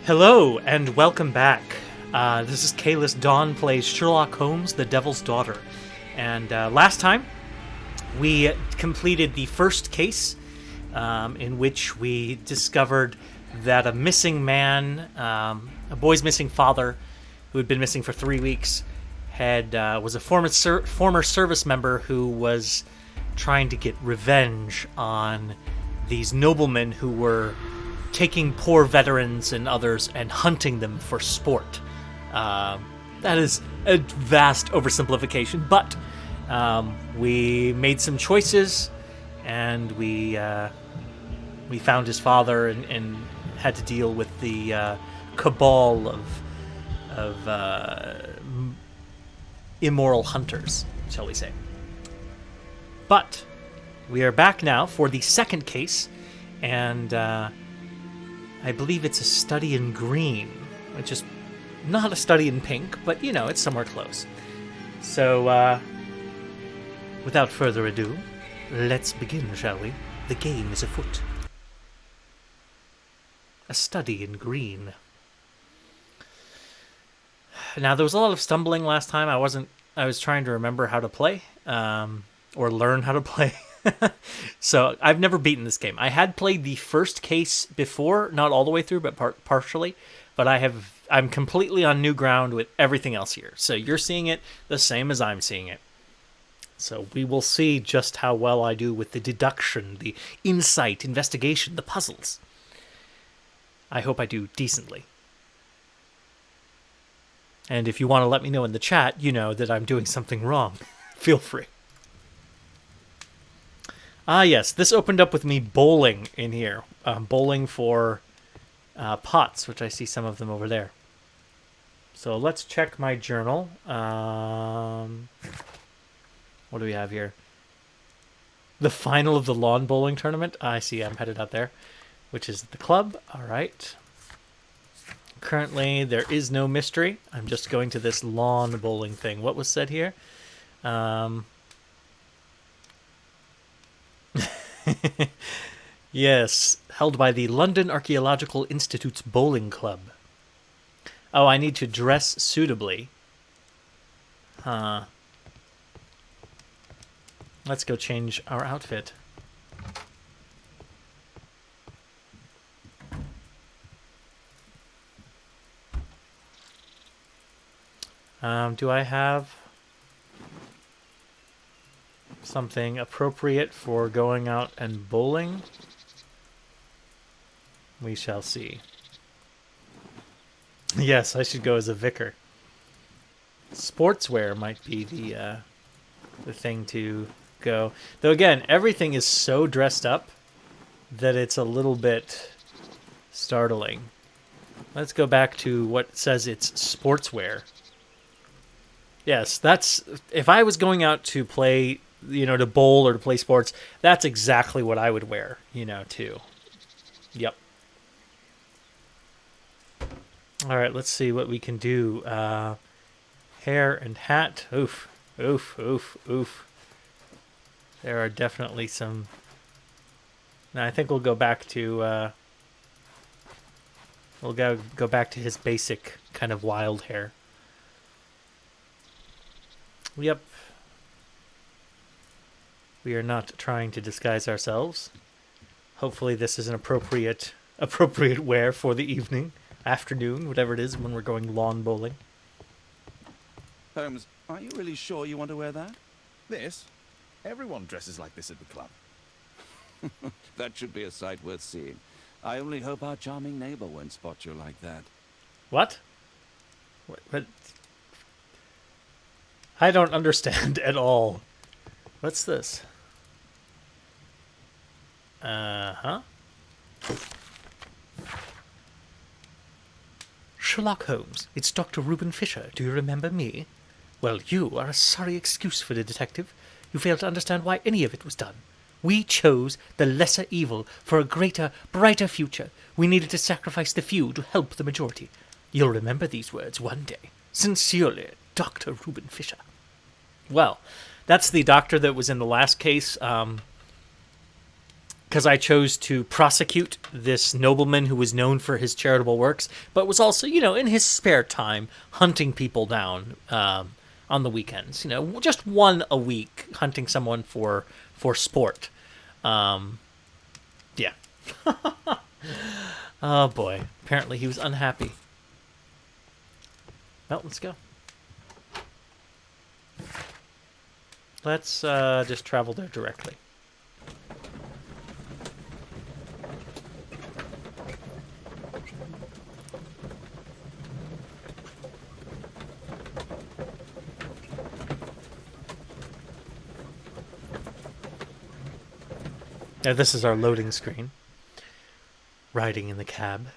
Hello, and welcome back. This is Kalis Dawn plays Sherlock Holmes, the Devil's Daughter. And last time, we completed the first case in which we discovered that a missing man, a boy's missing father, who had been missing for 3 weeks, was a former service member who was trying to get revenge on these noblemen who were taking poor veterans and others and hunting them for sport. That is a vast oversimplification, but we made some choices, and we found his father and had to deal with the cabal of immoral hunters, shall we say. But we are back now for the second case, and I believe it's a study in green, which is not a study in pink, but, you know, it's somewhere close. So, without further ado, let's begin, shall we? The game is afoot. A study in green. Now, there was a lot of stumbling last time. I was trying to remember how to play, or learn how to play. So I've never beaten this game. I had played the first case before, not all the way through, but partially. But I'm completely on new ground with everything else here. So you're seeing it the same as I'm seeing it. So we will see just how well I do with the deduction, the insight, investigation, the puzzles. I hope I do decently. And if you want to let me know in the chat, you know that I'm doing something wrong. Feel free. Ah, yes, this opened up with me bowling in here. Bowling for pots, which I see some of them over there. So let's check my journal. What do we have here? The final of the lawn bowling tournament. I see, I'm headed out there, which is the club. All right. Currently, there is no mystery. I'm just going to this lawn bowling thing. What was said here? Yes, held by the London Archaeological Institute's bowling club. Oh, I need to dress suitably. Huh. Let's go change our outfit. Do I have something appropriate for going out and bowling? We shall see. Yes, I should go as a vicar. Sportswear might be the thing to go. Though again, everything is so dressed up that it's a little bit startling. Let's go back to what says it's sportswear. Yes, that's... If I was going out to play, to bowl or to play sports, that's exactly what I would wear, too. Yep. All right, let's see what we can do. Hair and hat. Oof, oof, oof, oof. There are definitely some... Now, I think we'll go back to... We'll go back to his basic kind of wild hair. Yep. We are not trying to disguise ourselves. Hopefully this is an appropriate wear for the evening, afternoon, whatever it is when we're going lawn bowling. Holmes, are you really sure you want to wear that? This? Everyone dresses like this at the club. That should be a sight worth seeing. I only hope our charming neighbor won't spot you like that. What? What? I don't understand at all. What's this? Uh-huh. Sherlock Holmes, it's Dr. Reuben Fisher. Do you remember me? Well, you are a sorry excuse for the detective. You fail to understand why any of it was done. We chose the lesser evil for a greater, brighter future. We needed to sacrifice the few to help the majority. You'll remember these words one day. Sincerely, Dr. Reuben Fisher. Well, that's the doctor that was in the last case. because I chose to prosecute this nobleman who was known for his charitable works, but was also, in his spare time, hunting people down on the weekends. Just one a week, hunting someone for sport. Yeah. Oh boy. Apparently he was unhappy. Well, let's go. Let's just travel there directly. Now this is our loading screen. Riding in the cab.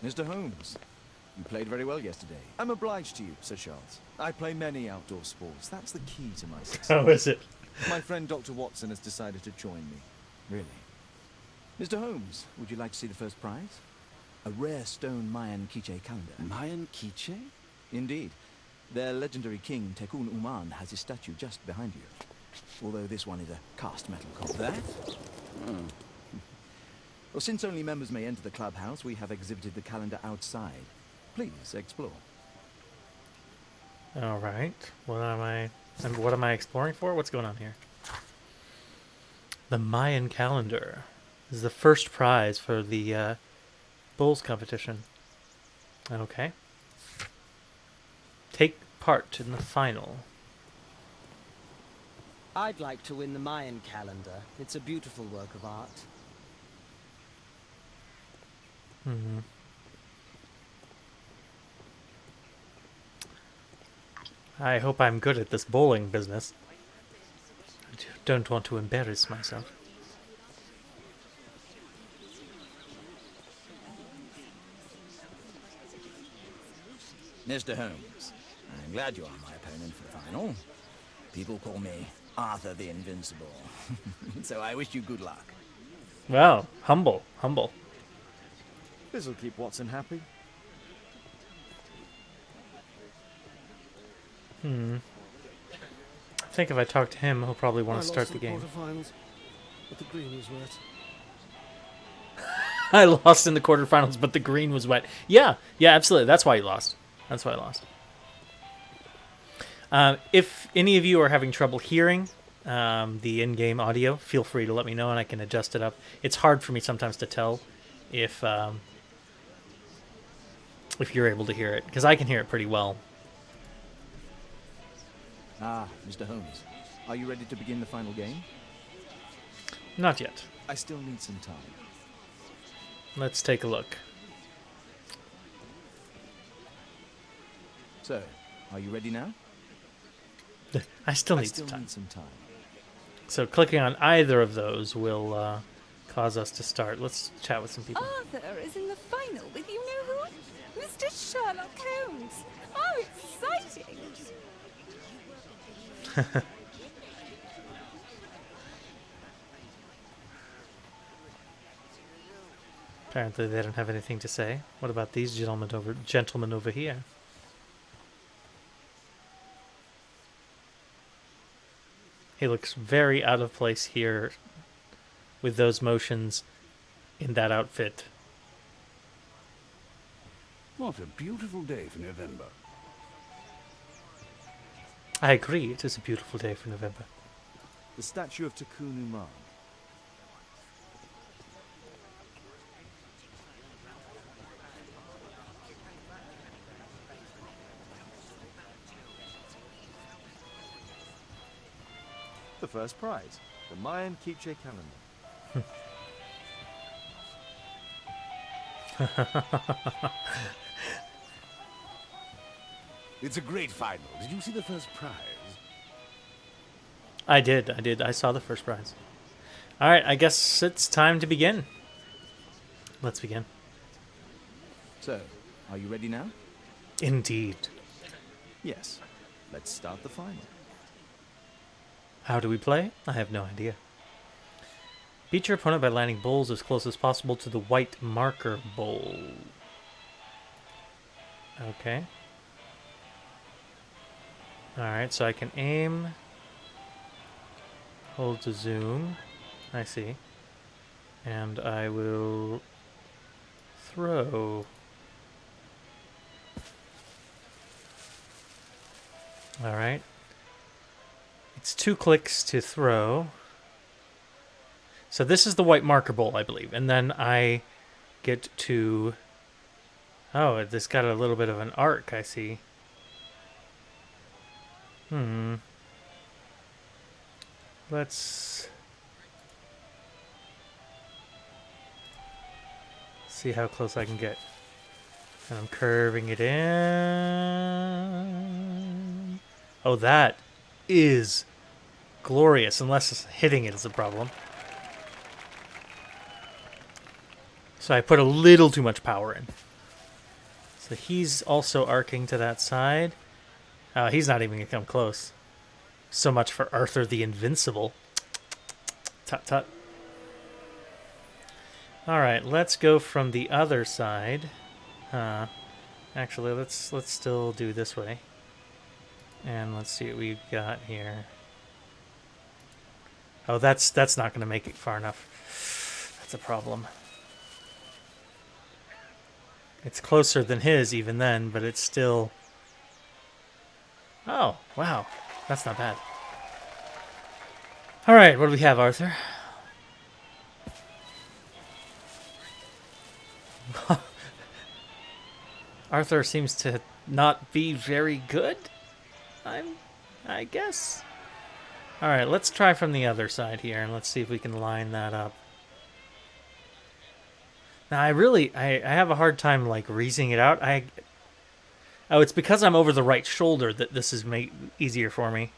Mr. Holmes, you played very well yesterday. I'm obliged to you, Sir Charles. I play many outdoor sports. That's the key to my success. How is it? My friend Dr. Watson has decided to join me. Really? Mr. Holmes, would you like to see the first prize? A rare stone Mayan quiche calendar. Mayan quiche? Indeed. Their legendary king, Tekun Uman, has his statue just behind you. Although this one is a cast metal copy. That? Oh. Well, since only members may enter the clubhouse, we have exhibited the calendar outside. Please explore. All right. What am I exploring for? What's going on here? The Mayan calendar is the first prize for the bowls competition. Okay. Take part in the final. I'd like to win the Mayan calendar. It's a beautiful work of art. Mm-hmm. I hope I'm good at this bowling business. I don't want to embarrass myself. Mr. Holmes, I'm glad you are my opponent for the final. People call me Arthur the Invincible. So I wish you good luck. Wow, humble. This'll keep Watson happy. I think if I talk to him, he'll probably want to start the game. Quarterfinals, but the green was wet. I lost in the quarterfinals, but the green was wet. Yeah, absolutely. That's why he lost. If any of you are having trouble hearing the in-game audio, feel free to let me know and I can adjust it up. It's hard for me sometimes to tell if you're able to hear it, because I can hear it pretty well. Ah, Mr. Holmes, are you ready to begin the final game? Not yet. I still need some time. Let's take a look. So, are you ready now? I still need some time. So clicking on either of those will cause us to start. Let's chat with some people. Arthur is in the final with you know who? Mr. Sherlock Holmes. How exciting! Apparently they don't have anything to say. What about these gentlemen over here? He looks very out of place here with those motions in that outfit. What a beautiful day for November. I agree, it is a beautiful day for November. The statue of Tekun Uman. The first prize, the Mayan quiche calendar. It's a great final. Did you see the first prize? I did. I saw the first prize. Alright, I guess it's time to begin. Let's begin. So, are you ready now? Indeed. Yes. Let's start the final. How do we play? I have no idea. Beat your opponent by landing bowls as close as possible to the white marker bowl. Okay. Alright, so I can aim, hold to zoom. I see. And I will throw. Alright. It's 2 clicks to throw. So this is the white marker bowl, I believe. And then I get to... Oh, this got a little bit of an arc, I see. Let's see how close I can get. And I'm curving it in. Oh, that is glorious, unless hitting it is a problem. So I put a little too much power in. So he's also arcing to that side. He's not even going to come close. So much for Arthur the Invincible. Tut tut. Alright, let's go from the other side. Actually, let's still do this way. And let's see what we've got here. Oh, that's not going to make it far enough. That's a problem. It's closer than his even then, but it's still... Oh, wow. That's not bad. Alright, what do we have, Arthur? Arthur seems to not be very good, I guess. Alright, let's try from the other side here, and let's see if we can line that up. Now, I have a hard time, like, reasoning it out. Oh, it's because I'm over the right shoulder that this is easier for me.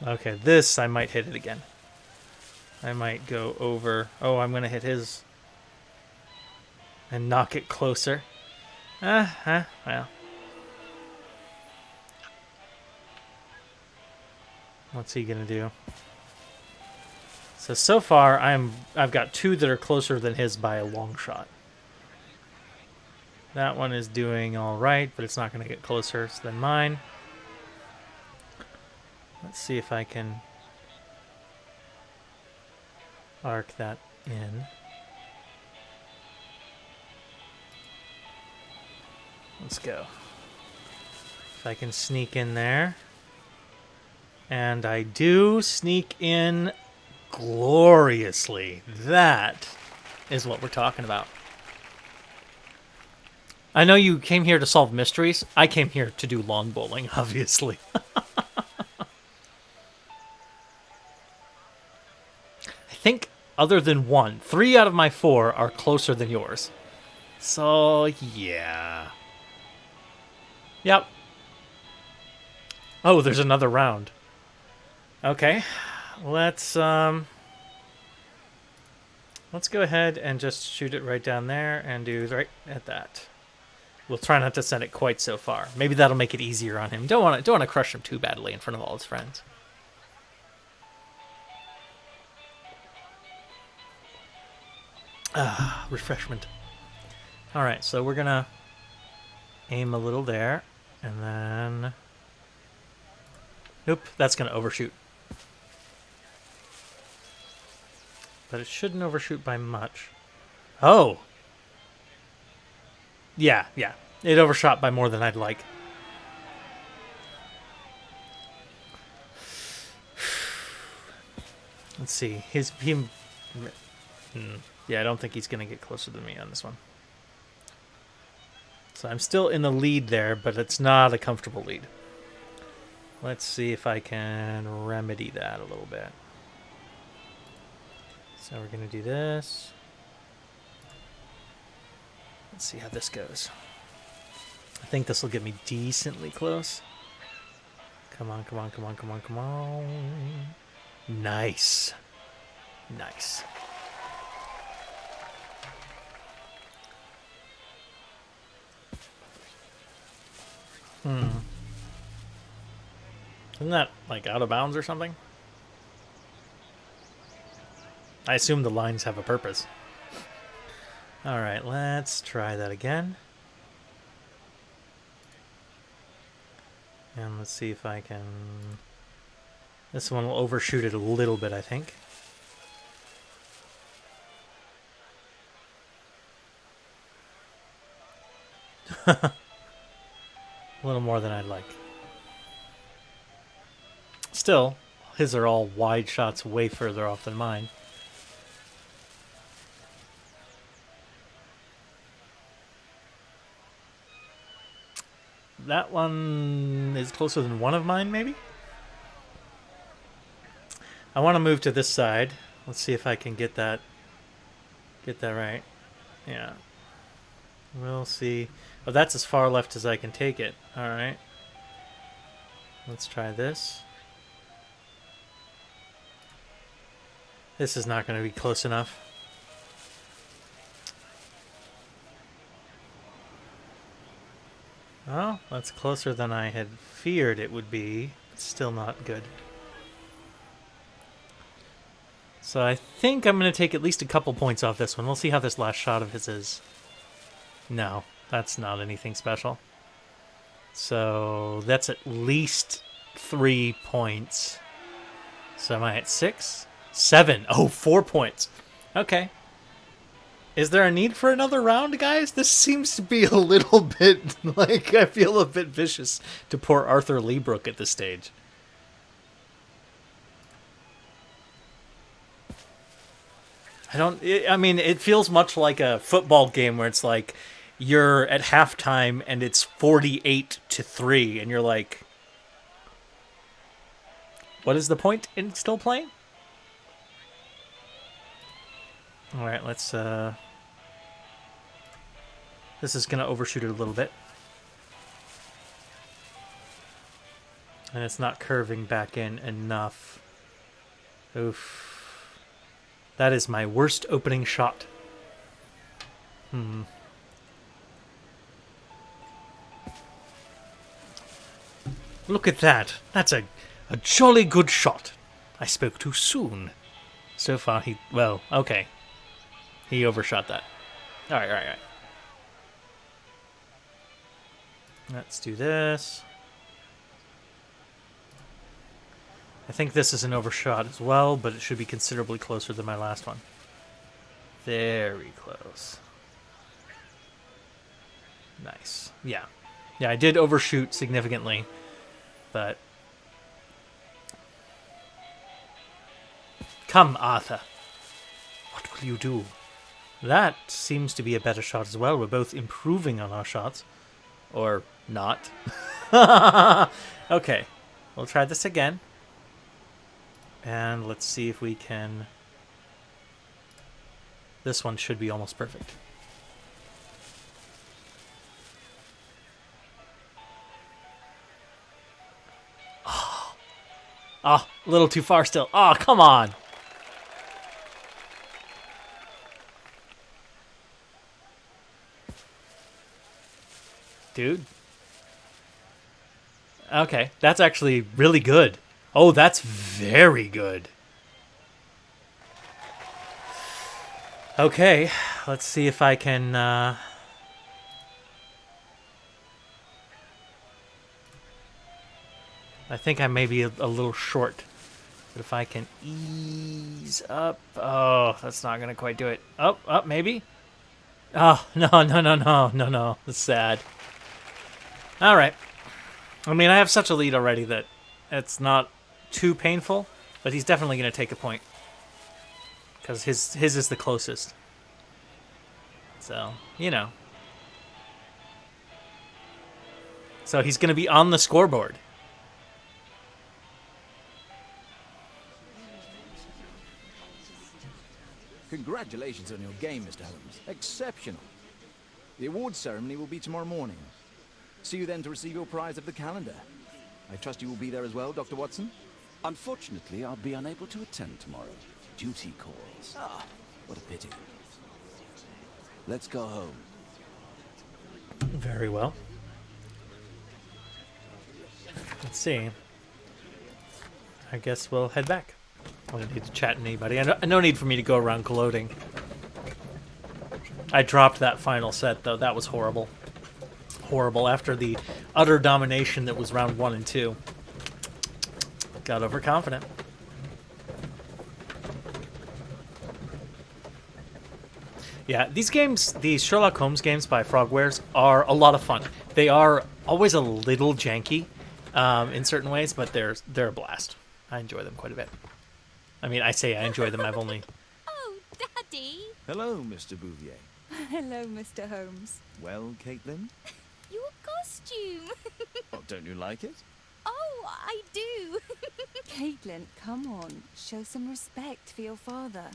Okay, this, I might hit it again. I might go over... Oh, I'm going to hit his... And knock it closer. Well. What's he going to do? So far, I've got 2 that are closer than his by a long shot. That one is doing all right, but it's not going to get closer than mine. Let's see if I can arc that in. Let's go. If I can sneak in there. And I do sneak in gloriously. That is what we're talking about. I know you came here to solve mysteries. I came here to do lawn bowling, obviously. I think other than 1, 3 out of my 4 are closer than yours. So, yeah. Yep. Oh, there's another round. Okay. Let's go ahead and just shoot it right down there and do right at that. We'll try not to send it quite so far. Maybe that'll make it easier on him. Don't want to crush him too badly in front of all his friends. Refreshment. All right, so we're gonna aim a little there, and then nope, that's gonna overshoot. But it shouldn't overshoot by much. Oh! Yeah. It overshot by more than I'd like. Let's see. Yeah, I don't think he's going to get closer than me on this one. So I'm still in the lead there, but it's not a comfortable lead. Let's see if I can remedy that a little bit. So we're going to do this. Let's see how this goes. I think this will get me decently close. Come on. Nice. Isn't that, like, out of bounds or something? I assume the lines have a purpose. Alright, let's try that again. And let's see if I can... This one will overshoot it a little bit, I think. A little more than I'd like. Still, his are all wide shots way further off than mine. That one is closer than one of mine, maybe? I want to move to this side. Let's see if I can get that right. Yeah. We'll see. Oh, that's as far left as I can take it. All right. Let's try this. This is not going to be close enough. Well, that's closer than I had feared it would be. It's still not good. So I think I'm going to take at least a couple points off this one. We'll see how this last shot of his is. No, that's not anything special. So that's at least 3 points. So am I at 6? 7. Oh, 4 points. Okay. Is there a need for another round, guys? This seems to be a little bit like I feel a bit vicious to poor Arthur Leebrook at this stage. I mean, it feels much like a football game where it's like you're at halftime and it's 48-3 and you're like, what is the point in still playing? All right, let's this is going to overshoot it a little bit. And it's not curving back in enough. Oof. That is my worst opening shot. Look at that. That's a jolly good shot. I spoke too soon. So far well, okay. He overshot that. All right. Let's do this. I think this is an overshot as well, but it should be considerably closer than my last one. Very close. Nice. Yeah. Yeah, I did overshoot significantly, but... Come, Arthur. What will you do? That seems to be a better shot as well. We're both improving on our shots. Or not. Okay. We'll try this again. And let's see if we can... This one should be almost perfect. Oh, a little too far still. Oh, come on. Dude. Okay, that's actually really good. Oh, that's very good. Okay, let's see if I can... I think I may be a little short. But if I can ease up... Oh, that's not going to quite do it. Oh, maybe? Oh, no. That's sad. All right. I mean, I have such a lead already that it's not too painful, but he's definitely going to take a point because his is the closest. So, you know. So he's going to be on the scoreboard. Congratulations on your game, Mr. Holmes. Exceptional. The awards ceremony will be tomorrow morning. See you then to receive your prize of the calendar. I trust you will be there as well, Dr. Watson? Unfortunately, I'll be unable to attend tomorrow. Duty calls. Ah, what a pity. Let's go home. Very well. Let's see. I guess we'll head back. I don't need to chat to anybody. No need for me to go around gloating. I dropped that final set, though. That was horrible. horrible after the utter domination that was round 1 and 2. Got overconfident. Yeah, these games, these Sherlock Holmes games by Frogwares, are a lot of fun. They are always a little janky in certain ways, but they're a blast. I enjoy them quite a bit. I mean, I say I enjoy them. I've only... Oh, Daddy! Hello, Mr. Bouvier. Hello, Mr. Holmes. Well, Caitlin? Your costume! Oh, don't you like it? Oh, I do! Caitlin, come on. Show some respect for your father.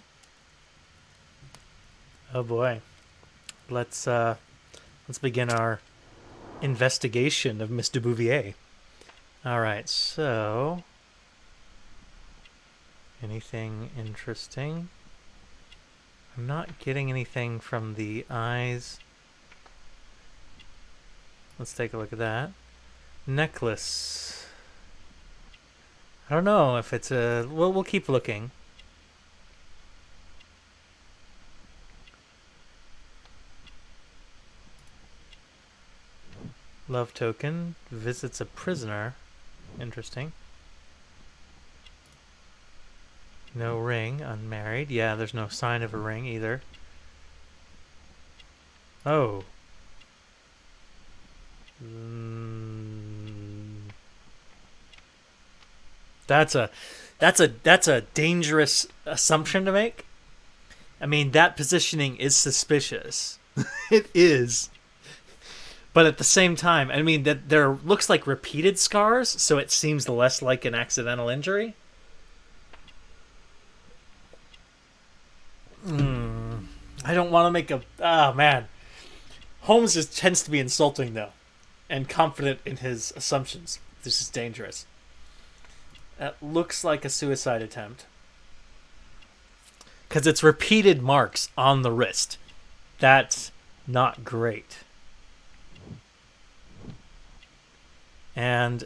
Oh boy. Let's begin our investigation of Mr. Bouvier. Alright, so... anything interesting? I'm not getting anything from the eyes. Let's take a look at that. Necklace. I don't know if it's a... we'll keep looking. Love token. Visits a prisoner. Interesting. No ring. Unmarried. Yeah, there's no sign of a ring either. Oh. That's a dangerous assumption to make. I mean, that positioning is suspicious. It is. But at the same time, I mean, that there looks like repeated scars, so it seems less like an accidental injury. I don't want to make a... oh, man. Holmes tends to be insulting, though, and confident in his assumptions. This is dangerous. That looks like a suicide attempt. Because it's repeated marks on the wrist. That's not great. And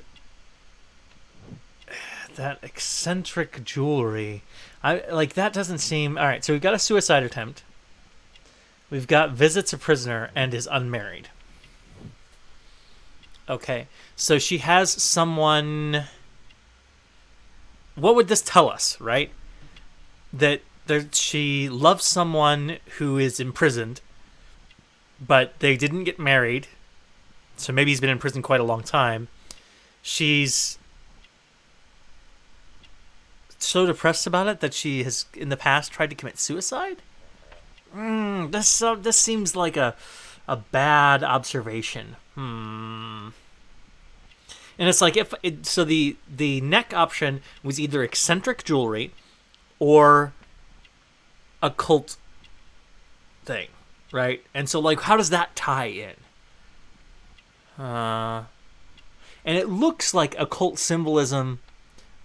that eccentric jewelry, that doesn't seem... all right, so we've got a suicide attempt. We've got visits a prisoner and is unmarried. Okay, so she has someone... what would this tell us, right? That she loves someone who is imprisoned, but they didn't get married, so maybe he's been in prison quite a long time. She's so depressed about it that she has, in the past, tried to commit suicide? This seems like a bad observation. And it's like, so the neck option was either eccentric jewelry or occult thing, right? And so, like, how does that tie in? And it looks like occult symbolism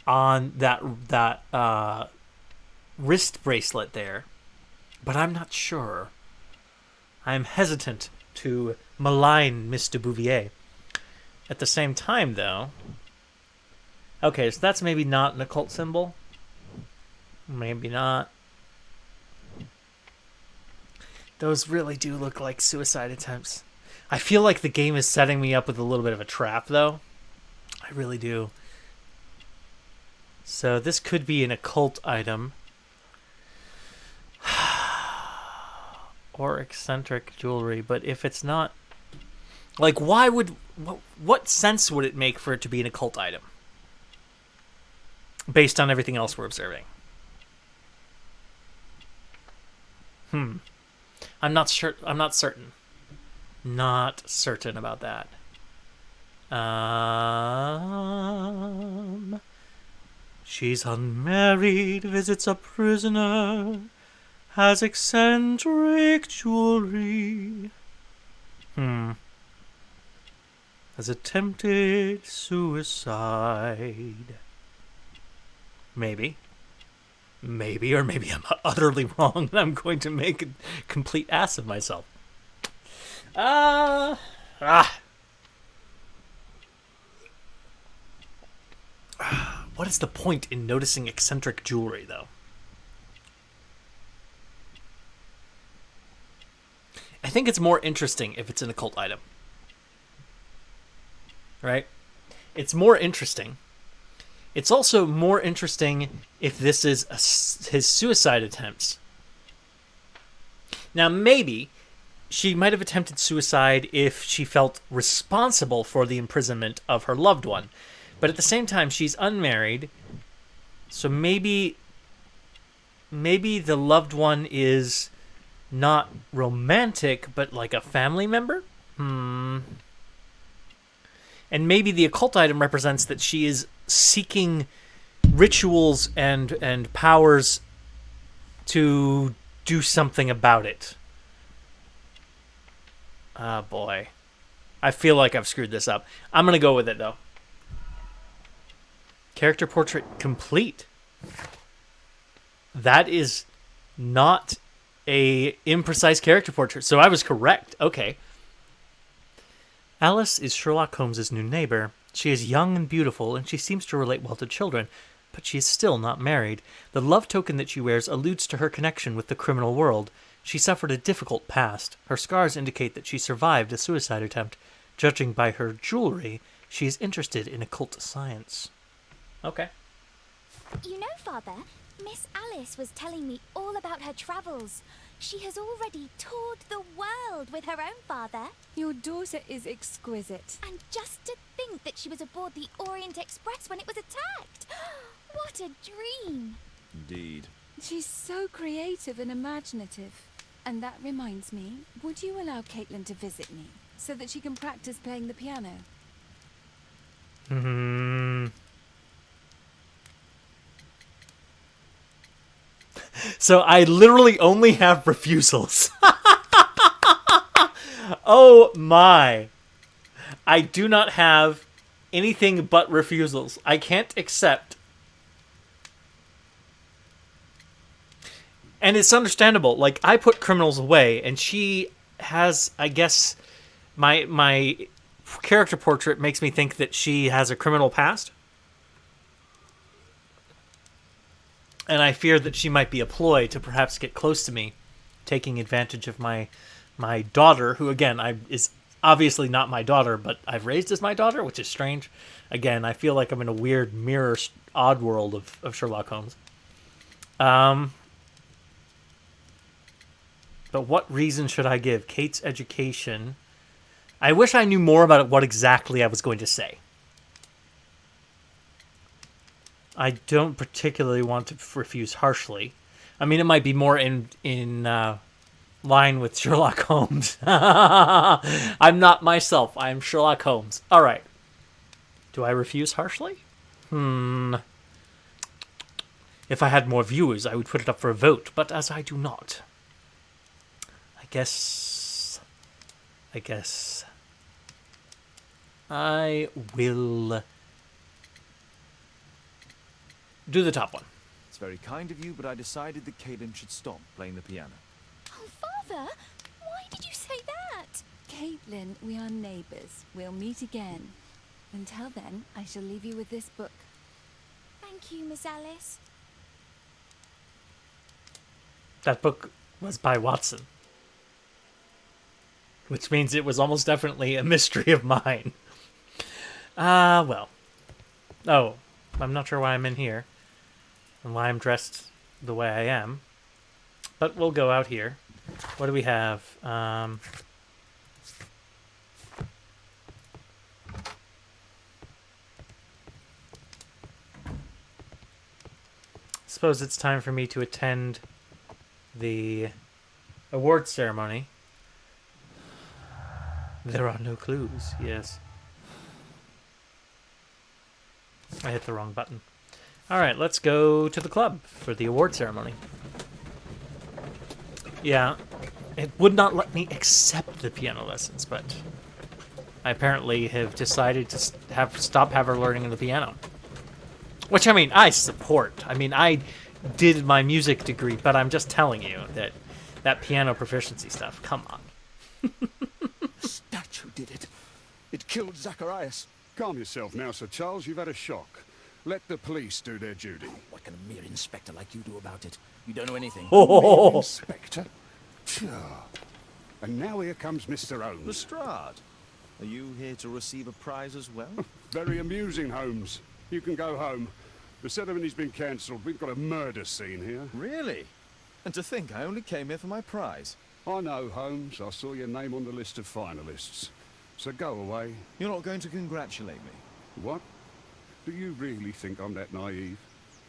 on that wrist bracelet there, but I'm not sure. I'm hesitant to malign Mr. Bouvier. At the same time, though... okay, so that's maybe not an occult symbol. Maybe not. Those really do look like suicide attempts. I feel like the game is setting me up with a little bit of a trap, though. I really do. So this could be an occult item. Or eccentric jewelry, but if it's not... like, why would... what sense would it make for it to be an occult item? Based on everything else we're observing. I'm not sure. I'm not certain. Not certain about that. She's unmarried, visits a prisoner, has eccentric jewelry. Has attempted suicide. Maybe. Maybe, or maybe I'm utterly wrong and I'm going to make a complete ass of myself. What is the point in noticing eccentric jewelry, though? I think it's more interesting if it's an occult item. right? It's more interesting. It's also more interesting if this is his suicide attempts. Now, maybe she might have attempted suicide if she felt responsible for the imprisonment of her loved one. But at the same time, she's unmarried. So maybe the loved one is not romantic, but like a family member? And maybe the occult item represents that she is seeking rituals and powers to do something about it. Ah, boy. I feel like I've screwed this up. I'm going to go with it, though. Character portrait complete. That is not a imprecise character portrait, so I was correct. Okay. Alice is Sherlock Holmes' new neighbor. She is young and beautiful, and she seems to relate well to children, but she is still not married. The love token that she wears alludes to her connection with the criminal world. She suffered a difficult past. Her scars indicate that she survived a suicide attempt. Judging by her jewelry, she is interested in occult science. Okay. You know, Father, Miss Alice was telling me all about her travels. She has already toured the world with her own father. Your daughter is exquisite. And just to think that she was aboard the Orient Express when it was attacked. What a dream. Indeed. She's so creative and imaginative. And that reminds me, would you allow Caitlin to visit me so that she can practice playing the piano? So I literally only have refusals. Oh my. I do not have anything but refusals. I can't accept. And it's understandable. Like, I put criminals away, and she has, I guess, my character portrait makes me think that she has a criminal past. And I fear that she might be a ploy to perhaps get close to me, taking advantage of my daughter, who, again, is obviously not my daughter, but I've raised as my daughter, which is strange. Again, I feel like I'm in a weird mirror odd world of Sherlock Holmes. But what reason should I give? Kate's education. I wish I knew more about what exactly I was going to say. I don't particularly want to refuse harshly. I mean, it might be more in line with Sherlock Holmes. I'm not myself. I'm Sherlock Holmes. All right. Do I refuse harshly? If I had more viewers, I would put it up for a vote, but as I do not, I guess I will do the top one. It's very kind of you, but I decided that Caitlin should stop playing the piano. Oh, Father, why did you say that? Caitlin, we are neighbours. We'll meet again. Until then, I shall leave you with this book. Thank you, Miss Alice. That book was by Watson, which means it was almost definitely a mystery of mine. Well. Oh, I'm not sure why I'm in here and why I'm dressed the way I am. But we'll go out here. What do we have? Suppose it's time for me to attend the award ceremony. There are no clues, yes. I hit the wrong button. Alright, let's go to the club for the award ceremony. Yeah, it would not let me accept the piano lessons, but I apparently have decided to stop her learning the piano. Which, I mean, I support. I mean, I did my music degree, but I'm just telling you that piano proficiency stuff, come on. Statue did it. It killed Zacharias. Calm yourself now, Sir Charles. You've had a shock. Let the police do their duty. What can a mere inspector like you do about it? You don't know anything. Mere inspector? Sure. And now here comes Mr. Holmes. Lestrade. Are you here to receive a prize as well? Very amusing, Holmes. You can go home. The ceremony's been cancelled. We've got a murder scene here. Really? And to think I only came here for my prize. I know, Holmes. I saw your name on the list of finalists. So go away. You're not going to congratulate me? What? Do you really think I'm that naive?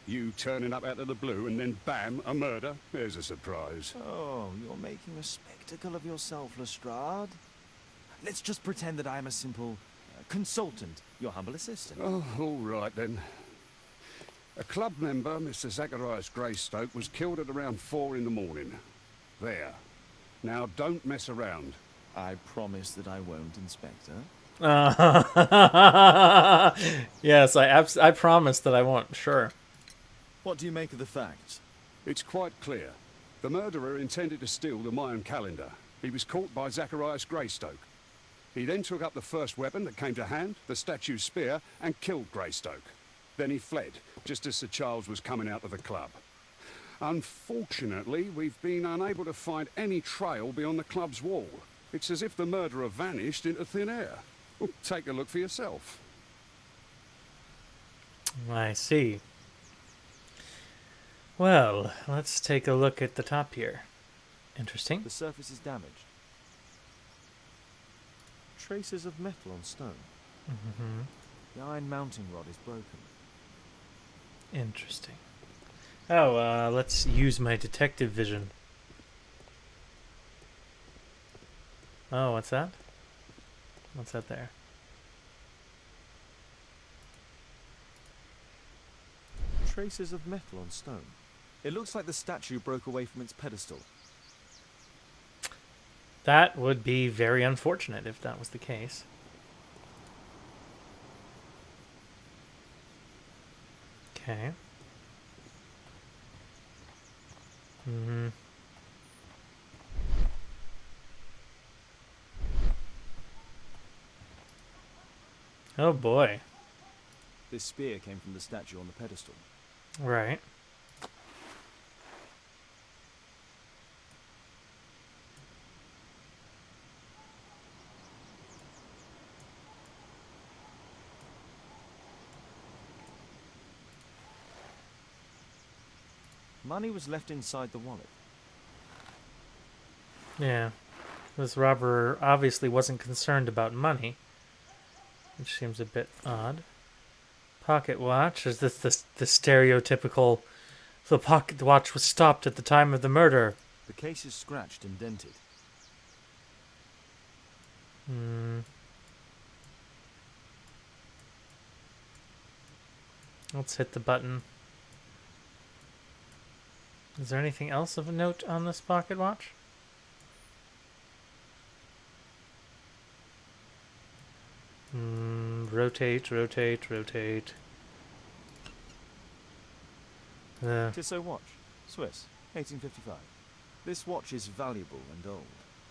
You turning up out of the blue and then bam, a murder? There's a surprise. Oh, you're making a spectacle of yourself, Lestrade. Let's just pretend that I'm a simple consultant, your humble assistant. Oh, all right then. A club member, Mr. Zacharias Greystoke, was killed at around 4 in the morning. There. Now, don't mess around. I promise that I won't, Inspector. Yes, I promise that I won't. Sure. What do you make of the facts? It's quite clear. The murderer intended to steal the Mayan calendar. He was caught by Zacharias Greystoke. He then took up the first weapon that came to hand, the statue's spear, and killed Greystoke. Then he fled, just as Sir Charles was coming out of the club. Unfortunately, we've been unable to find any trail beyond the club's wall. It's as if the murderer vanished into thin air. Well, take a look for yourself. I see. Well, let's take a look at the top here. Interesting. The surface is damaged. Traces of metal on stone. Mm-hmm. The iron mounting rod is broken. Interesting. Oh, let's use my detective vision. Oh, what's that? What's that there? Traces of metal on stone. It looks like the statue broke away from its pedestal. That would be very unfortunate if that was the case. Okay. Mm-hmm. Oh boy. This spear came from the statue on the pedestal. Right. Money was left inside the wallet. Yeah. This robber obviously wasn't concerned about money, which seems a bit odd. Pocket watch. Is this the stereotypical... The pocket watch was stopped at the time of the murder. The case is scratched and dented. Hmm. Let's hit the button. Is there anything else of note on this pocket watch? Rotate, rotate, rotate. Tissot watch. Swiss. 1855. This watch is valuable and old.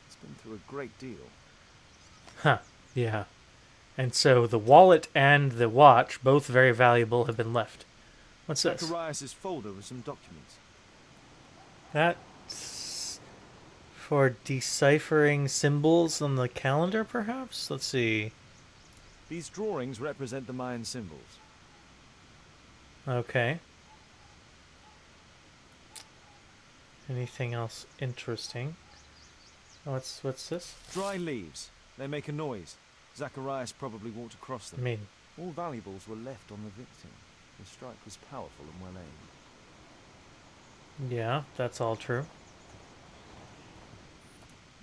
It's been through a great deal. Huh, yeah. And so the wallet and the watch, both very valuable, have been left. What's this? Zacharias' folder with some documents. That's for deciphering symbols on the calendar, perhaps? Let's see. These drawings represent the Mayan symbols. Okay. Anything else interesting? What's this? Dry leaves. They make a noise. Zacharias probably walked across them. I mean, All valuables were left on the victim. The strike was powerful and well aimed. yeah, that's all true.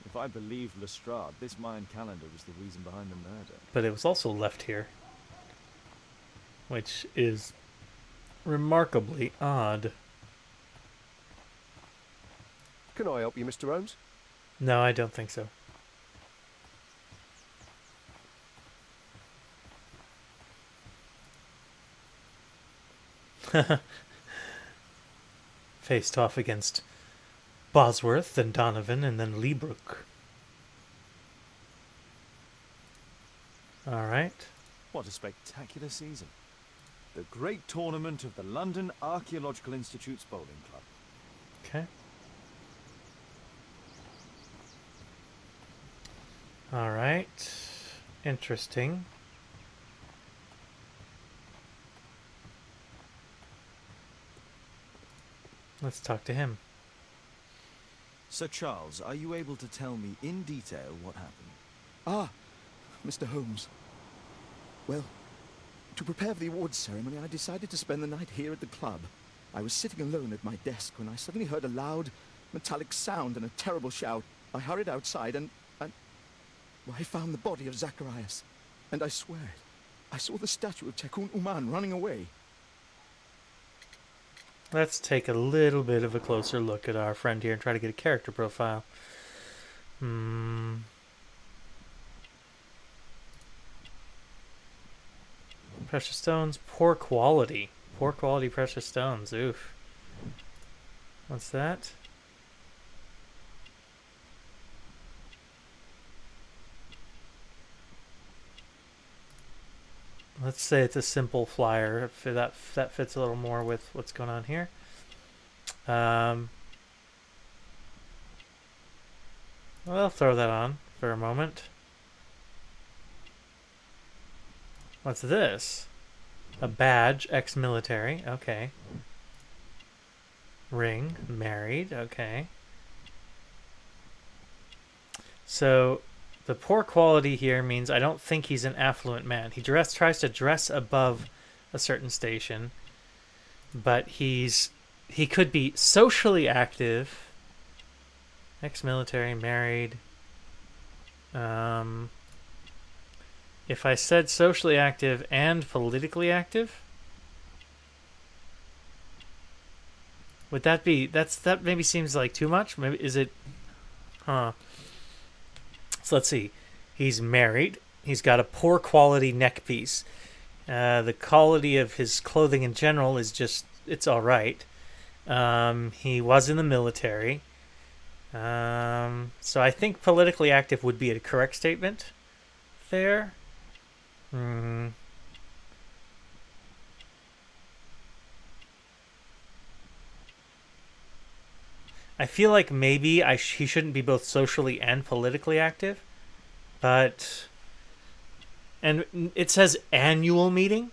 If I believe Lestrade, this Mayan calendar was the reason behind the murder. But it was also left here, which is remarkably odd. Can I help you, Mr. Holmes? No, I don't think so. Faced off against Bosworth, then Donovan, and then Leabrook. Alright. What a spectacular season. The great tournament of the London Archaeological Institute's bowling club. Okay. Alright. Interesting. Let's talk to him. Sir Charles, are you able to tell me in detail what happened? Ah, Mr. Holmes. Well, to prepare for the awards ceremony, I decided to spend the night here at the club. I was sitting alone at my desk when I suddenly heard a loud, metallic sound and a terrible shout. I hurried outside and well, I found the body of Zacharias. And I swear it, I saw the statue of Tekun Uman running away. Let's take a little bit of a closer look at our friend here and try to get a character profile. Precious stones, poor quality. Poor quality precious stones, oof. What's that? Let's say it's a simple flyer. If that fits a little more with what's going on here. Well, I'll throw that on for a moment. What's this? A badge, ex-military. Okay. Ring, married. Okay. So the poor quality here means I don't think he's an affluent man. He tries to dress above a certain station, but he could be socially active, ex-military, married. If I said socially active and politically active, would that be that maybe seems like too much? Maybe is it? Huh. So let's see. He's married. He's got a poor quality neck piece. The quality of his clothing in general is just, it's all right. He was in the military. So I think politically active would be a correct statement there. I feel like maybe he shouldn't be both socially and politically active, but and it says annual meeting,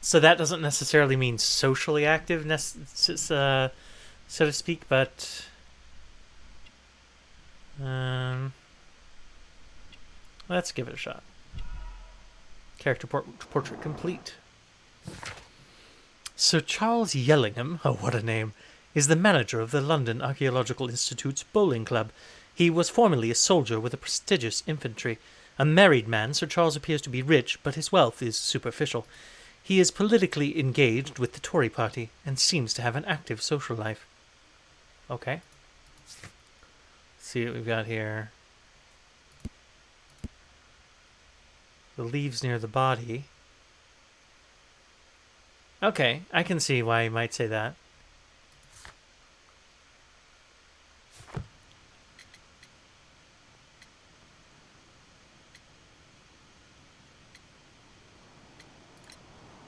so that doesn't necessarily mean socially active, so to speak. But let's give it a shot. Character portrait complete. Sir Charles Yellingham, oh what a name, is the manager of the London Archaeological Institute's bowling club. He was formerly a soldier with the prestigious infantry. A married man, Sir Charles appears to be rich, but his wealth is superficial. He is politically engaged with the Tory party and seems to have an active social life. Okay. Let's see what we've got here. The leaves near the body. Okay, I can see why you might say that.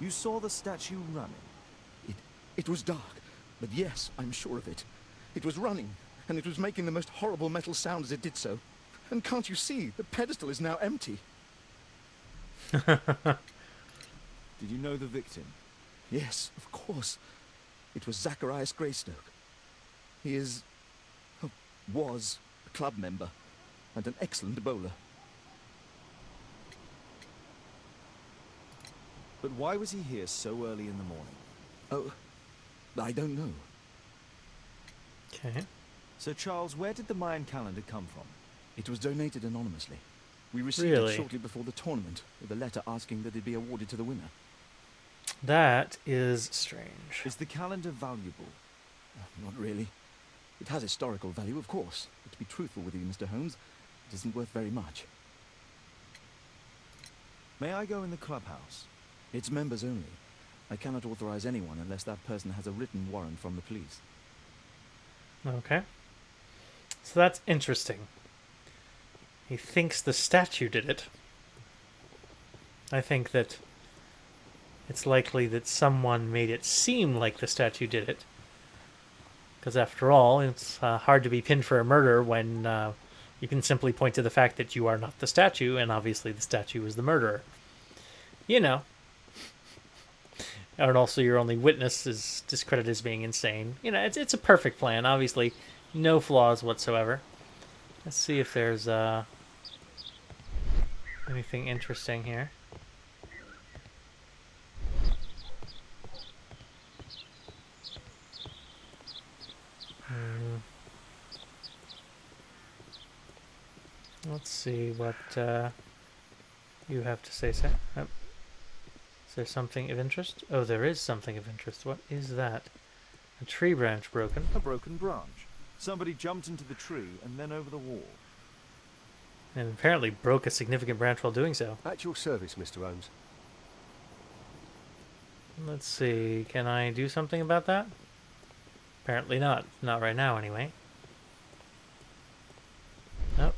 You saw the statue running? It was dark, but yes, I'm sure of it. It was running, and it was making the most horrible metal sound as it did so. And can't you see, the pedestal is now empty. Did you know the victim? Yes, of course. It was Zacharias Greystoke. He was a club member, and an excellent bowler. But why was he here so early in the morning? Oh, I don't know. Okay. Sir Charles, where did the Mayan calendar come from? It was donated anonymously. We received Really? it shortly before the tournament, with a letter asking that it be awarded to the winner. That is strange. Is the calendar valuable? Not really. It has historical value, of course. But to be truthful with you, Mr. Holmes, it isn't worth very much. May I go in the clubhouse? It's members only. I cannot authorize anyone unless that person has a written warrant from the police. Okay. So that's interesting. He thinks the statue did it. I think that it's likely that someone made it seem like the statue did it. Because after all, it's hard to be pinned for a murder when You can simply point to the fact that you are not the statue, and obviously the statue is the murderer. You know. And also your only witness is discredited as being insane. You know, it's a perfect plan. Obviously, no flaws whatsoever. Let's see if there's anything interesting here. Let's see what you have to say, sir. Oh. Is there something of interest? Oh, there is something of interest. What is that? A tree branch broken. A broken branch. Somebody jumped into the tree and then over the wall. And apparently broke a significant branch while doing so. At your service, Mr. Holmes. Let's see. Can I do something about that? Apparently not. Not right now, anyway. Nope.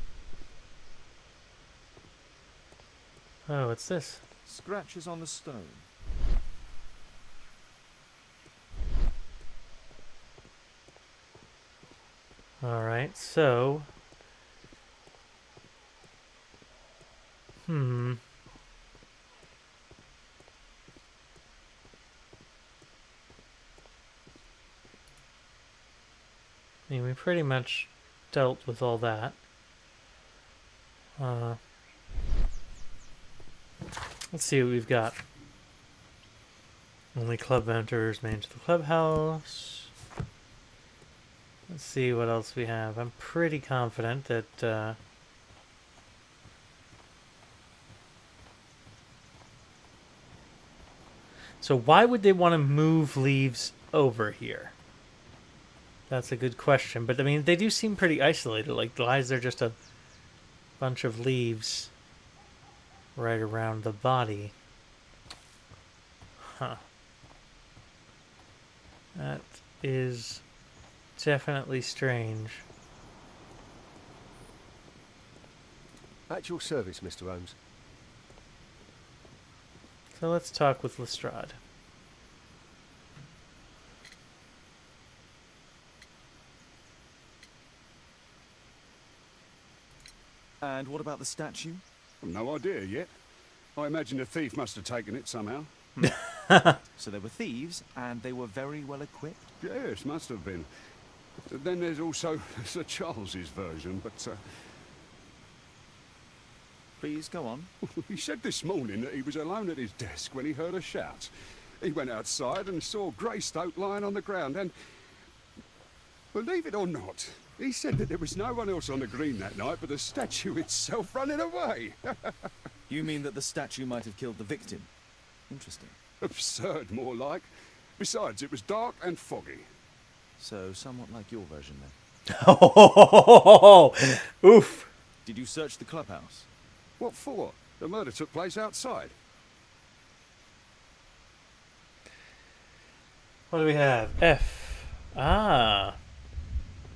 Oh, what's this? Scratches on the stone. Alright, so... I mean, we pretty much dealt with all that. Let's see what we've got. Only club members manage the clubhouse. Let's see what else we have. I'm pretty confident that so why would they want to move leaves over here? That's a good question. But I mean, they do seem pretty isolated. Like, why is there just a bunch of leaves right around the body? Huh. That is definitely strange. At your service, Mr. Holmes. So let's talk with Lestrade. And what about the statue? I've no idea yet. I imagine a thief must have taken it somehow. So there were thieves, and they were very well equipped? Yes, must have been. Then there's also Sir Charles's version, but Please, go on. he said this morning that he was alone at his desk when he heard a shout. He went outside and saw Greystoke lying on the ground, and believe it or not, he said that there was no one else on the green that night but the statue itself running away. You mean that the statue might have killed the victim? Interesting. Absurd, more like. Besides, it was dark and foggy. So, somewhat like your version, then. Oof. Did you search the clubhouse? What for? The murder took place outside. What do we have? F. Ah.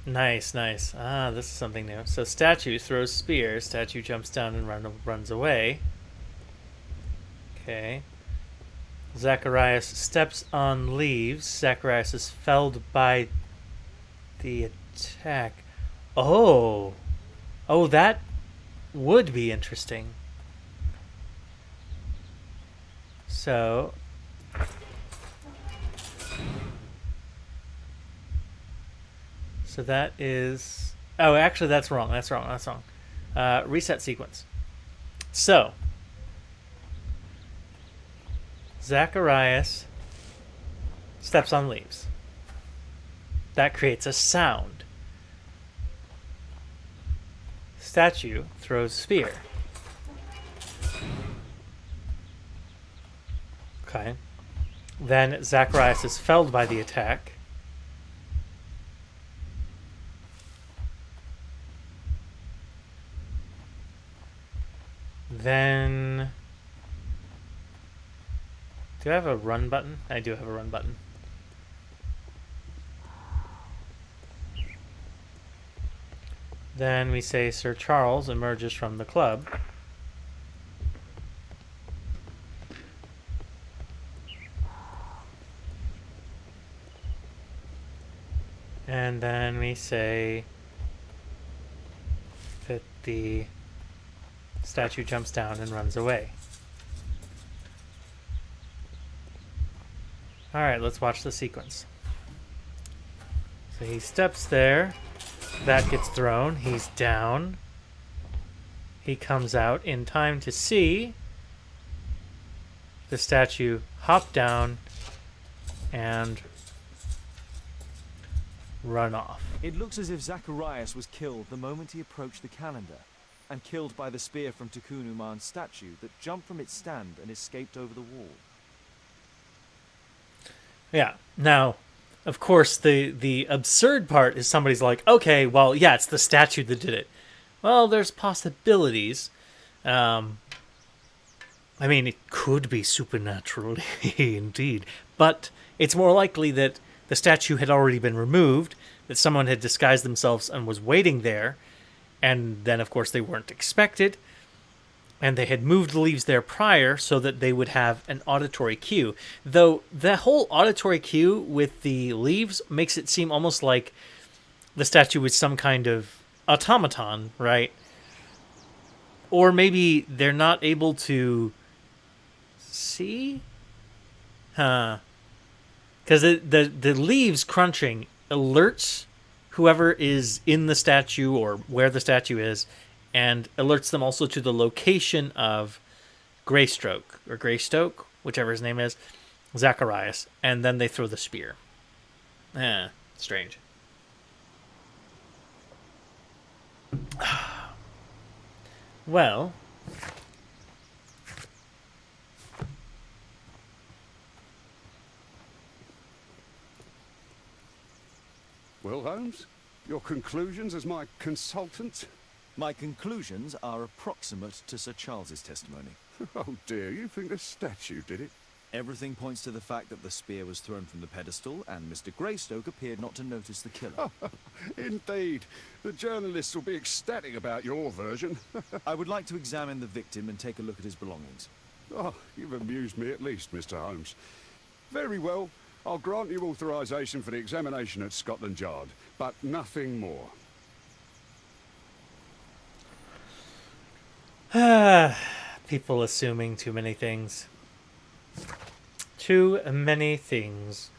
Nice, nice. Ah, this is something new. So statue throws spear. Statue jumps down and runs away. Okay. Zacharias steps on leaves. Zacharias is felled by the attack. Oh. Oh, that would be interesting. So... So that is... Oh, actually, that's wrong. That's wrong. That's wrong. Reset sequence. So... Zacharias steps on leaves. That creates a sound. Statue throws spear. Okay. Then Zacharias is felled by the attack. Then... Do I have a run button? I do have a run button. Then we say Sir Charles emerges from the club. And then we say that the statue jumps down and runs away. Alright, let's watch the sequence. So he steps there. That gets thrown. He's down. He comes out in time to see the statue hop down and run off. It looks as if Zacharias was killed the moment he approached the calendar, and killed by the spear from Tukunuman's statue that jumped from its stand and escaped over the wall. Yeah. Now, of course, the absurd part is somebody's like, okay, well, yeah, it's the statue that did it. Well, there's possibilities. I mean, it could be supernatural, indeed. But it's more likely that the statue had already been removed, that someone had disguised themselves and was waiting there, and then, of course, they weren't expected, and they had moved the leaves there prior so that they would have an auditory cue. Though the whole auditory cue with the leaves makes it seem almost like the statue was some kind of automaton, right? Or maybe they're not able to see? Huh. Because the leaves crunching alerts whoever is in the statue or where the statue is, and alerts them also to the location of Greystoke, or Greystoke, whichever his name is, Zacharias, and then they throw the spear. Strange. Well, Well, Holmes, your conclusions as my consultant? My conclusions are approximate to Sir Charles's testimony. Oh dear, you think the statue did it? Everything points to the fact that the spear was thrown from the pedestal, and Mr. Greystoke appeared not to notice the killer. Indeed. The journalists will be ecstatic about your version. I would like to examine the victim and take a look at his belongings. Oh, you've amused me at least, Mr. Holmes. Very well. I'll grant you authorization for the examination at Scotland Yard, but nothing more. People assuming too many things. Too many things.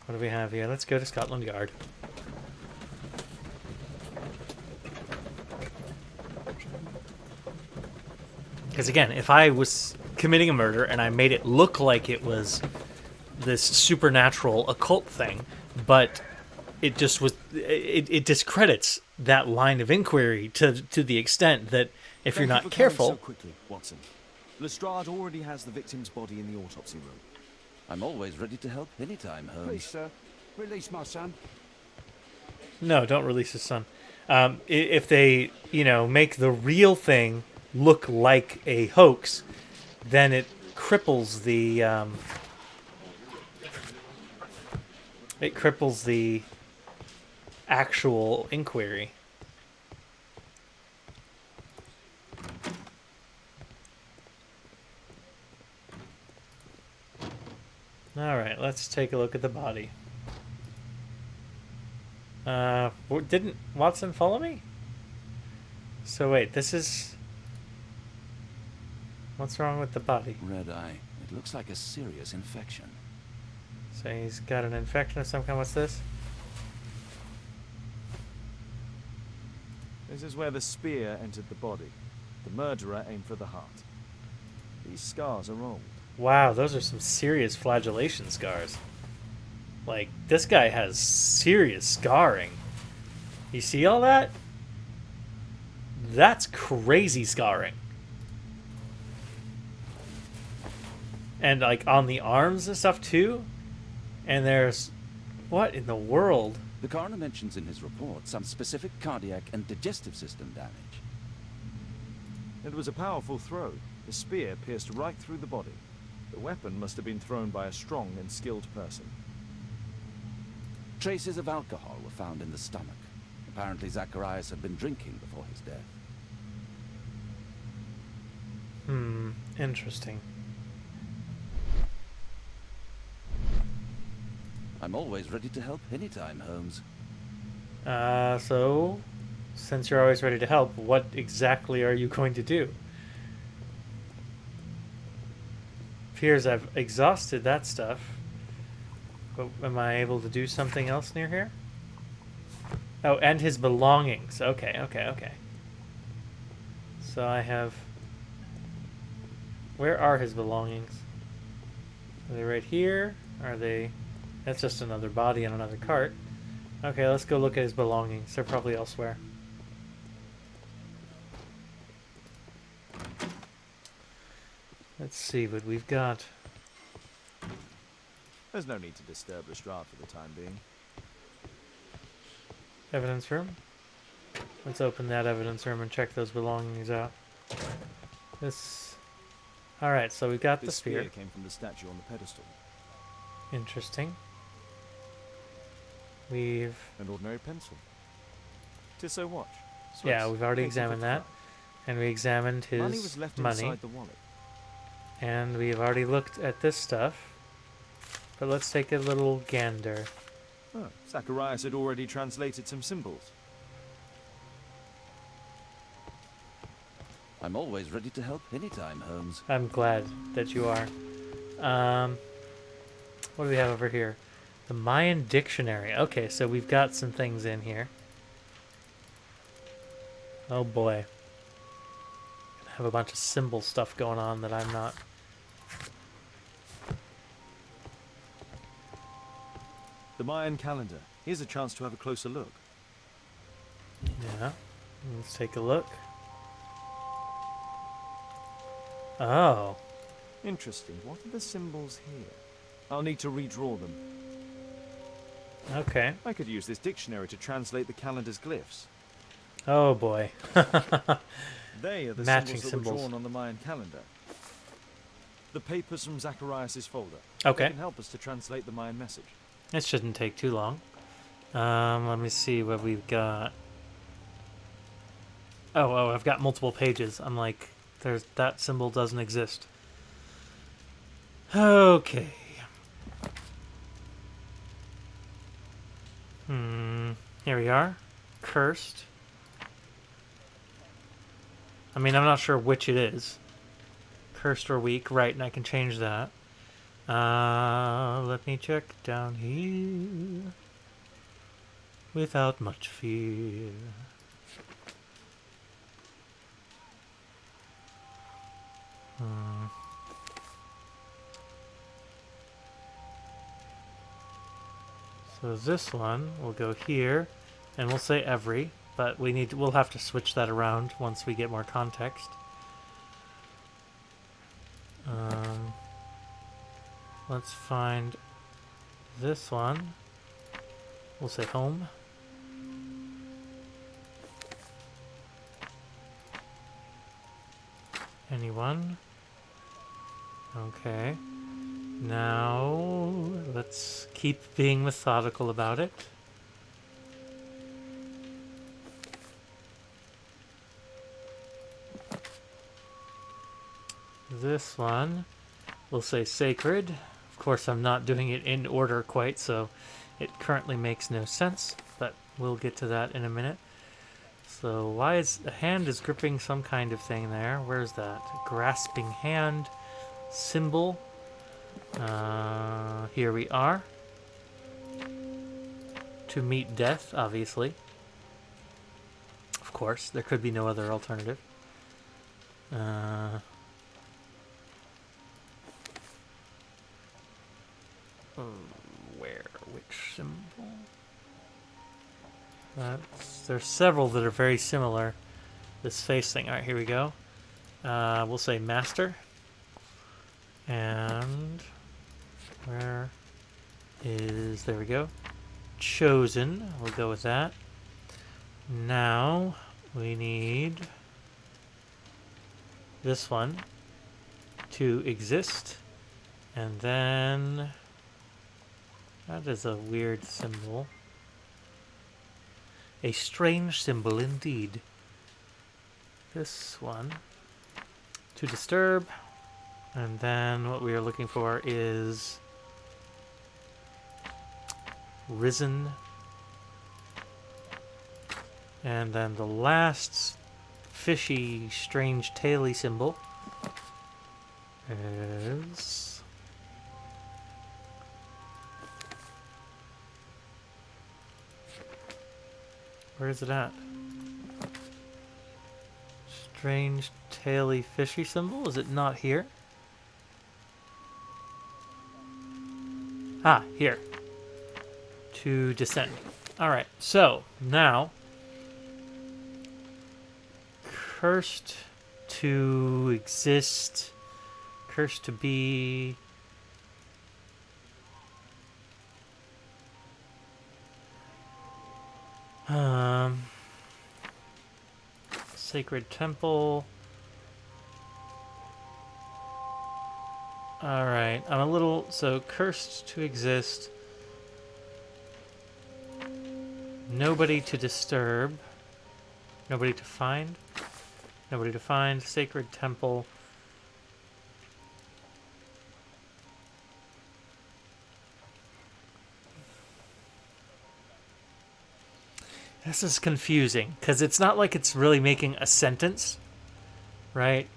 What do we have here? Let's go to Scotland Yard. Because again, if I was committing a murder and I made it look like it was this supernatural occult thing, but it just was, it discredits that line of inquiry to the extent that if you're not careful. So quickly, Watson. Lestrade already has the victim's body in the autopsy room. I'm always ready to help anytime, Holmes. Please, sir, release my son. No, don't release his son. If they, make the real thing look like a hoax, then it cripples the actual inquiry. All right, let's take a look at the body. Didn't Watson follow me? So wait, this is... What's wrong with the body? Red eye. It looks like a serious infection. So he's got an infection of some kind. What's this? This is where the spear entered the body. The murderer aimed for the heart. These scars are old. Wow, those are some serious flagellation scars. Like, this guy has serious scarring. You see all that? That's crazy scarring. And, like, on the arms and stuff, too? And there's... What in the world? The coroner mentions in his report some specific cardiac and digestive system damage. It was a powerful throw. The spear pierced right through the body. The weapon must have been thrown by a strong and skilled person. Traces of alcohol were found in the stomach. Apparently Zacharias had been drinking before his death. Interesting. I'm always ready to help anytime, Holmes. So... since you're always ready to help, what exactly are you going to do? Appears I've exhausted that stuff. But am I able to do something else near here? Oh, and his belongings. Okay, okay, okay. So I have... Where are his belongings? Are they right here? Are they... That's just another body on another cart. Okay, let's go look at his belongings. They're probably elsewhere. Let's see what we've got. There's no need to disturb Lestrade for the time being. Evidence room? Let's open that evidence room and check those belongings out. This... Alright, so we've got the This spear. spear came from the statue on the pedestal. Interesting. We've... An ordinary pencil. Tissot watch. Yeah, Swiss. we've already Patent examined for that. crime. And we examined his Money was left money. inside the wallet. And we've already looked at this stuff. But let's take a little gander. Oh, Zacharias had already translated some symbols. I'm always ready to help anytime, Holmes. I'm glad that you are. What do we have over here? The Mayan Dictionary. Okay, so we've got some things in here. Oh boy. I have a bunch of symbol stuff going on that I'm not... The Mayan calendar. Here's a chance to have a closer look. Yeah. Let's take a look. Oh. Interesting. What are the symbols here? I'll need to redraw them. Okay. I could use this dictionary to translate the calendar's glyphs. Oh boy. They are the Matching symbols that symbols. were drawn on the Mayan calendar. The papers from Zacharias' folder. Okay. They can help us to translate the Mayan message. It shouldn't take too long. Let me see what we've got. Oh, I've got multiple pages. I'm like, that symbol doesn't exist. Okay. Here we are. Cursed. I mean, I'm not sure which it is. Cursed or weak, right, and I can change that. Let me check down here. Without much fear. So this one will go here, and we'll say every, but we'll have to switch that around once we get more context. Let's find this one. We'll say home. Anyone? Okay. Now, let's keep being methodical about it. This one, we'll say sacred. Of course, I'm not doing it in order quite, so it currently makes no sense, but we'll get to that in a minute. So why is the hand is gripping some kind of thing there? Where's that? Grasping hand symbol. Here we are. To meet death, obviously. Of course, there could be no other alternative. Which symbol? There's several that are very similar. This face thing. Alright, here we go. We'll say master. And where is... There we go. Chosen. We'll go with that. Now we need this one to exist. And then... That is a weird symbol. A strange symbol indeed. This one. To disturb. And then what we are looking for is... Risen. And then the last fishy, strange, taily symbol is... Where is it at? Strange, taily, fishy symbol? Is it not here? Ah, here. To descend. Alright, so now cursed to exist, cursed to be. Sacred temple. Alright, I'm a little... So, cursed to exist. Nobody to disturb. Nobody to find. Nobody to find. Sacred temple. This is confusing, because it's not like it's really making a sentence, right?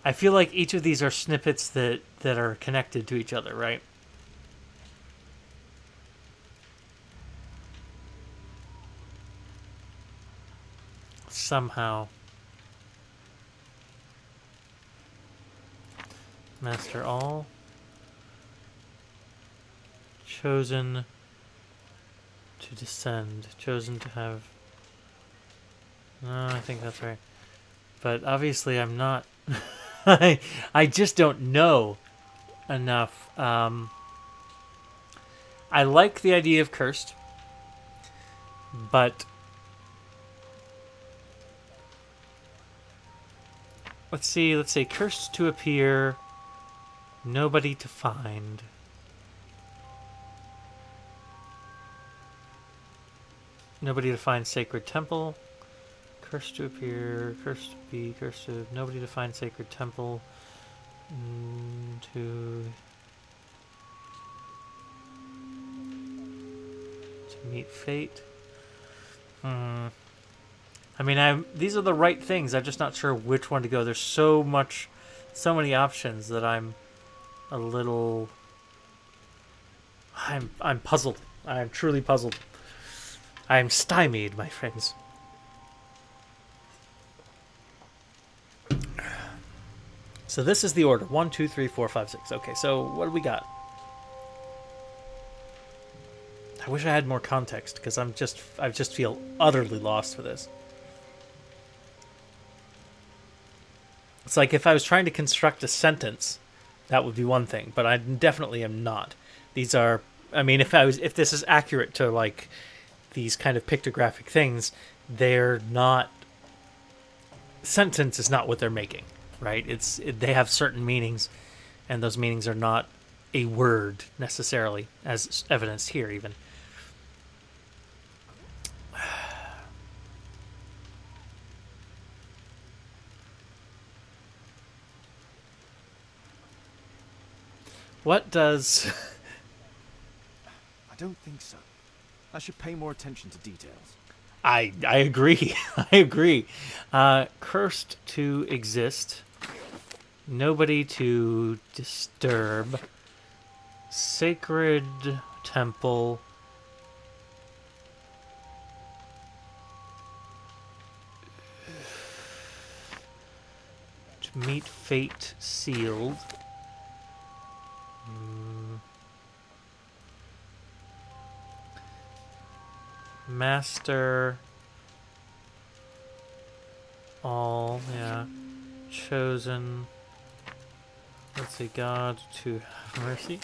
I feel like each of these are snippets that are connected to each other, right? Somehow. Master all. Chosen to descend. Chosen to have... No, I think that's right. But obviously I'm not... I just don't know enough. I like the idea of cursed. But... Let's say cursed to appear, nobody to find. Nobody to find sacred temple. Cursed to appear, cursed to be, cursed to... Nobody to find sacred temple. To meet fate. I mean, these are the right things. I'm just not sure which one to go. There's so many options that I'm a little... I'm puzzled. I'm truly puzzled. I'm stymied, my friends. So this is the order. 1, 2, 3, 4, 5, 6. Okay, so what do we got? I wish I had more context, because I just feel utterly lost for this. It's like if I was trying to construct a sentence, that would be one thing, but I definitely am not. These are, I mean, if this is accurate to like these kind of pictographic things, they're not, sentence is not what they're making, right? They have certain meanings, and those meanings are not a word necessarily, as evidenced here even. What does... I don't think so. I should pay more attention to details. I agree. I agree. Cursed to exist. Nobody to disturb. Sacred temple. To meet fate sealed. Master all, yeah. Chosen. Let's see, God to have mercy.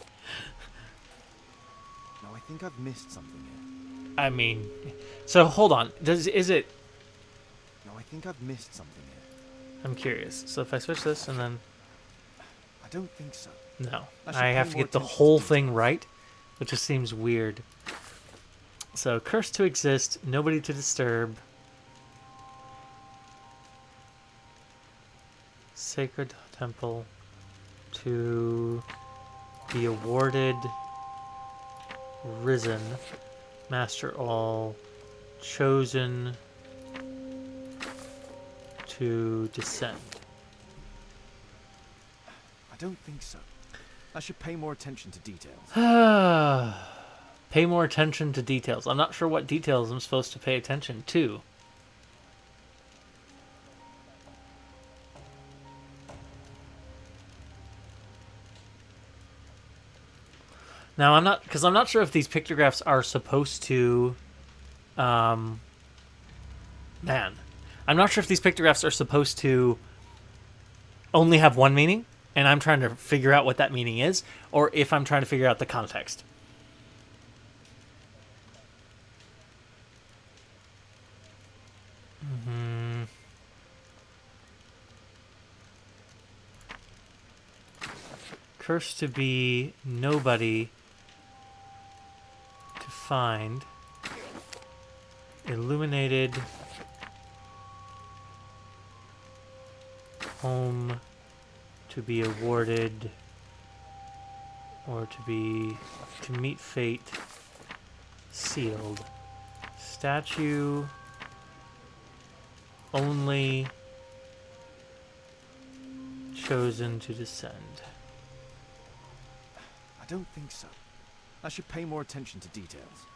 No, I think I've missed something here. I mean, so hold on. Is it? No, I think I've missed something here. I'm curious. So if I switch this and then... I don't think so. No. I should I have pay to more get the attention whole to thing details. right, which just seems weird. So, cursed to exist, nobody to disturb. Sacred temple to be awarded, risen, master all, chosen to descend. I don't think so. I should pay more attention to details. Pay more attention to details. I'm not sure what details I'm supposed to pay attention to. Now, I'm not sure if these pictographs are supposed to, man, I'm not sure if these pictographs are supposed to only have one meaning, and I'm trying to figure out what that meaning is, or if I'm trying to figure out the context. Cursed to be nobody to find. Illuminated home to be awarded, or to meet fate sealed. Statue only chosen to descend. I don't think so. I should pay more attention to details.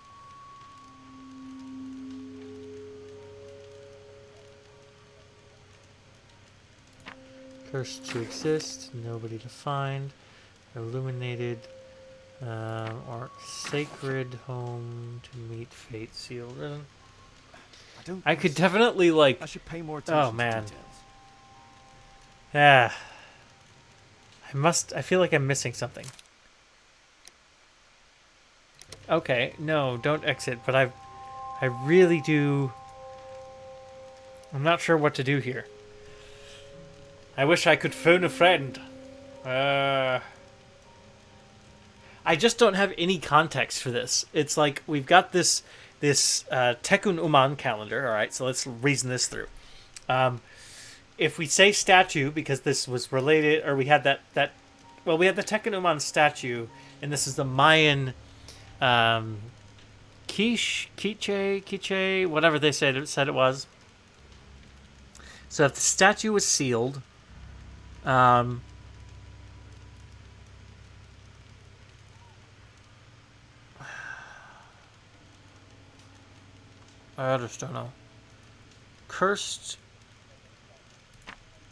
Cursed to exist, nobody to find, illuminated, or sacred home to meet fate sealed. I could definitely I should pay more attention to details. Yeah. I feel like I'm missing something. Okay, no, don't exit, but I really do. I'm not sure what to do here. I wish I could phone a friend. I just don't have any context for this. It's like we've got this Tekun Uman calendar. All right, so let's reason this through. If we say statue because this was related, or we had we had the Tekun Uman statue, and this is the Mayan quiche, whatever they said it was. So if the statue was sealed, I just don't know. Cursed.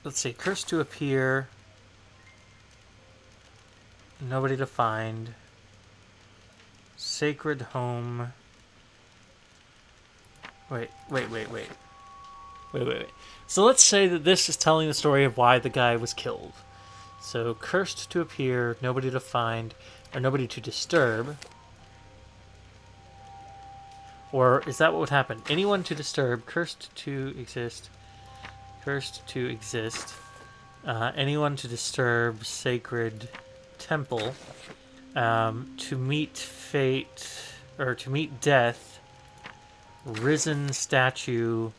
Let's see. Cursed to appear. Nobody to find. Sacred home. Wait. So let's say that this is telling the story of why the guy was killed. So cursed to appear, nobody to find, or nobody to disturb. Or is that what would happen? Anyone to disturb, cursed to exist. Cursed to exist. Anyone to disturb, sacred temple. To meet fate, or to meet death. Risen statue.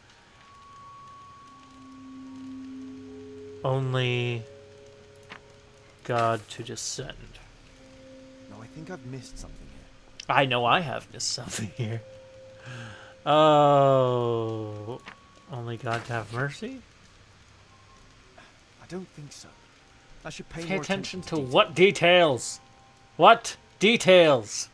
Only God to descend. No, I think I've missed something here. I know I have missed something here. Oh, only God to have mercy? I don't think so. I should pay Pay more attention to details. what details? What details?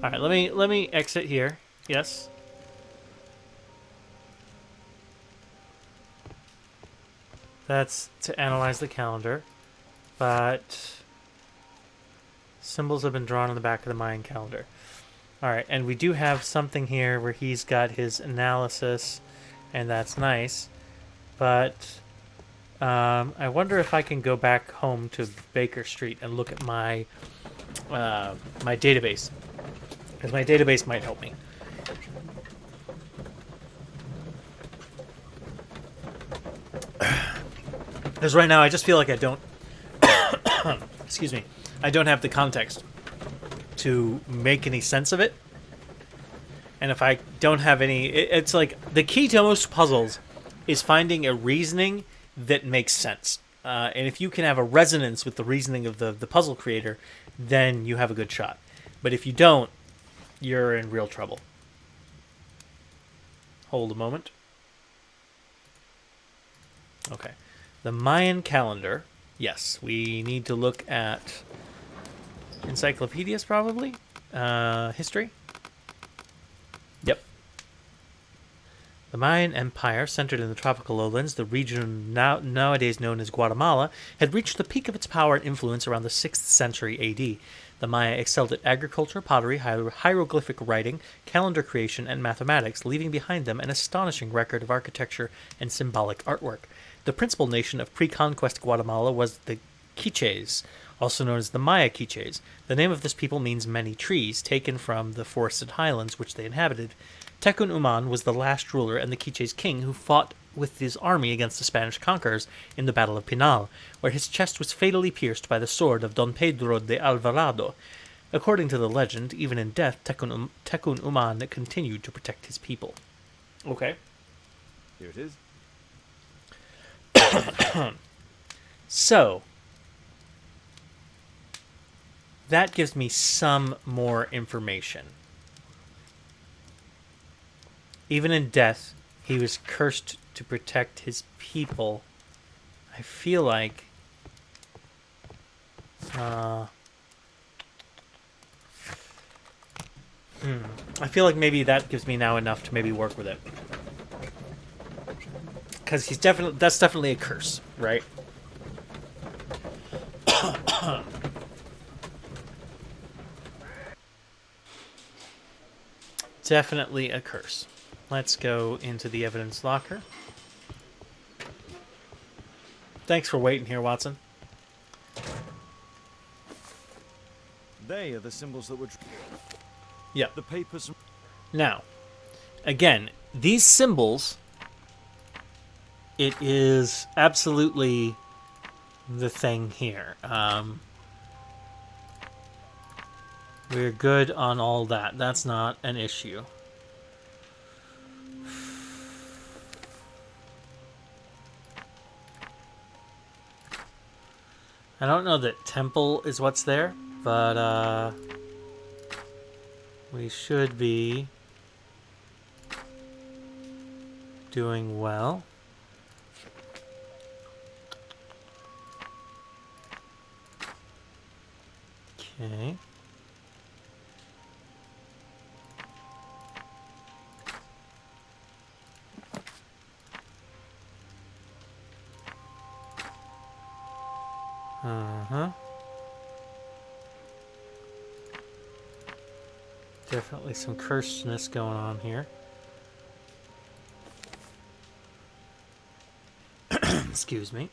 All right, let me exit here. Yes. That's to analyze the calendar, but symbols have been drawn on the back of the Mayan calendar. All right, and we do have something here where he's got his analysis, and that's nice. But I wonder if I can go back home to Baker Street and look at my my database, because my database might help me. Because right now I just feel like I don't excuse me, I don't have the context to make any sense of it. And if I don't have any, it's like the key to most puzzles is finding a reasoning that makes sense. And if you can have a resonance with the reasoning of the puzzle creator, then you have a good shot. But if you don't, you're in real trouble. Hold a moment. Okay. The Mayan calendar. Yes, we need to look at encyclopedias, probably. History. Yep. The Mayan Empire, centered in the tropical lowlands, the region nowadays known as Guatemala, had reached the peak of its power and influence around the 6th century AD. The Maya excelled at agriculture, pottery, hieroglyphic writing, calendar creation, and mathematics, leaving behind them an astonishing record of architecture and symbolic artwork. The principal nation of pre-conquest Guatemala was the Quiches, also known as the Maya Quiches. The name of this people means many trees, taken from the forested highlands which they inhabited. Tecun Uman was the last ruler and the Quiches king who fought with his army against the Spanish conquerors in the Battle of Pinal, where his chest was fatally pierced by the sword of Don Pedro de Alvarado. According to the legend, even in death, Tecun Uman continued to protect his people. Okay. Here it is. So, that gives me some more information. Even in death, he was cursed to protect his people. I feel like... I feel like maybe that gives me now enough to maybe work with it. Because that's definitely a curse, right? Definitely a curse. Let's go into the evidence locker. Thanks for waiting here, Watson. They are the symbols that were... Yeah. The papers... Now, again, these symbols, it is absolutely the thing here. We're good on all that. That's not an issue. I don't know that temple is what's there, but we should be doing well. Okay. Definitely some cursedness going on here. Excuse me.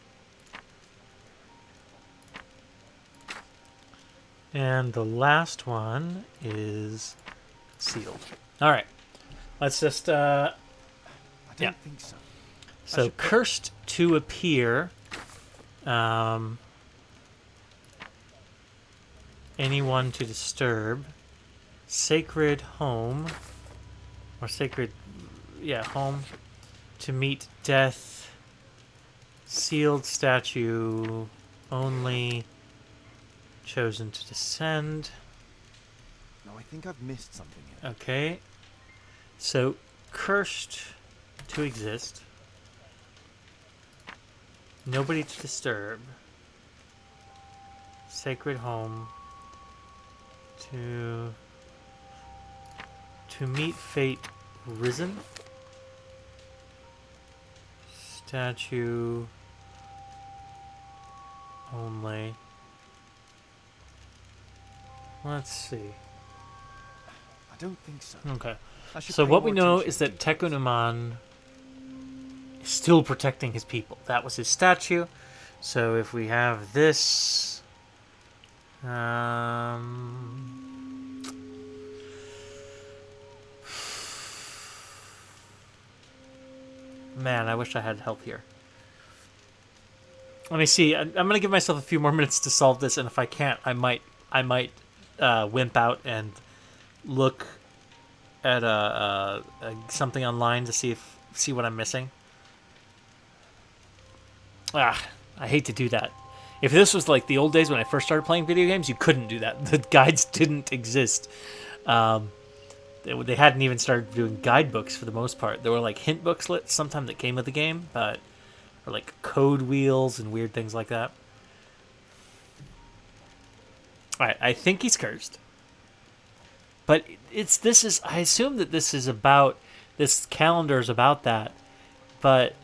And the last one is sealed. All right. Let's just I don't think so. So cursed to appear. Anyone to disturb. Sacred home. Or sacred... Yeah, home. To meet death. Sealed statue. Only chosen to descend. No, I think I've missed something here. Okay. So, cursed to exist. Nobody to disturb. Sacred home. To meet fate risen. Statue only. Let's see. I don't think so. Okay. I should So pay what we more know attention is that to Tecun Uman is still protecting his people. That was his statue. So if we have this... Man, I wish I had help here. Let me see. I'm going to give myself a few more minutes to solve this, and if I can't, I might wimp out and look at something online to see what I'm missing. I hate to do that. If this was like the old days when I first started playing video games, you couldn't do that. The guides didn't exist. They hadn't even started doing guidebooks for the most part. There were like hint booklets sometimes that came with the game, but or like code wheels and weird things like that. All right, I think he's cursed. But I assume that this calendar is about that. But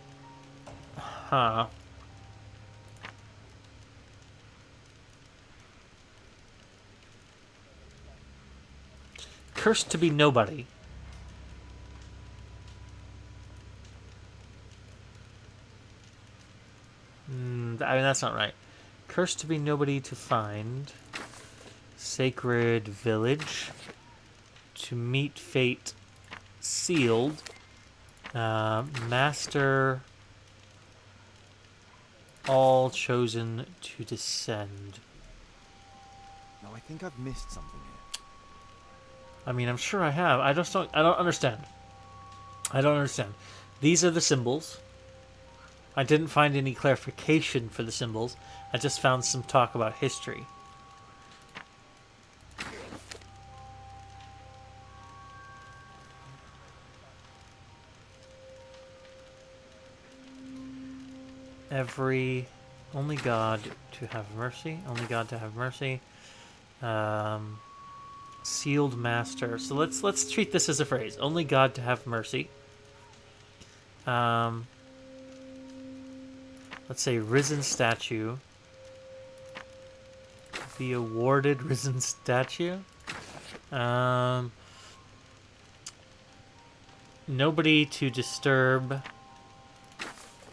cursed to be nobody. I mean, that's not right. Cursed to be nobody to find. Sacred village. To meet fate sealed. Master. All chosen to descend. No, I think I've missed something here. I mean, I'm sure I have. I don't understand. I don't understand. These are the symbols. I didn't find any clarification for the symbols. I just found some talk about history. Only God to have mercy. Only God to have mercy. Sealed master. So let's treat this as a phrase. Only God to have mercy. Let's say risen statue. The awarded risen statue. Nobody to disturb.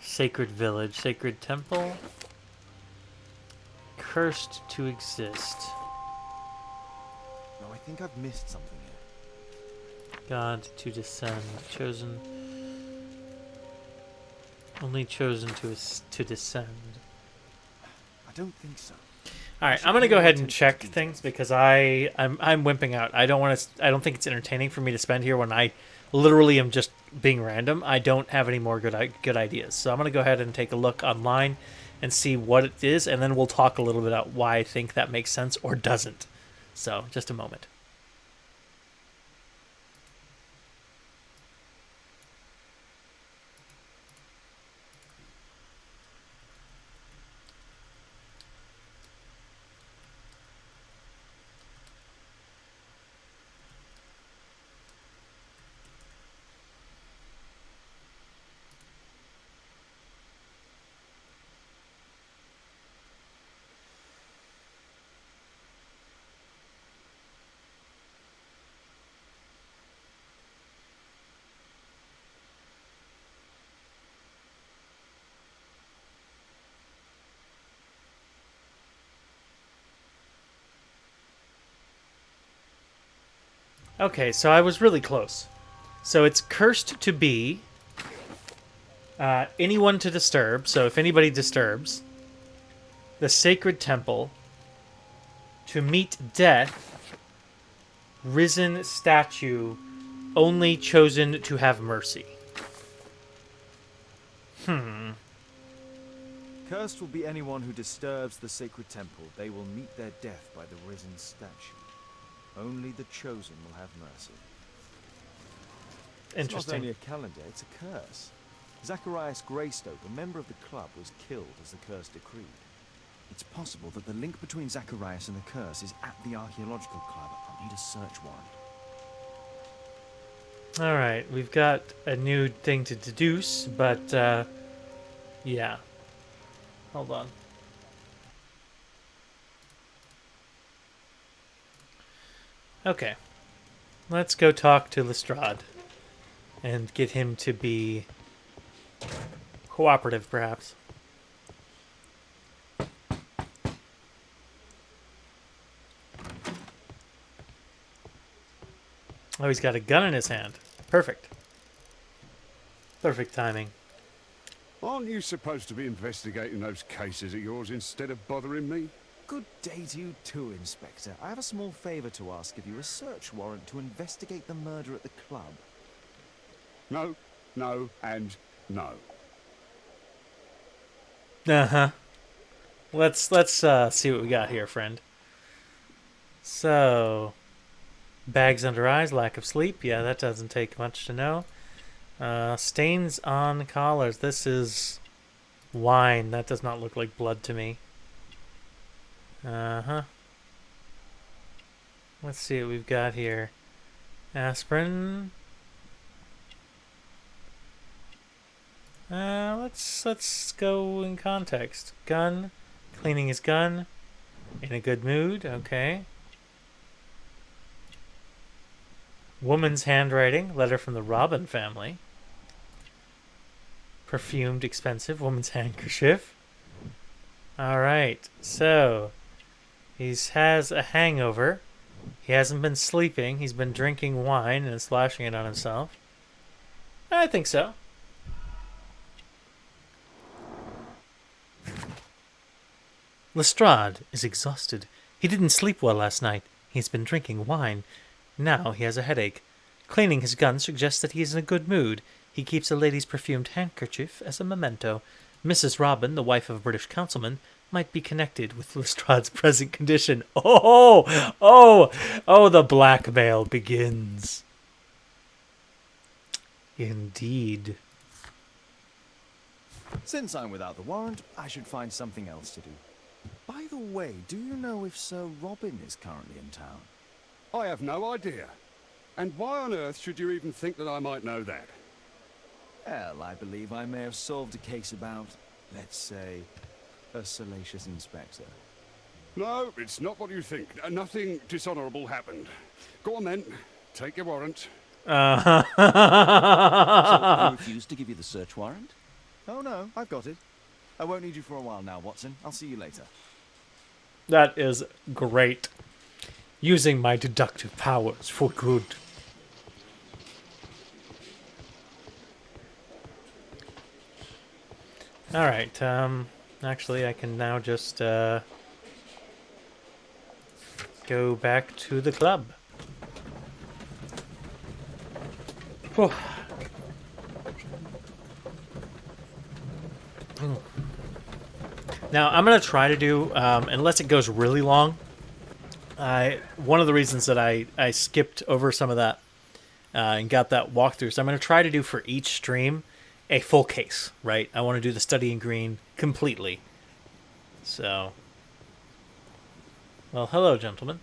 Sacred village. Sacred temple. Cursed to exist. No, I think I've missed something here. God to descend. Chosen. Only chosen to descend. I don't think so. All right, I'm gonna go ahead and check things because I'm wimping out. I don't think it's entertaining for me to spend here when I literally am just being random. I don't have any more good ideas, so I'm gonna go ahead and take a look online and see what it is, and then we'll talk a little bit about why I think that makes sense or doesn't. So, just a moment. Okay, so I was really close. So it's cursed to be anyone to disturb. So if anybody disturbs, the sacred temple, to meet death, risen statue, only chosen to have mercy. Cursed will be anyone who disturbs the sacred temple. They will meet their death by the risen statue. Only the chosen will have mercy. Interesting. It's not only a calendar, it's a curse. Zacharias Greystoke, a member of the club, was killed as the curse decreed. It's possible that the link between Zacharias and the curse is at the archaeological club. I'll need a search warrant. All right, we've got a new thing to deduce, but yeah. Hold on. Okay. Let's go talk to Lestrade and get him to be cooperative, perhaps. Oh, he's got a gun in his hand. Perfect. Perfect timing. Aren't you supposed to be investigating those cases of yours instead of bothering me? Good day to you too, Inspector. I have a small favor to ask of you. A search warrant to investigate the murder at the club. No, no, and no. Uh-huh. let's see what we got here, friend. So, bags under eyes, lack of sleep. Yeah, that doesn't take much to know. Stains on collars. This is wine. That does not look like blood to me. Uh-huh. Let's see what we've got here. Aspirin. Let's go in context. Gun. Cleaning his gun. In a good mood. Okay. Woman's handwriting. Letter from the Robin family. Perfumed, expensive. Woman's handkerchief. Alright. So, he has a hangover. He hasn't been sleeping. He's been drinking wine and splashing it on himself. I think so. Lestrade is exhausted. He didn't sleep well last night. He's been drinking wine. Now he has a headache. Cleaning his gun suggests that he is in a good mood. He keeps a lady's perfumed handkerchief as a memento. Mrs. Robin, the wife of a British councilman, might be connected with Lestrade's present condition. Oh, the blackmail begins. Indeed. Since I'm without the warrant, I should find something else to do. By the way, do you know if Sir Robin is currently in town? I have no idea. And why on earth should you even think that I might know that? Well, I believe I may have solved a case about, let's say, a salacious inspector. No, it's not what you think. Nothing dishonourable happened. Go on then. Take your warrant. So he refused to give you the search warrant? Oh no, I've got it. I won't need you for a while now, Watson. I'll see you later. That is great. Using my deductive powers for good. Alright, actually I can now just, go back to the club. Whew. Now, I'm going to try to do, unless it goes really long, one of the reasons that I skipped over some of that and got that walkthrough, so I'm going to try to do for each stream a full case, right? I want to do the Study in Green completely. So, well, hello, gentlemen.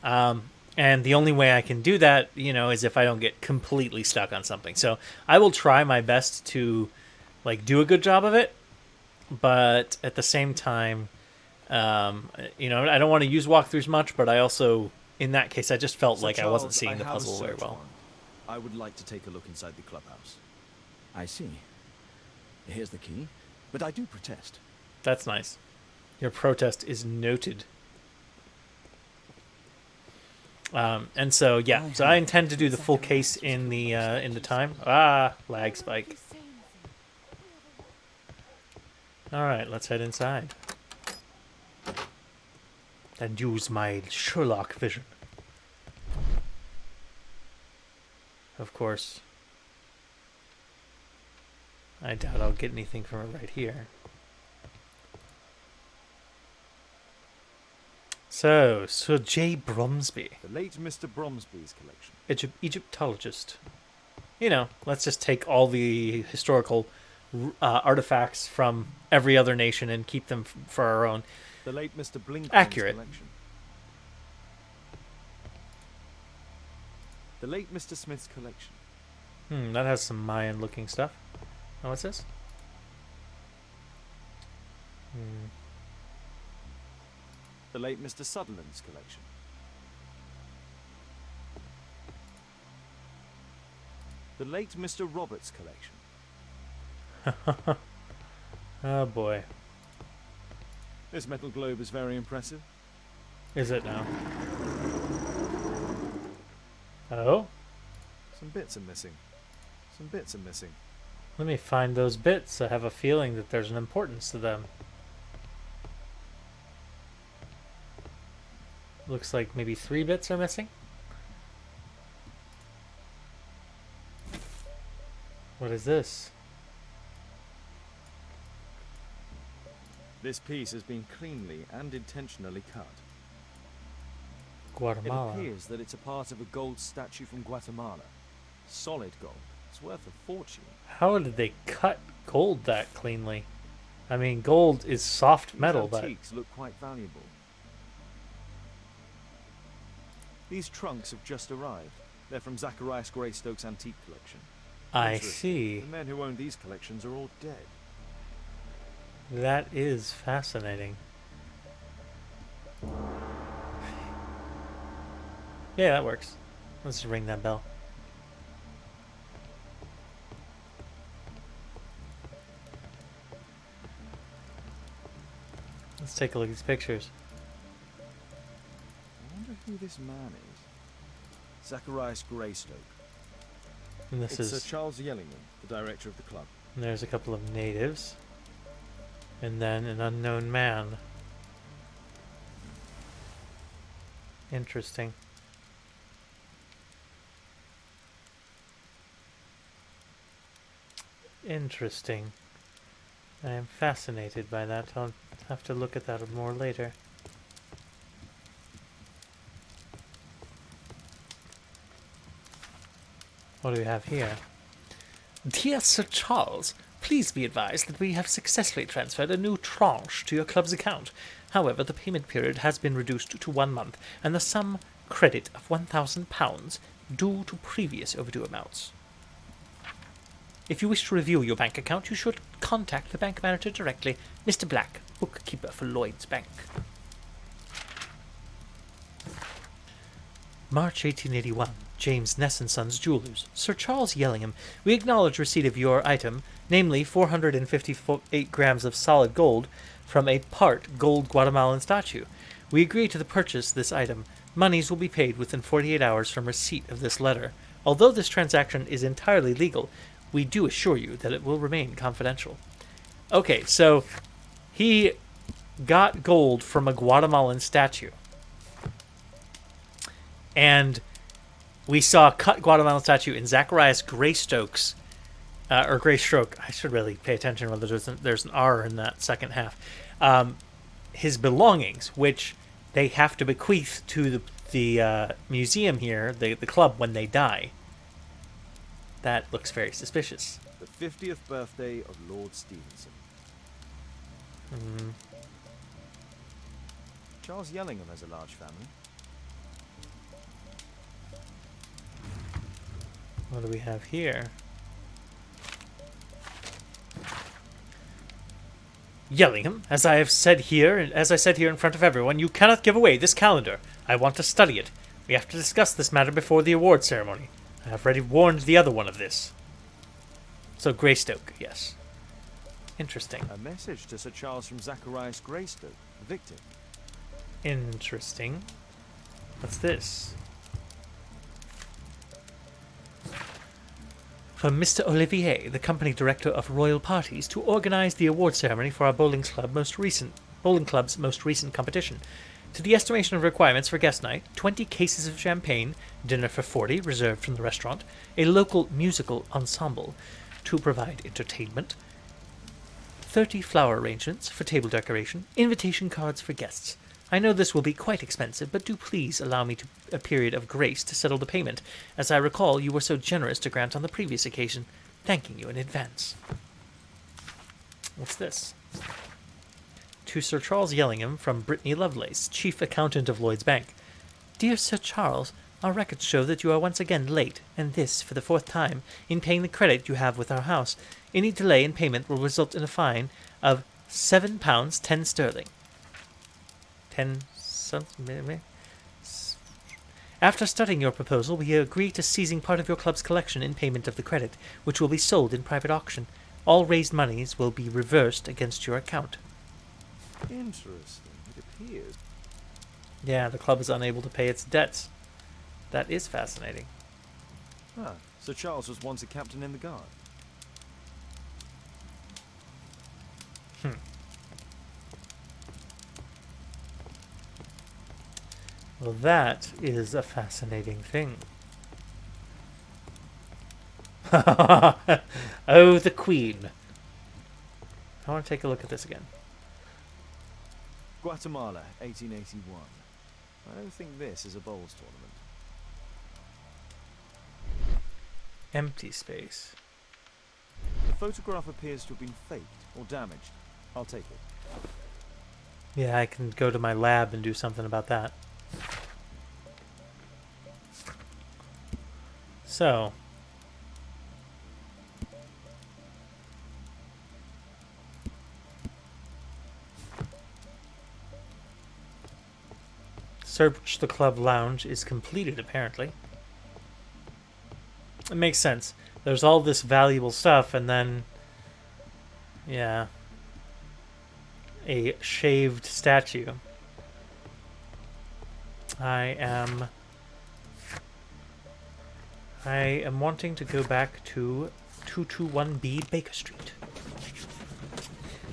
And the only way I can do that, is if I don't get completely stuck on something. So I will try my best to, do a good job of it. But at the same time, I don't want to use walkthroughs much, but I also, in that case, I just felt like I wasn't seeing the puzzle very well. I would like to take a look inside the clubhouse. I see. Here's the key, but I do protest. That's nice. Your protest is noted. And so, yeah, so I intend to do the full case in the time. Lag spike. All right, let's head inside and use my Sherlock vision. Of course, I doubt I'll get anything from it right here. So, Sir J. Bromsby. The late Mr. Bromsby's collection. Egyptologist. Let's just take all the historical artifacts from every other nation and keep them for our own. The late Mr. Blinkman's Accurate. collection. The late Mr. Smith's collection. That has some Mayan-looking stuff. Oh, what's this? The late Mr. Sutherland's collection. The late Mr. Roberts' collection. Oh boy. This metal globe is very impressive. Is it now? Oh? Some bits are missing. Some bits are missing. Let me find those bits. I have a feeling that there's an importance to them. Looks like maybe 3 bits are missing. What is this? This piece has been cleanly and intentionally cut. Guatemala. It appears that it's a part of a gold statue from Guatemala. Solid gold. It's worth a fortune. How did they cut gold that cleanly? I mean, gold is soft metal, These antiques look quite valuable. These trunks have just arrived. They're from Zacharias Greystoke's antique collection. I Interesting. see. The men who own these collections are all dead. That is fascinating. Yeah, that works. Let's just ring that bell. Let's take a look at these pictures. I wonder who this man is. Zacharias Greystoke. And this It's is... Sir Charles Yellingham, the director of the club. And there's a couple of natives. And then an unknown man. Interesting. Interesting. I am fascinated by that. I'll have to look at that more later. What do we have here? Dear Sir Charles, please be advised that we have successfully transferred a new tranche to your club's account. However, the payment period has been reduced to 1 month, and the sum credit of £1,000 due to previous overdue amounts. If you wish to review your bank account, you should contact the bank manager directly, Mr. Black, bookkeeper for Lloyd's Bank. March 1881. James Ness & Sons Jewelers. Sir Charles Yellingham, we acknowledge receipt of your item, namely 458 grams of solid gold from a part gold Guatemalan statue. We agree to the purchase of this item. Monies will be paid within 48 hours from receipt of this letter. Although this transaction is entirely legal, we do assure you that it will remain confidential. Okay, so he got gold from a Guatemalan statue. And we saw a cut Guatemalan statue in Zacharias Greystoke's, or Greystroke. I should really pay attention whether there's an R in that second half. His belongings, which they have to bequeath to the museum here, the club, when they die. That looks very suspicious. The 50th birthday of Lord Stevenson. Charles Yellingham has a large family. What do we have here? Yellingham, as I said here in front of everyone, you cannot give away this calendar. I want to study it. We have to discuss this matter before the award ceremony. I have already warned the other one of this. So Greystoke, yes. Interesting. A message to Sir Charles from Zacharias Greystoke, the victim. Interesting. What's this? From Mr. Olivier, the company director of Royal Parties, to organize the award ceremony for our bowling club's most recent competition. To the estimation of requirements for guest night, 20 cases of champagne, dinner for 40 reserved from the restaurant, a local musical ensemble to provide entertainment, 30 flower arrangements for table decoration, invitation cards for guests. I know this will be quite expensive, but do please allow me a period of grace to settle the payment, as I recall you were so generous to grant on the previous occasion, thanking you in advance. What's this? To Sir Charles Yellingham from Brittany Lovelace, Chief Accountant of Lloyd's Bank. Dear Sir Charles, our records show that you are once again late, and this for the 4th time, in paying the credit you have with our house. Any delay in payment will result in a fine of £7 10 sterling. 10 something. After studying your proposal, we agree to seizing part of your club's collection in payment of the credit, which will be sold in private auction. All raised monies will be reversed against your account. Interesting. It appears. Yeah, the club is unable to pay its debts. That is fascinating. Ah, Sir Charles was once a captain in the guard. Well, that is a fascinating thing. Oh, the Queen. I want to take a look at this again. Guatemala, 1881. I don't think this is a bowls tournament. Empty space. The photograph appears to have been faked or damaged. I'll take it. Yeah, I can go to my lab and do something about that. So. Search the club lounge is completed, apparently. It makes sense. There's all this valuable stuff, and then... yeah. A shaved statue. I am wanting to go back to 221B Baker Street.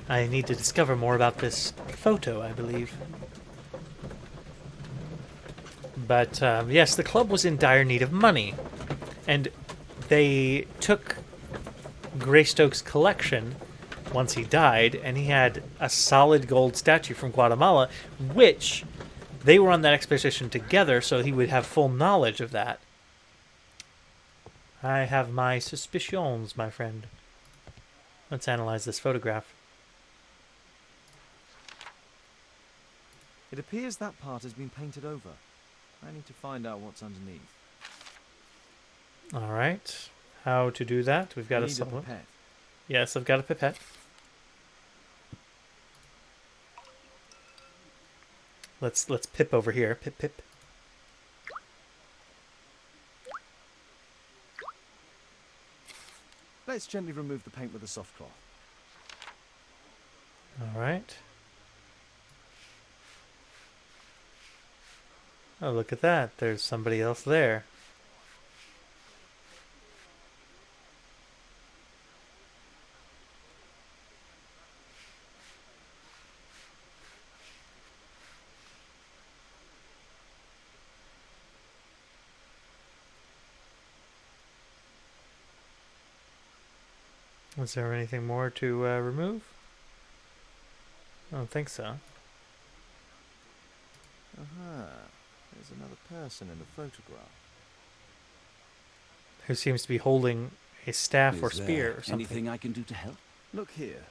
I need to discover more about this photo, I believe. But, yes, the club was in dire need of money. And they took Greystoke's collection once he died, and he had a solid gold statue from Guatemala, which they were on that expedition together, so he would have full knowledge of that. I have my suspicions, my friend. Let's analyze this photograph. It appears that part has been painted over. I need to find out what's underneath. All right. How to do that? We've got I a need a supplement. pipette. Yes, I've got a pipette. Let's pip over here. Pip pip. Let's gently remove the paint with a soft cloth. All right. Oh, look at that. There's somebody else there. Was there anything more to remove? I don't think so. Aha. There's another person in the photograph. Who seems to be holding a staff or Is spear there or something. anything I can do to help? Look here.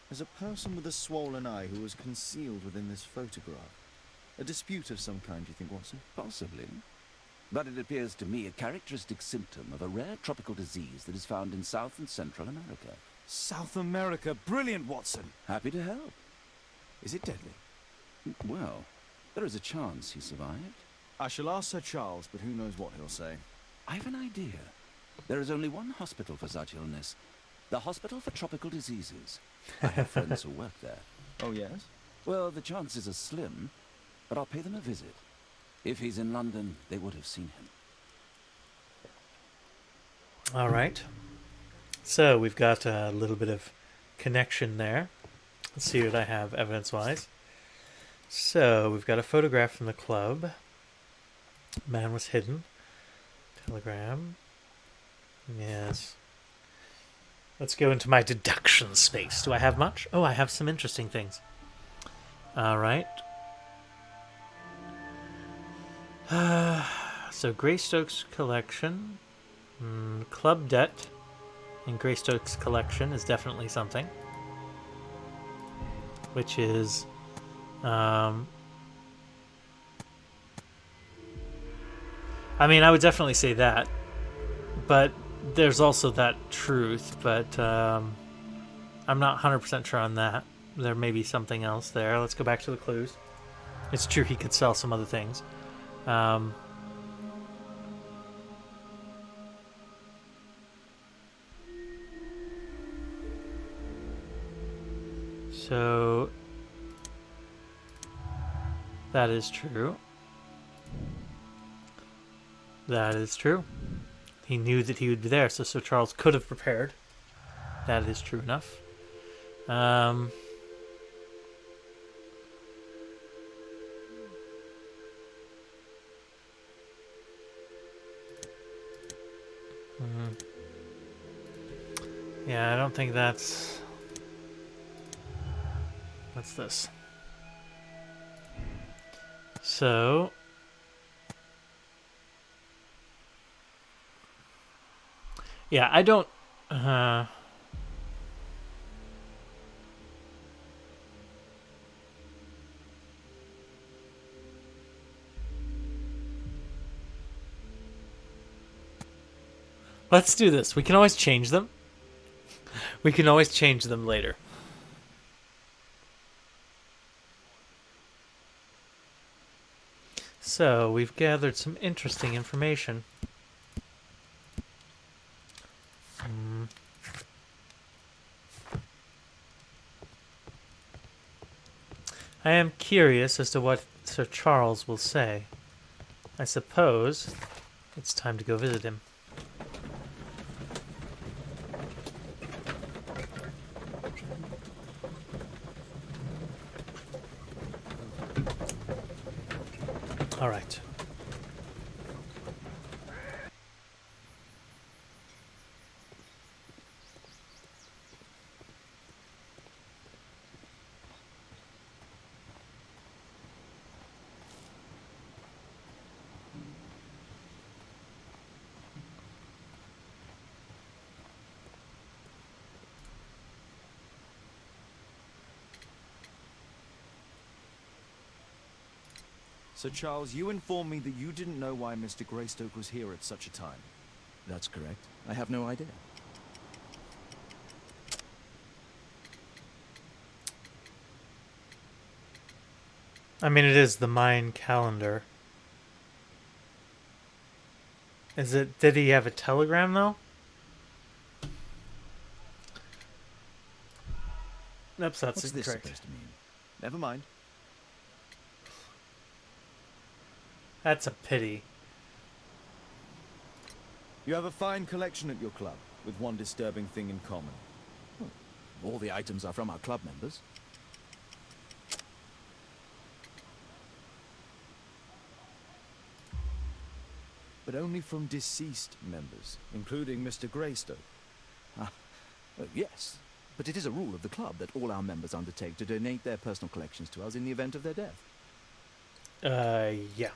There's a person with a swollen eye who was concealed within this photograph. A dispute of some kind, do you think, Watson? Possibly. But it appears to me a characteristic symptom of a rare tropical disease that is found in South and Central America. South America! Brilliant, Watson! Happy to help. Is it deadly? Well, there is a chance he survived. I shall ask Sir Charles, but who knows what he'll say. I have an idea. There is only one hospital for such illness. The Hospital for Tropical Diseases. I have friends who work there. Oh, yes? Well, the chances are slim, but I'll pay them a visit. If he's in London, they would have seen him. All right. So we've got a little bit of connection there. Let's see what I have evidence-wise. So we've got a photograph from the club. Man was hidden. Telegram. Yes. Let's go into my deduction space. Do I have much? Oh, I have some interesting things. All right. So Greystoke's collection. Club debt in Greystoke's collection is definitely something. Which is... I mean, I would definitely say that. But there's also that truth. But I'm not 100% sure on that. There may be something else there. Let's go back to the clues. It's true he could sell some other things. So that is true. That is true. He knew that he would be there, so Sir Charles could have prepared. That is true enough. Yeah, I don't think that's... What's this? So... yeah, I don't... let's do this. We can always change them. We can always change them later. So, we've gathered some interesting information. I am curious as to what Sir Charles will say. I suppose it's time to go visit him. All right. So, Charles, you informed me that you didn't know why Mr. Greystoke was here at such a time. That's correct. I have no idea. I mean, it is the Mayan calendar. Is it? Did he have a telegram though? Nope, that's What's this incorrect. supposed to mean? Never mind. That's a pity. You have a fine collection at your club, with one disturbing thing in common. All the items are from our club members. But only from deceased members, including Mr. Greystoke. Yes, but it is a rule of the club that all our members undertake to donate their personal collections to us in the event of their death. Yeah.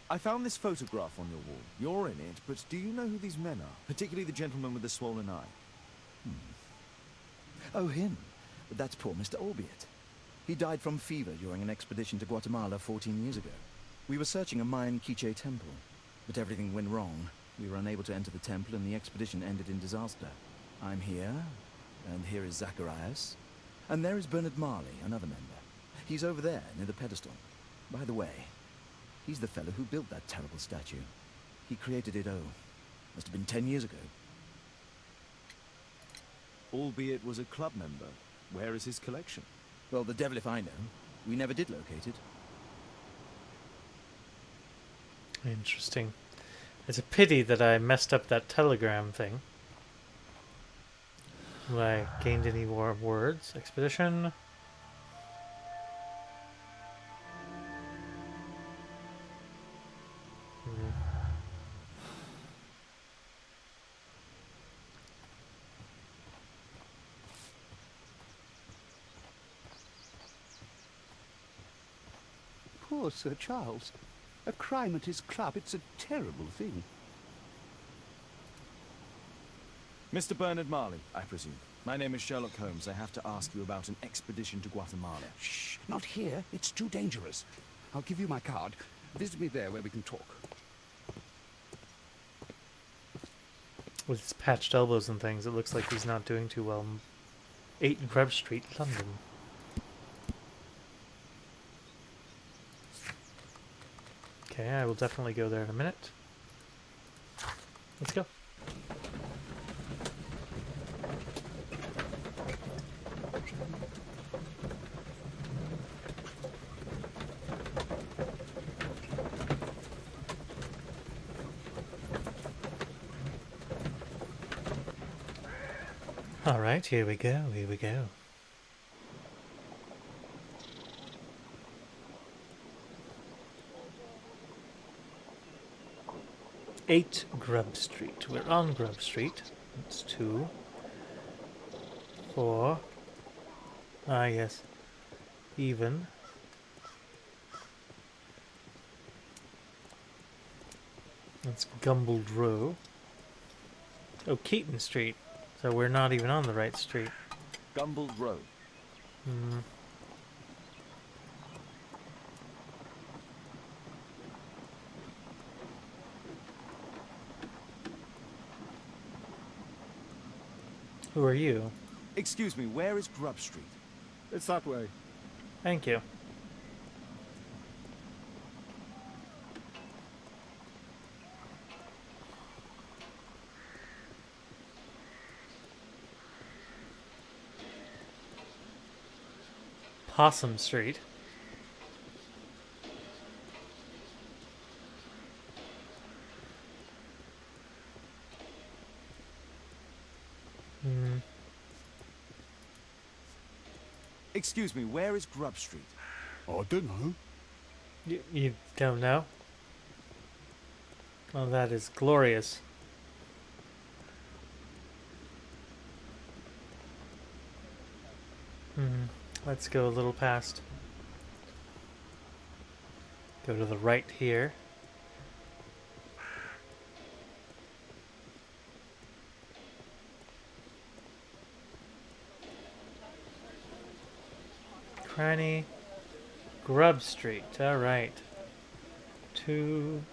I found this photograph on your wall. You're in it, but do you know who these men are? Particularly the gentleman with the swollen eye. Oh, him. That's poor Mr. Albiot. He died from fever during an expedition to Guatemala 14 years ago. We were searching a Mayan Quiche temple, but everything went wrong. We were unable to enter the temple and the expedition ended in disaster. I'm here, and here is Zacharias, and there is Bernard Marley, another member. He's over there, near the pedestal. By the way, he's the fellow who built that terrible statue. He created it, must have been 10 years ago. Albeit was a club member. Where is his collection? Well, the devil if I know. We never did locate it. Interesting. It's a pity that I messed up that telegram thing. Have I gained any more words? Expedition. Poor Sir Charles. A crime at his club, it's a terrible thing. Mr. Bernard Marley, I presume. My name is Sherlock Holmes. I have to ask you about an expedition to Guatemala. Shh, not here. It's too dangerous. I'll give you my card. Visit me there where we can talk. With his patched elbows and things, it looks like he's not doing too well. 8 Grub Street, London. Okay, I will definitely go there in a minute. Let's go. Alright, here we go, here we go. Eight Grub Street. We're on Grub Street. That's 2, 4. Ah, yes. Even. That's Gumbled Row. Oh, Keaton Street. So we're not even on the right street. Gumbled Row. Hmm. Who are you? Excuse me, where is Grub Street? It's that way. Thank you. Possum Street. Hmm. Excuse me, where is Grub Street? I don't know. You don't know? Well, that is glorious. Let's go a little past. Go to the right here. Cranny. Grub Street. Alright. To...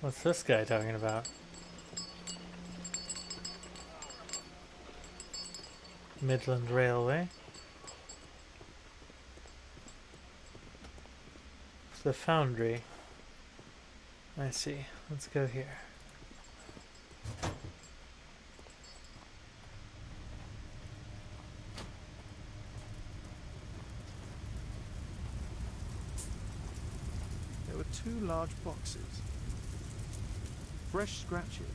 What's this guy talking about? Midland Railway. The foundry. I see. Let's go here. There were 2 large boxes. Fresh scratches.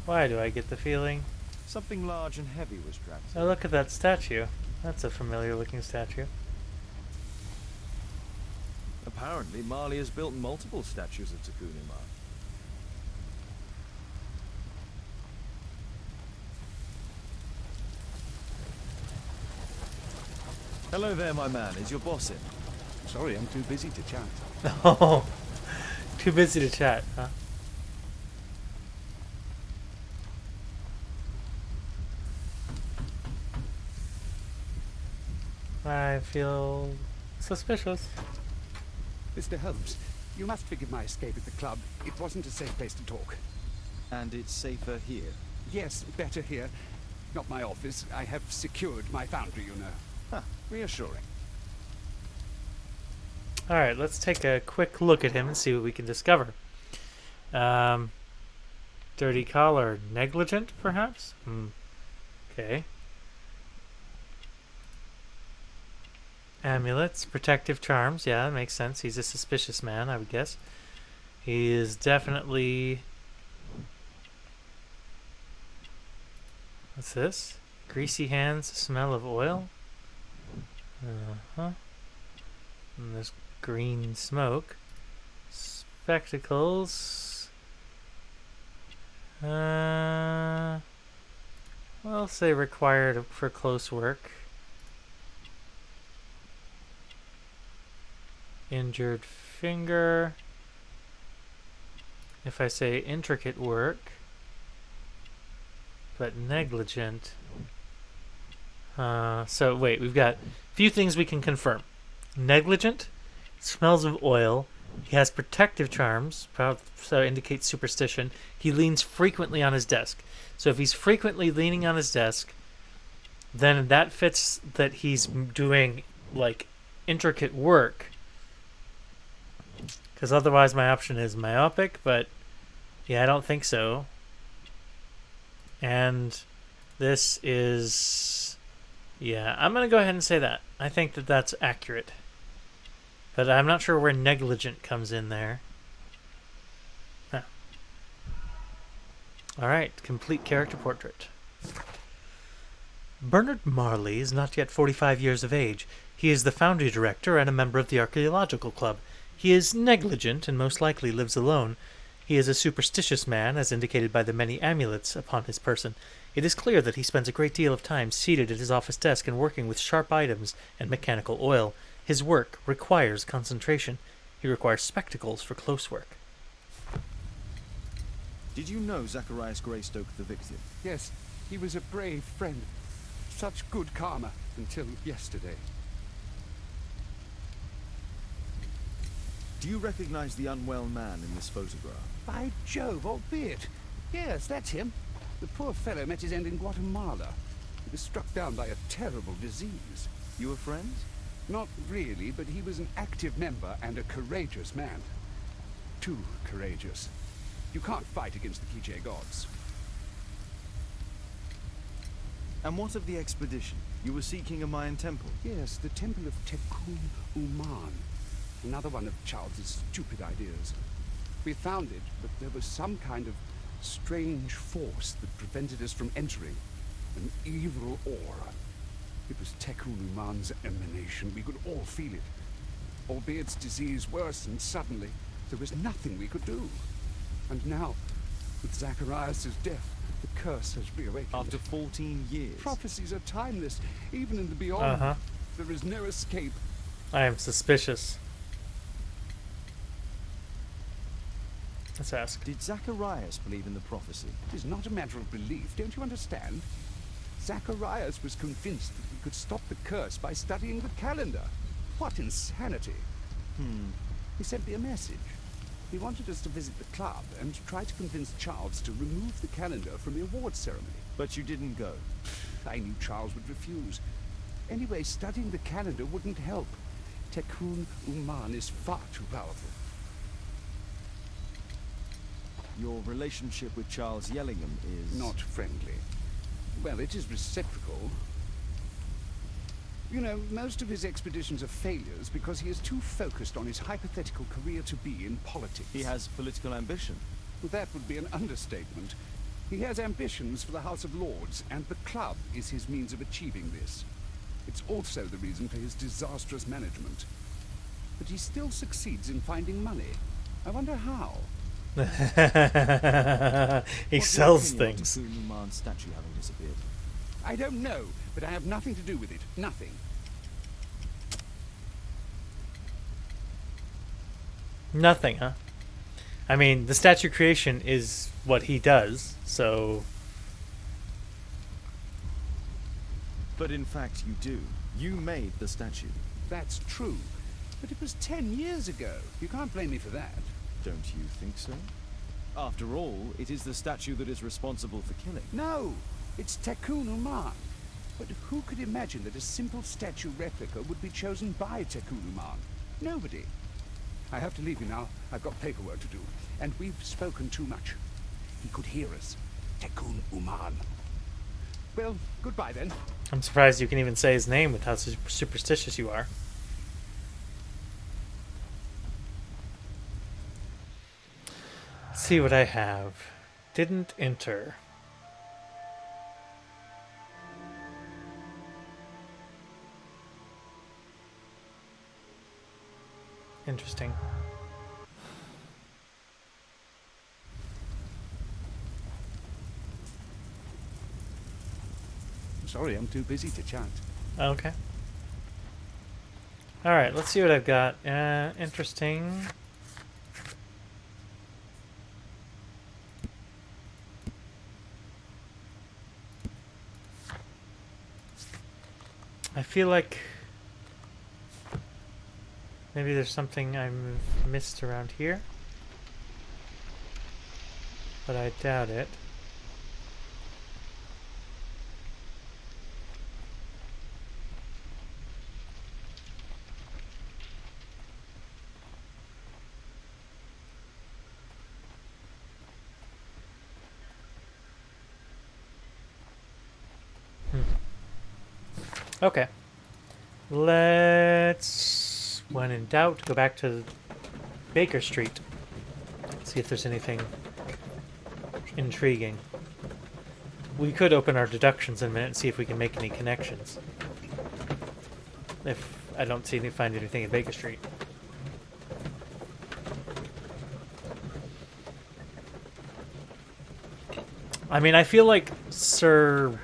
Why do I get the feeling? Something large and heavy was dragged. Oh, look at that statue. That's a familiar looking statue. Apparently, Marley has built multiple statues of Takunuma. Hello there, my man. Is your boss in? Sorry, I'm too busy to chat. Oh, too busy to chat, huh? I feel suspicious. Mr. Holmes, you must forgive my escape at the club. It wasn't a safe place to talk. And it's safer here. Yes, better here. Not my office. I have secured my foundry, you know. Huh, reassuring. Alright, let's take a quick look at him and see what we can discover. Dirty collar, negligent, perhaps? Okay. Amulets, protective charms. Yeah, that makes sense. He's a suspicious man, I would guess. He is definitely... What's this? Greasy hands, smell of oil? Uh-huh. And there's green smoke. Spectacles. Well, say required for close work. Injured finger. If I say intricate work, but negligent. So wait, we've got a few things we can confirm. Negligent, smells of oil. He has protective charms, so indicates superstition. He leans frequently on his desk. So if he's frequently leaning on his desk, then that fits that he's doing like intricate work. Because otherwise my option is myopic, but yeah, I don't think so. And this is... Yeah, I'm going to go ahead and say that. I think that that's accurate. But I'm not sure where negligent comes in there. Huh. Alright, complete character portrait. Bernard Marley is not yet 45 years of age. He is the foundry director and a member of the Archaeological Club. He is negligent and most likely lives alone. He is a superstitious man, as indicated by the many amulets upon his person. It is clear that he spends a great deal of time seated at his office desk and working with sharp items and mechanical oil. His work requires concentration. He requires spectacles for close work. Did you know Zacharias Greystoke, the victim? Yes, he was a brave friend. Such good karma until yesterday. Do you recognize the unwell man in this photograph? By Jove, albeit. Yes, that's him. The poor fellow met his end in Guatemala. He was struck down by a terrible disease. You were friends? Not really, but he was an active member and a courageous man. Too courageous. You can't fight against the Quiche gods. And what of the expedition? You were seeking a Mayan temple? Yes, the Temple of Tekun Uman. Another one of Charles's stupid ideas. We found it, but there was some kind of strange force that prevented us from entering. An evil aura. It was Tekun Uman's emanation. We could all feel it. Albeit its disease worsened suddenly, there was nothing we could do. And now, with Zacharias' death, the curse has reawakened. After 14 years? Prophecies are timeless, even in the beyond. There is no escape. I am suspicious. Let's ask. Did Zacharias believe in the prophecy? It is not a matter of belief, don't you understand? Zacharias was convinced that we could stop the curse by studying the calendar. What insanity! He sent me a message. He wanted us to visit the club and try to convince Charles to remove the calendar from the awards ceremony. But you didn't go. I knew Charles would refuse. Anyway, studying the calendar wouldn't help. Tekun Uman is far too powerful. Your relationship with Charles Yellingham is... Not friendly. Well, it is reciprocal. You know, most of his expeditions are failures because he is too focused on his hypothetical career to be in politics. He has political ambition. Well, that would be an understatement. He has ambitions for the House of Lords, and the club is his means of achieving this. It's also the reason for his disastrous management. But he still succeeds in finding money. I wonder how. He sells things. The Tekun statue having disappeared? I don't know, but I have nothing to do with it. Nothing. Nothing, huh? I mean, the statue creation is what he does, so... But in fact you do. You made the statue. That's true. But it was 10 years ago. You can't blame me for that. Don't you think so? After all, it is the statue that is responsible for killing. No! It's Tekun Uman. But who could imagine that a simple statue replica would be chosen by Tekun Uman? Nobody. I have to leave you now. I've got paperwork to do. And we've spoken too much. He could hear us. Tekun Uman. Well, goodbye then. I'm surprised you can even say his name with how superstitious you are. Let's see what I have. Didn't enter. Interesting. Sorry, I'm too busy to chat. Okay. Alright, let's see what I've got. Interesting. I feel like maybe there's something I missed around here, but I doubt it. Okay. Let's, when in doubt, go back to Baker Street. See if there's anything intriguing. We could open our deductions in a minute and see if we can make any connections. If I don't find anything in Baker Street. I mean, I feel like Sir...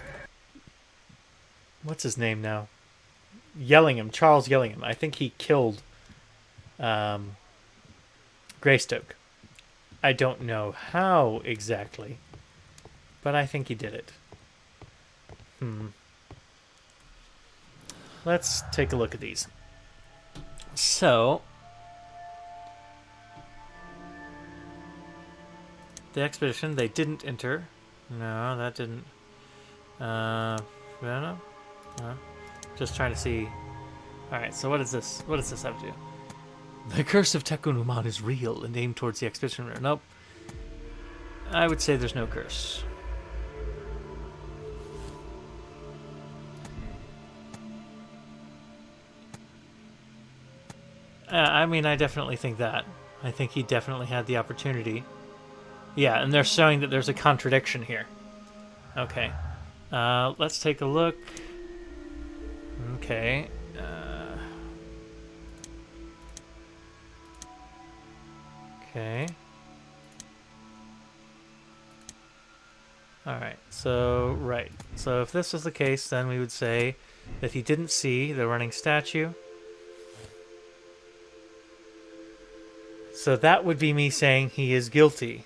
What's his name now? Yellingham, Charles Yellingham. I think he killed Greystoke. I don't know how exactly, but I think he did it. Let's take a look at these. So, the expedition, they didn't enter. No, that didn't. No. Just trying to see. Alright, so what is this? What does this have to do? The curse of Tekunuman is real and aimed towards the expedition. Nope. I would say there's no curse. I mean, I definitely think that. I think he definitely had the opportunity. Yeah, and they're showing that there's a contradiction here. Okay. Let's take a look. Okay. Okay. Alright, so, right. So if this is the case, then we would say that he didn't see the running statue. So that would be me saying he is guilty.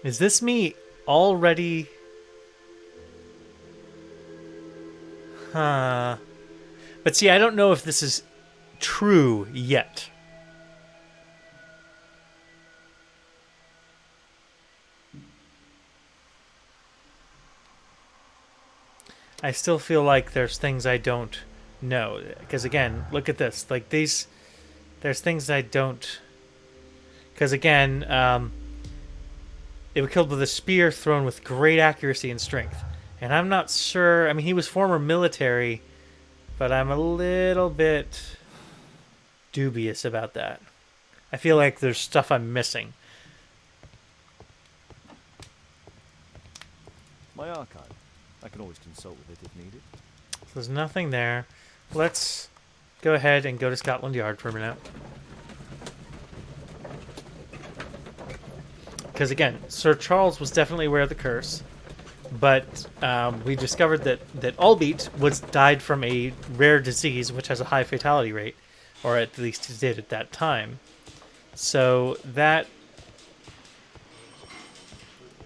Is this me already... Huh. But see, I don't know if this is true yet. I still feel like there's things I don't know. Because again, look at this. Like these... There's things I don't... Because again, they were killed with a spear thrown with great accuracy and strength. And I'm not sure... I mean, he was former military, but I'm a little bit dubious about that. I feel like there's stuff I'm missing. My archive. I can always consult with it if needed. So there's nothing there. Let's go ahead and go to Scotland Yard for a minute. Because again, Sir Charles was definitely aware of the curse, but we discovered that Albeit died from a rare disease which has a high fatality rate, or at least it did at that time. So that...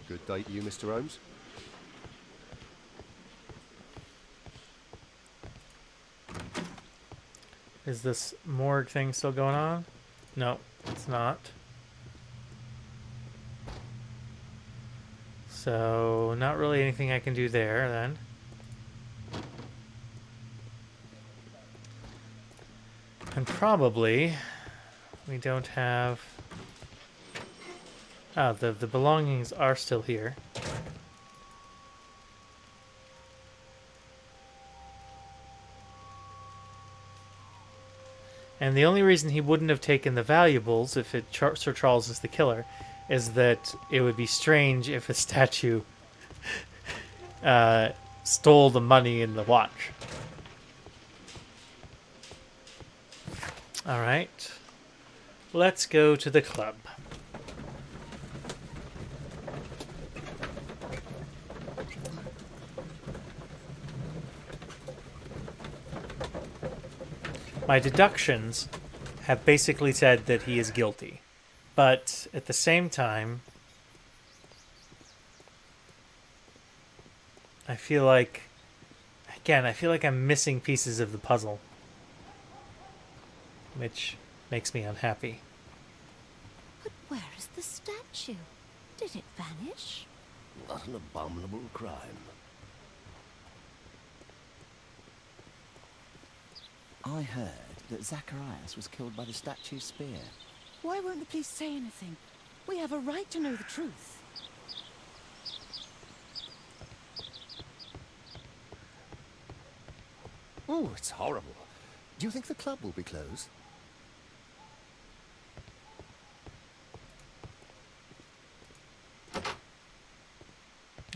Good day to you, Mr. Holmes. Is this morgue thing still going on? No, it's not. So, not really anything I can do there, then. And probably, we don't have... Oh, the belongings are still here. And the only reason he wouldn't have taken the valuables, if Sir Charles is the killer, is that it would be strange if a statue stole the money in the watch. Alright. Let's go to the club. My deductions have basically said that he is guilty. But at the same time, I feel like, again, I feel like I'm missing pieces of the puzzle, which makes me unhappy. But where is the statue? Did it vanish? What an abominable crime. I heard that Zacharias was killed by the statue's spear. Why won't the police say anything? We have a right to know the truth. Oh, it's horrible. Do you think the club will be closed?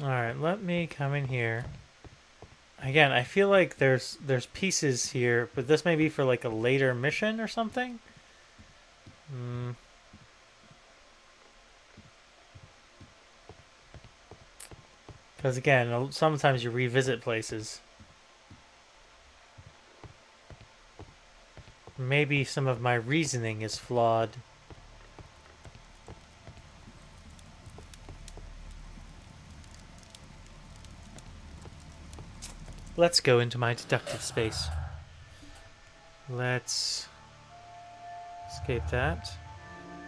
Alright, let me come in here. Again, I feel like there's pieces here, but this may be for like a later mission or something. Because again, sometimes you revisit places. Maybe some of my reasoning is flawed. let's go into my deductive space. Let's escape that.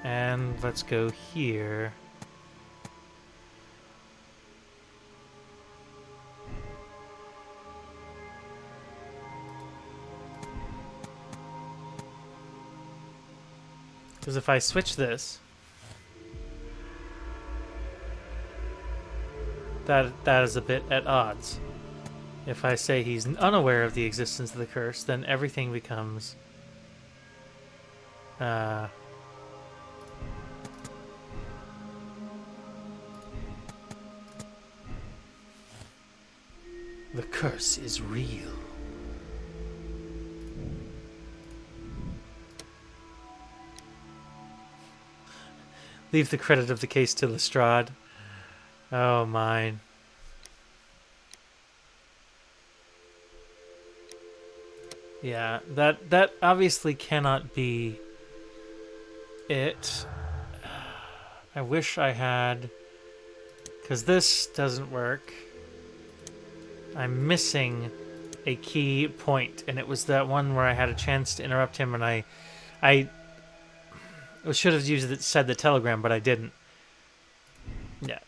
And let's go here. Because if I switch this, that is a bit at odds. If I say he's unaware of the existence of the curse, then everything becomes the curse is real. Leave the credit of the case to Lestrade. Oh, mine. Yeah, that obviously cannot be it. I wish I had... Because this doesn't work. I'm missing a key point, and it was that one where I had a chance to interrupt him, and I should have said the telegram, but I didn't. Yeah,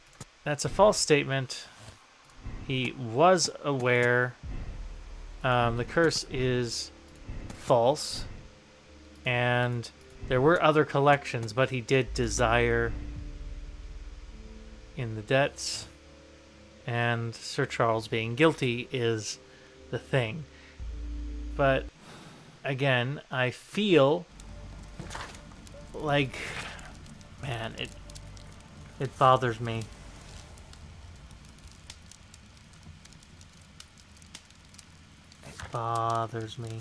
that's a false statement. He was aware. The curse is false, and there were other collections, but he did desire in the debts, and Sir Charles being guilty is the thing. But again, I feel like, man, it bothers me. It bothers me.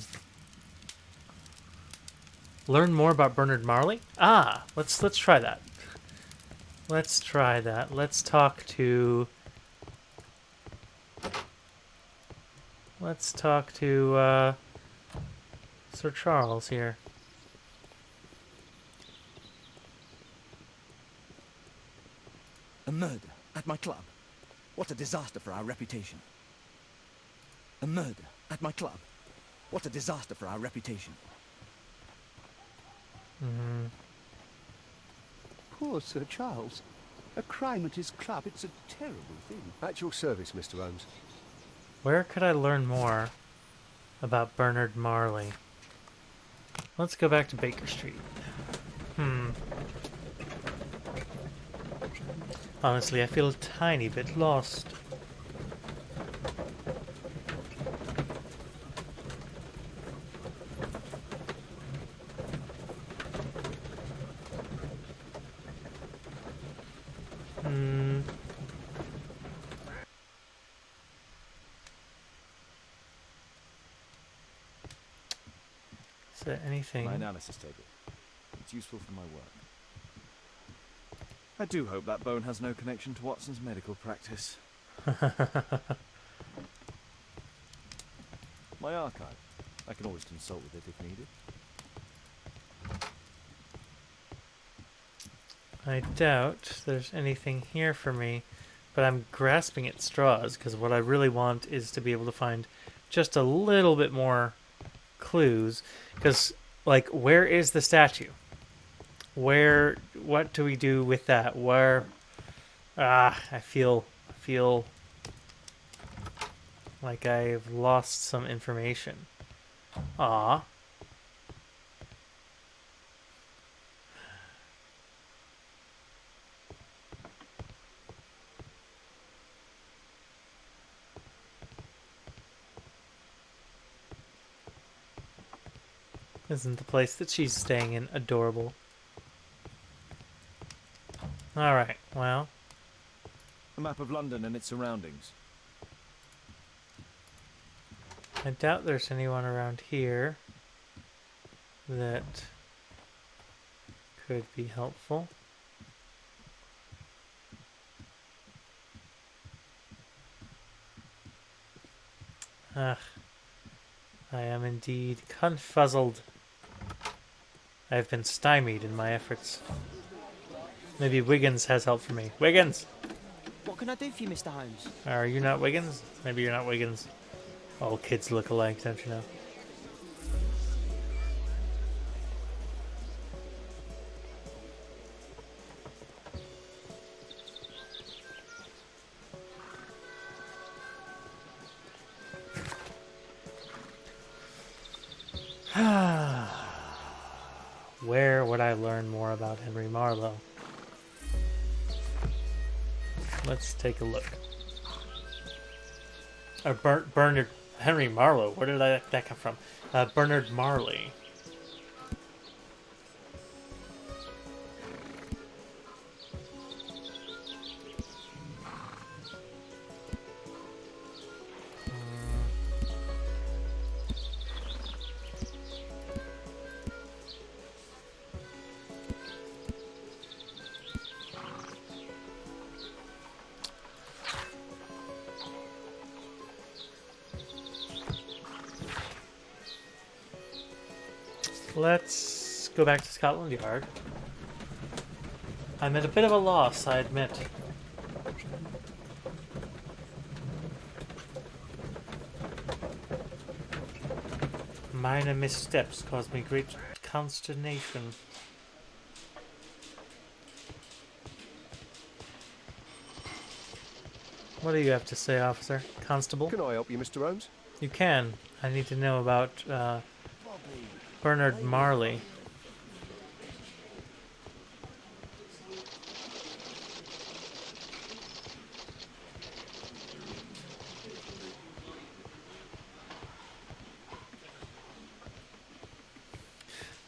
Learn more about Bernard Marley? Ah, let's try that. Let's try that. Let's talk to Sir Charles here. A murder at my club. What a disaster for our reputation. A murder at my club. What a disaster for our reputation. Mm-hmm. Poor Sir Charles. A crime at his club, it's a terrible thing. At your service, Mr. Holmes. Where could I learn more about Bernard Marley? Let's go back to Baker Street. Honestly, I feel a tiny bit lost. Is there anything? My analysis table. It's useful for my work. I do hope that bone has no connection to Watson's medical practice. My archive. I can always consult with it if needed. I doubt there's anything here for me, but I'm grasping at straws because what I really want is to be able to find just a little bit more clues. Because, like, where is the statue? What do we do with that? I feel like I've lost some information. Ah. Isn't the place that she's staying in adorable? Alright, well. A map of London and its surroundings. I doubt there's anyone around here that could be helpful. I am indeed confuzzled. I have been stymied in my efforts. Maybe Wiggins has help for me. Wiggins! What can I do for you, Mr. Holmes? Are you not Wiggins? Maybe you're not Wiggins. All kids look alike, don't you know? Where would I learn more about Henry Marlowe? Let's take a look. Bernard Henry Marlowe. Where did that come from? Bernard Marley. Let's go back to Scotland Yard. I'm at a bit of a loss, I admit. Minor missteps caused me great consternation. What do you have to say, officer? Constable? Can I help you, Mr. Holmes? You can. I need to know about Bernard Marley.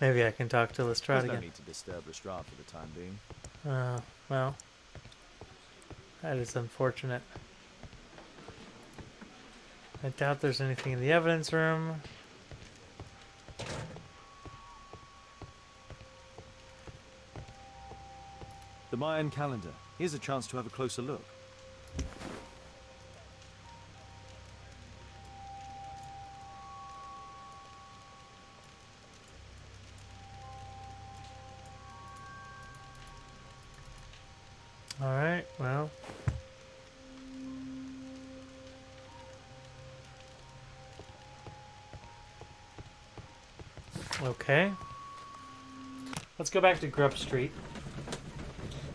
Maybe I can talk to Lestrade There's no again. need to disturb Lestrade for the time being. Well, that is unfortunate. I doubt there's anything in the evidence room. The Mayan calendar. Here's a chance to have a closer look. Alright, well. Okay. Let's go back to Grub Street.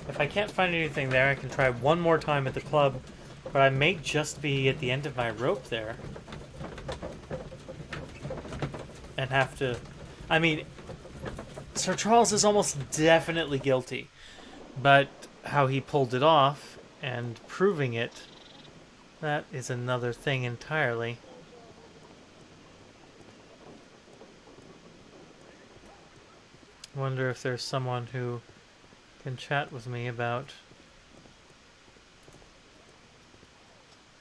If I can't find anything there, I can try one more time at the club, but I may just be at the end of my rope there. And have to... I mean, Sir Charles is almost definitely guilty, but how he pulled it off and proving it, that is another thing entirely. Wonder if there's someone who can chat with me about...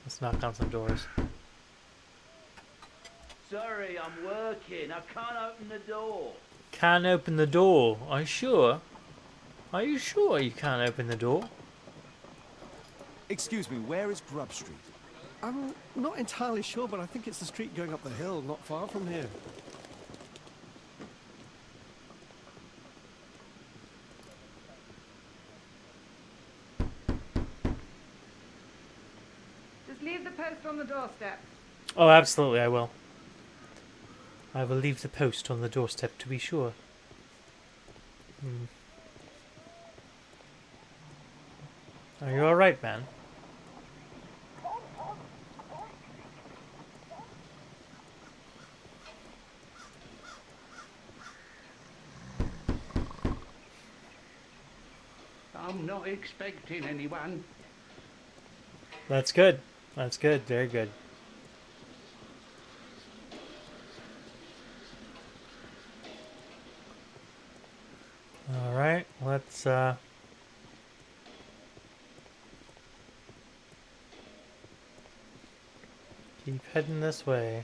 Let's knock on some doors. Sorry, I'm working. I can't open the door. Can't open the door. Are you sure? Are you sure you can't open the door? Excuse me, where is Grub Street? I'm not entirely sure, but I think it's the street going up the hill, not far from here. Just leave the post on the doorstep. Oh, absolutely, I will. I will leave the post on the doorstep to be sure. Are you alright, man? I'm not expecting anyone. That's good. That's good. Very good. Alright, let's keep heading this way.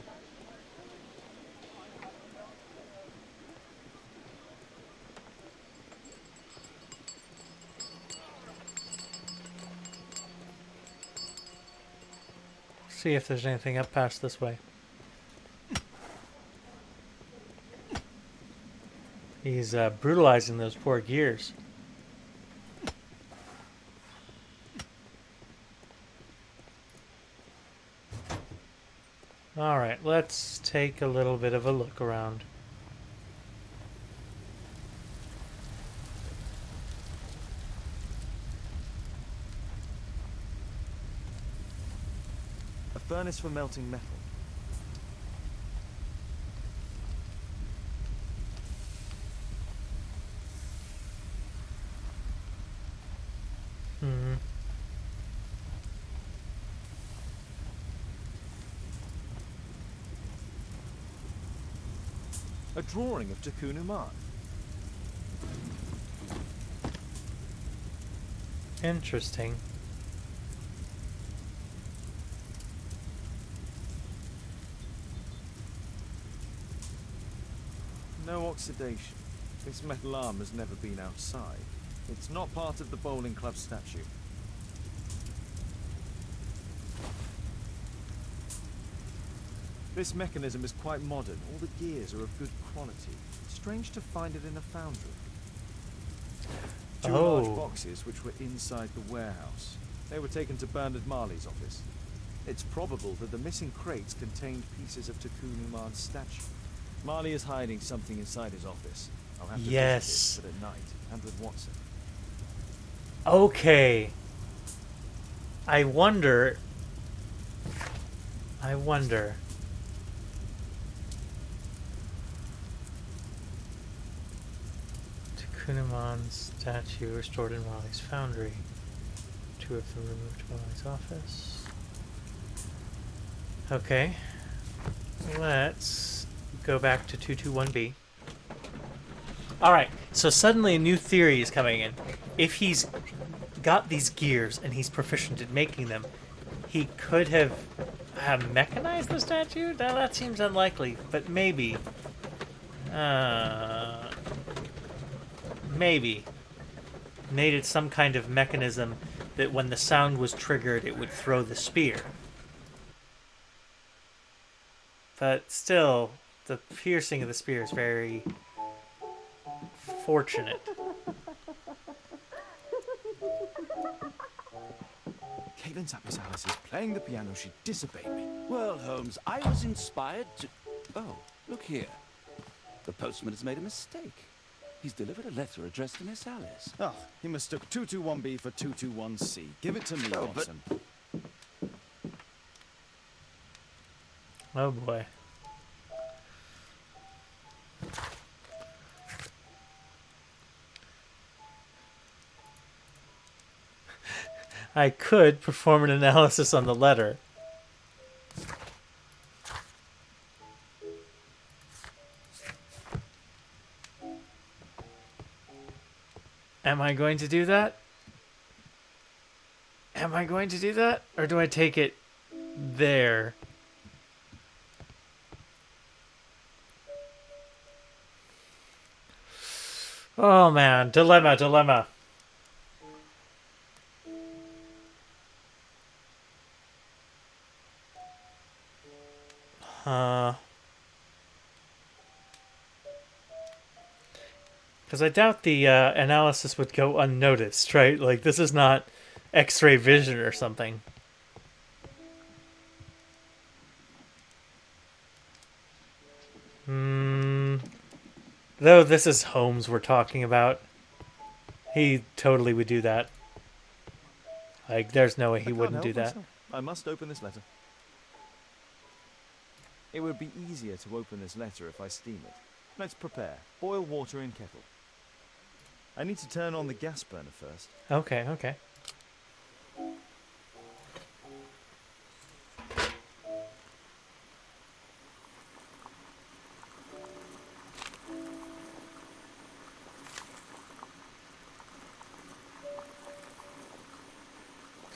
See if there's anything up past this way. He's brutalizing those poor gears. Alright, let's take a little bit of a look around. A furnace for melting metal. Hmm. A drawing of Takunuman. Interesting. No oxidation. This metal arm has never been outside. It's not part of the bowling club statue. This mechanism is quite modern. All the gears are of good quality. Strange to find it in a foundry. Two large boxes which were inside the warehouse. They were taken to Bernard Marley's office. It's probable that the missing crates contained pieces of Takunuman's statue. Marley is hiding something inside his office. I'll have to visit it, but at night, and with Watson. Okay. I wonder. Takunuman's statue restored in Marley's foundry. Two of them removed to Marley's office. Okay. Let's go back to 221B. Alright, so suddenly a new theory is coming in. If he's got these gears and he's proficient at making them, he could have mechanized the statue? Now that seems unlikely, but maybe. Maybe. Made it some kind of mechanism that when the sound was triggered, it would throw the spear. But still, the piercing of the spear is very fortunate. Caitlin's at Miss Alice's playing the piano. She disobeyed me. Well, Holmes, I was inspired to... Oh, look here. The postman has made a mistake. He's delivered a letter addressed to Miss Alice. Oh, he mistook 221B for 221C. Give it to me, Watson. Oh boy. I could perform an analysis on the letter. Am I going to do that? Am I going to do that? Or do I take it there? Oh man, dilemma. Because I doubt the analysis would go unnoticed, right? Like, this is not X-ray vision or something. Though this is Holmes we're talking about. He totally would do that. Like, there's no way he wouldn't do that. I must open this letter. It would be easier to open this letter if I steam it. Let's prepare. Boil water in kettle. I need to turn on the gas burner first. Okay.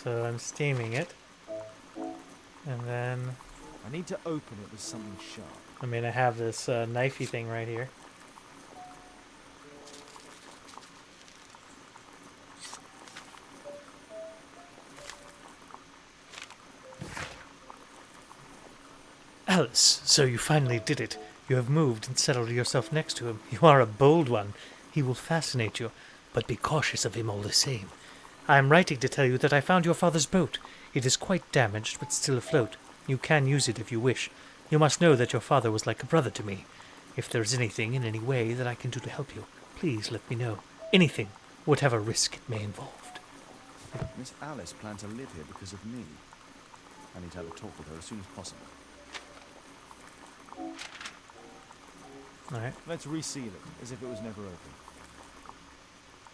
So I'm steaming it. And then... I need to open it with something sharp. I mean, I have this knifey thing right here. Alice, so you finally did it. You have moved and settled yourself next to him. You are a bold one. He will fascinate you, but be cautious of him all the same. I am writing to tell you that I found your father's boat. It is quite damaged, but still afloat. You can use it if you wish. You must know that your father was like a brother to me. If there is anything in any way that I can do to help you, please let me know. Anything, whatever risk it may involve. Miss Alice planned to live here because of me. I need to have a talk with her as soon as possible. Alright. Let's reseal it, as if it was never open.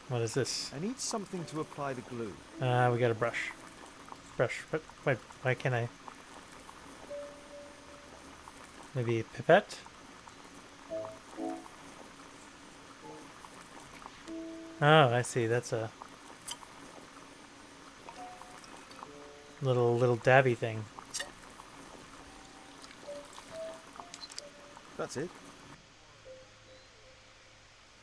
What is this? I need something to apply the glue. We got a brush. Brush. But wait, why can't I? Maybe a pipette? Oh, I see. That's a little dabby thing. That's it.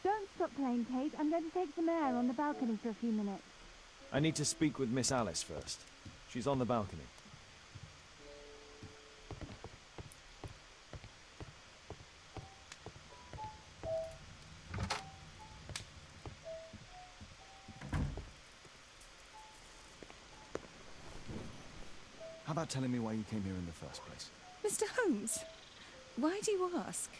Don't stop playing, Kate. I'm going to take some air on the balcony for a few minutes. I need to speak with Miss Alice first. She's on the balcony. How about telling me why you came here in the first place? Mr. Holmes, why do you ask?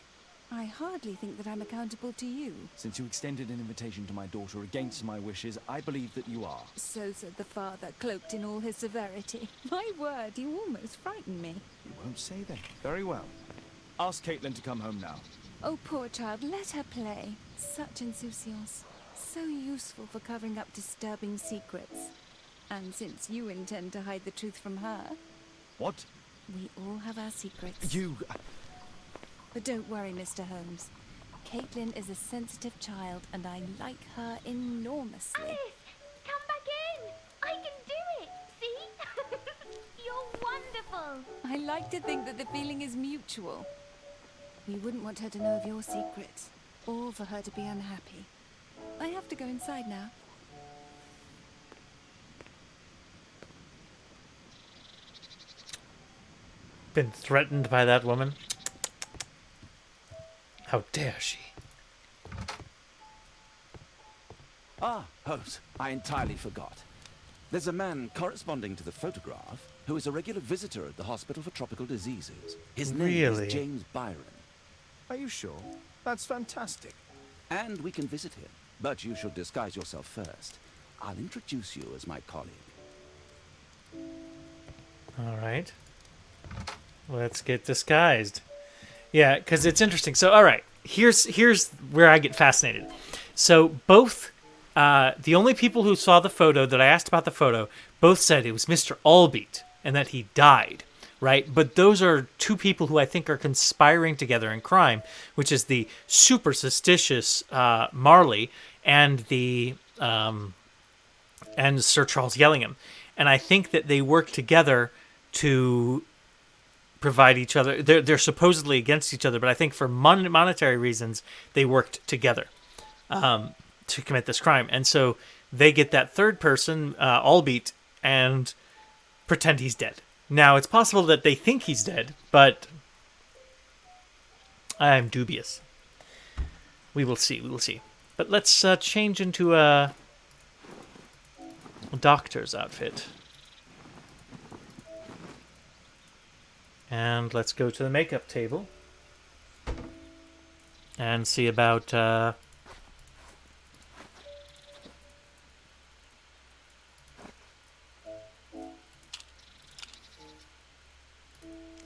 I hardly think that I'm accountable to you. Since you extended an invitation to my daughter against my wishes, I believe that you are. So said the father, cloaked in all his severity. My word, you almost frightened me. You won't say that. Very well. Ask Caitlin to come home now. Oh, poor child, let her play. Such insouciance. So useful for covering up disturbing secrets. And since you intend to hide the truth from her... What? We all have our secrets. You... But don't worry, Mr. Holmes. Caitlin is a sensitive child, and I like her enormously. Alice, come back in. I can do it. See? You're wonderful. I like to think that the feeling is mutual. We wouldn't want her to know of your secrets, or for her to be unhappy. I have to go inside now. Been threatened by that woman? How dare she? Ah, Holmes, I entirely forgot. There's a man corresponding to the photograph who is a regular visitor at the Hospital for Tropical Diseases. His name Really? is James Byron. Are you sure? That's fantastic. And we can visit him, but you should disguise yourself first. I'll introduce you as my colleague. All right. Let's get disguised. Yeah, because it's interesting. So, all right, here's where I get fascinated. So both, the only people who saw the photo that I asked about the photo, both said it was Mr. Albeat and that he died, right? But those are two people who I think are conspiring together in crime, which is the super suspicious Marley and the and Sir Charles Yellingham, and I think that they work together to provide each other. They're supposedly against each other, but I think for monetary reasons they worked together to commit this crime. And so they get that third person, Albeat, and pretend he's dead. Now, it's possible that they think he's dead, but I'm dubious. We will see. We will see. But let's change into a doctor's outfit. And let's go to the makeup table and see about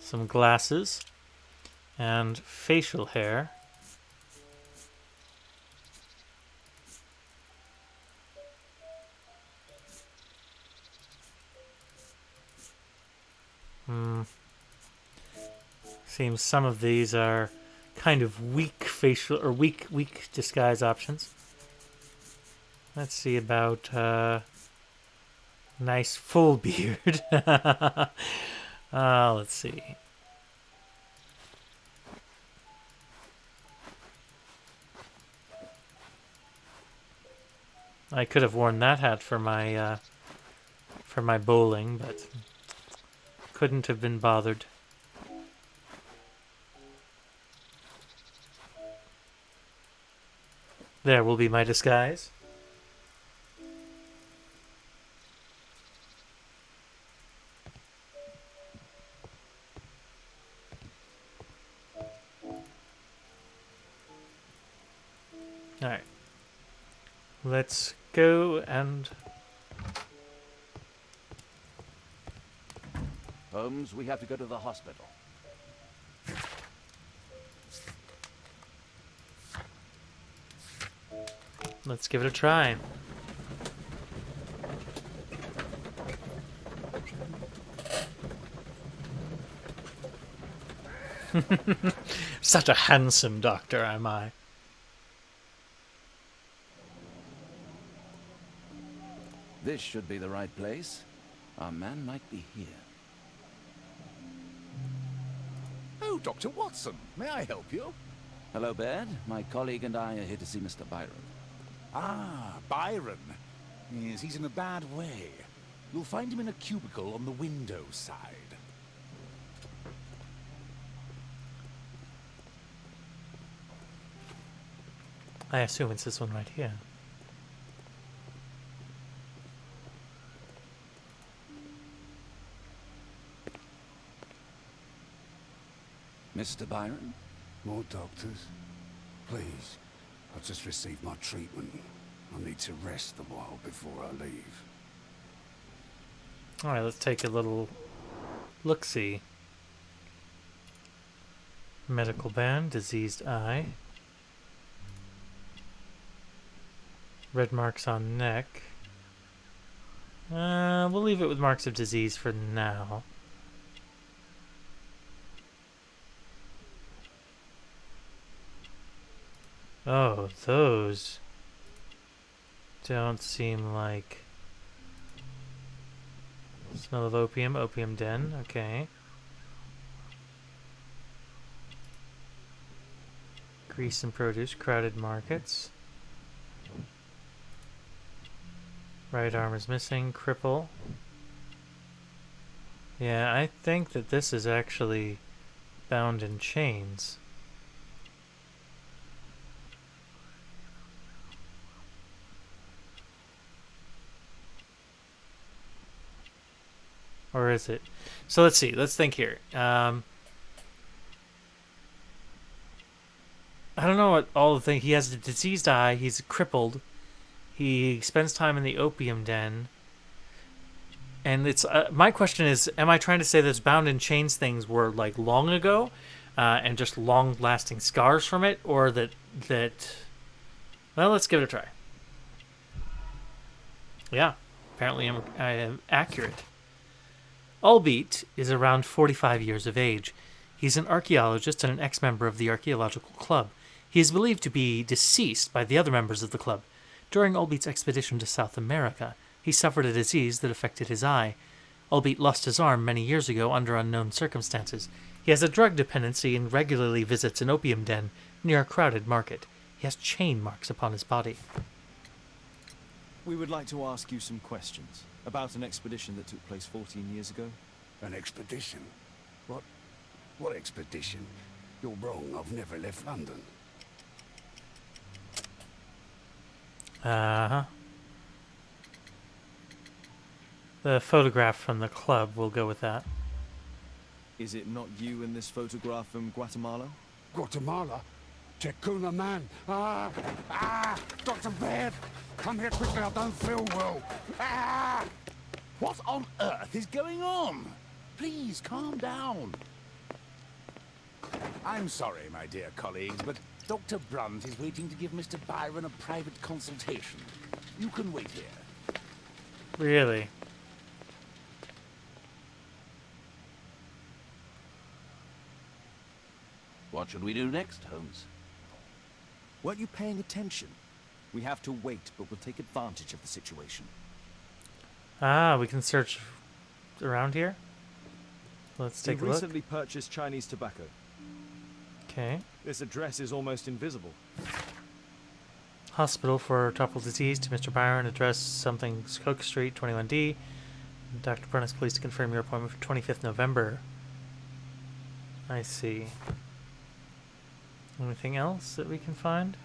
some glasses and facial hair. Seems some of these are kind of weak facial or weak disguise options. Let's see about nice full beard. Let's see. I could have worn that hat for my bowling, but couldn't have been bothered. There will be my disguise. Alright. Let's go and... Holmes, we have to go to the hospital. Let's give it a try. Such a handsome doctor, am I? This should be the right place. Our man might be here. Oh, Dr. Watson, may I help you? Hello, Baird. My colleague and I are here to see Mr. Byron. Ah, Byron. Yes, he's in a bad way. You'll find him in a cubicle on the window side. I assume it's this one right here. Mr. Byron? More doctors? Please. I've just received my treatment. I need to rest a while before I leave. Alright, let's take a little look-see. Medical band, diseased eye. Red marks on neck. We'll leave it with marks of disease for now. Oh, those don't seem like... Smell of opium, opium den, okay. Grease and produce, crowded markets. Right arm is missing, cripple. Yeah, I think that this is actually bound in chains. Or is it? So let's see. Let's think here. I don't know what all the things. He has a diseased eye. He's crippled. He spends time in the opium den. And it's my question is: am I trying to say those bound in chains things were like long ago, and just long-lasting scars from it, or that? Well, let's give it a try. Yeah, apparently I am accurate. Albeit is around 45 years of age. He's an archaeologist and an ex-member of the Archaeological Club. He is believed to be deceased by the other members of the club. During Albeet's expedition to South America, he suffered a disease that affected his eye. Albeet lost his arm many years ago under unknown circumstances. He has a drug dependency and regularly visits an opium den near a crowded market. He has chain marks upon his body. We would like to ask you some questions about an expedition that took place 14 years ago. An expedition? What expedition? You're wrong, I've never left London. Uh-huh. The photograph from the club, we'll go with that. Is it not you in this photograph from Guatemala? Guatemala? Tecuna man! Dr. Baird! Come here quickly, I don't feel well! What on earth is going on? Please, calm down. I'm sorry, my dear colleagues, but Dr. Brunt is waiting to give Mr. Byron a private consultation. You can wait here. Really? What should we do next, Holmes? Weren't you paying attention? We have to wait, but we'll take advantage of the situation. Ah, we can search around here? Let's take a look. Recently purchased Chinese tobacco. Okay. This address is almost invisible. Hospital for tropical disease to Mr. Byron. Address something Cook Street, 21D. Dr. Prentice, please to confirm your appointment for 25th November. I see. Anything else that we can find?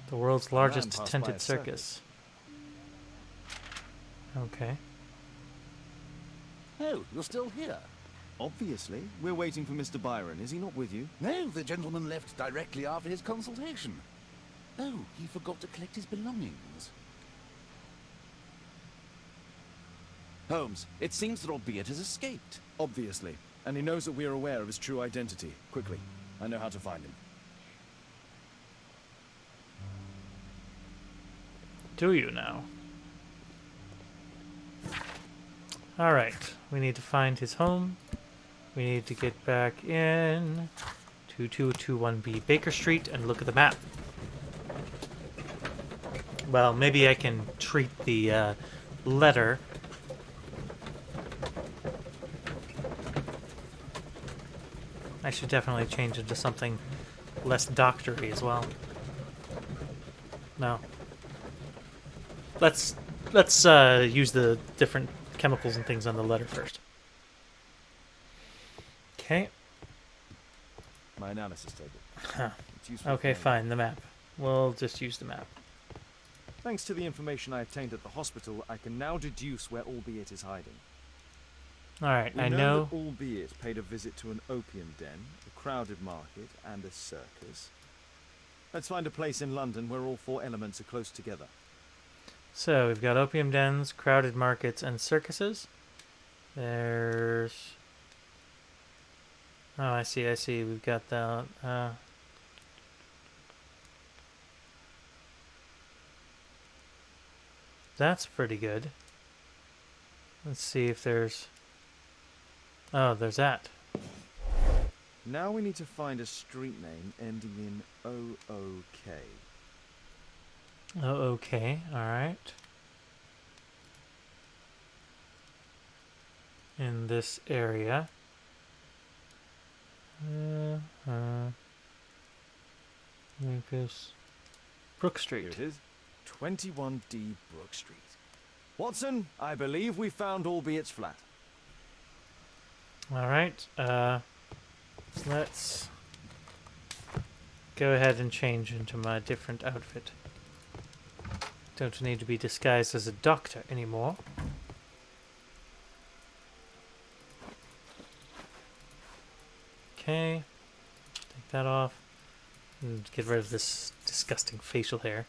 The world's largest passed by tented a circus. Okay. Oh, you're still here? Obviously. We're waiting for Mr. Byron. Is he not with you? No, the gentleman left directly after his consultation. Oh, he forgot to collect his belongings. Holmes, it seems that Albeit has escaped. Obviously. And he knows that we are aware of his true identity. Quickly. I know how to find him. Do you now? Alright, we need to find his home. We need to get back in to 2221B Baker Street and look at the map. Well, maybe I can treat the letter. I should definitely change it to something less doctory as well. No. Let's use the different chemicals and things on the letter first. Okay. My analysis table. Huh. It's useful Okay, for me. fine, the map. We'll just use the map. Thanks to the information I obtained at the hospital, I can now deduce where Albeit is hiding. Alright, We I know know. that Albeit paid a visit to an opium den, a crowded market, and a circus. Let's find a place in London where all four elements are close together. So, we've got opium dens, crowded markets, and circuses. There's... Oh, I see. We've got the... That's pretty good. Let's see if there's... Oh, there's that. Now we need to find a street name ending in OOK. Oh, okay. Alright. In this area. Lucas. Brook Street. Here it is. 21D Brook Street. Watson, I believe we found Albeit's flat. Alright, let's go ahead and change into my different outfit. Don't need to be disguised as a doctor anymore. Okay, take that off and get rid of this disgusting facial hair.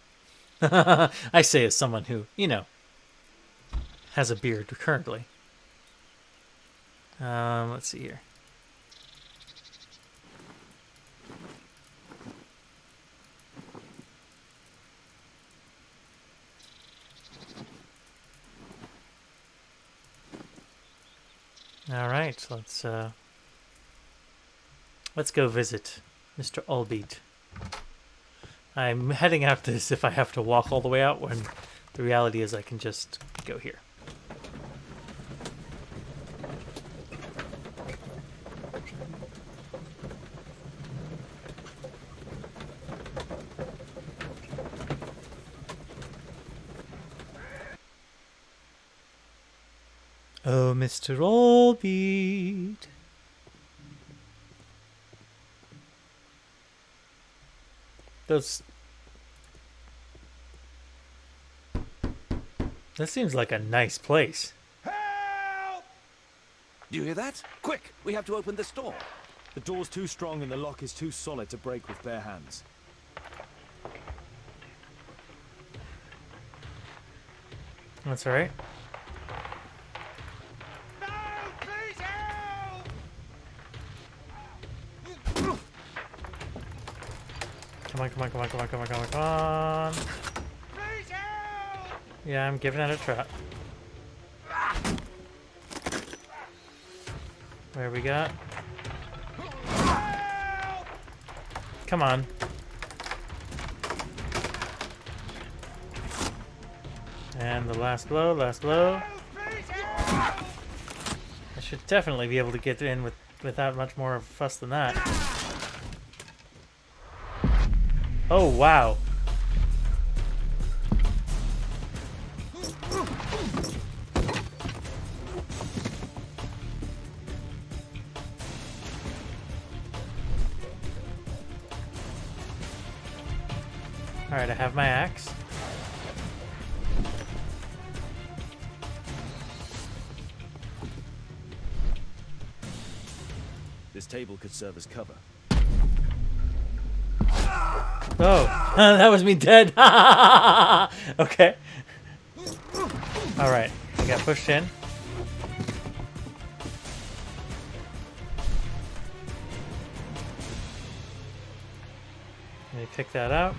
I say as someone who, you know, has a beard currently. Let's see here. All right, let's go visit Mr. Albeit. I'm heading out this if I have to walk all the way out, when the reality is I can just go here. Oh, Mr. Albeit. Those... That seems like a nice place. Do you hear that? Quick, we have to open this door. The door's too strong and the lock is too solid to break with bare hands. That's all right. Come on. Yeah, I'm giving it a try. Where we got? Come on. And the last blow, I should definitely be able to get in without much more of a fuss than that. Oh, wow. Alright, I have my axe. This table could serve as cover. Oh, that was me dead. Okay. All right, I got pushed in. Let me pick that out.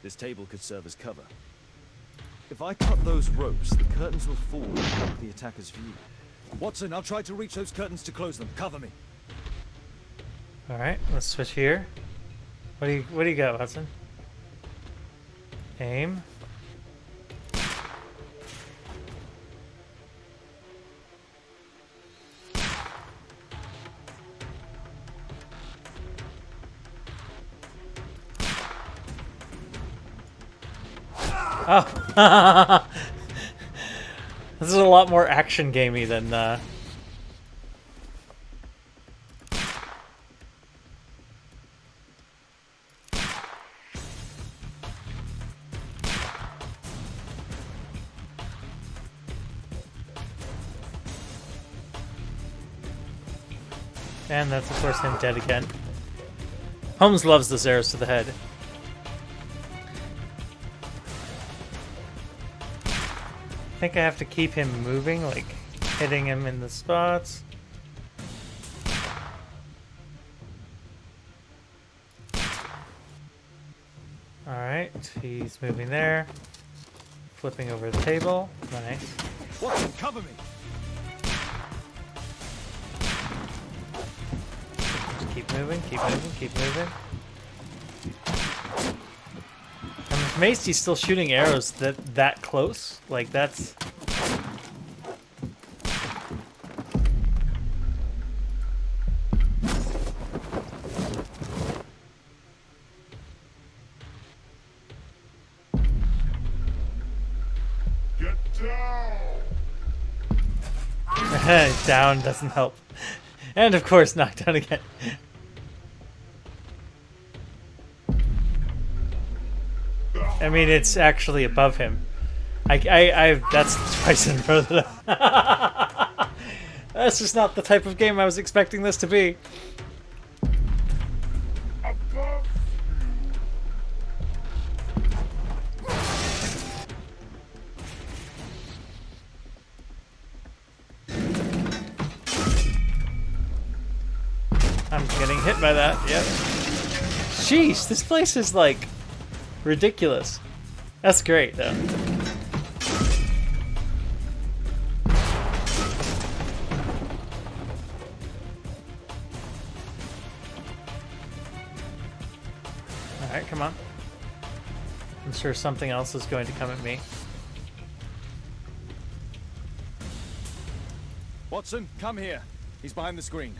This table could serve as cover. If I cut those ropes, the curtains will fall and block the attacker's view. Watson, I'll try to reach those curtains to close them. Cover me. All right, let's switch here. What do you got, Watson? Aim. Oh, this is a lot more action gamey than. And that's of course him dead again. Holmes loves those arrows to the head. I think I have to keep him moving, like hitting him in the spots. Alright, he's moving there. Flipping over the table. Nice. Watson, cover me! Just keep moving, keep moving, keep moving. I'm amazed he's still shooting arrows that close. Like, that's... Get down! Down doesn't help. And of course, knocked down again. I mean, it's actually above him. That's twice in a row that that's just not the type of game I was expecting this to be. I'm getting hit by that, yep. Sheesh, this place is like ridiculous. That's great, though. Alright, come on. I'm sure something else is going to come at me. Watson, come here. He's behind the screen.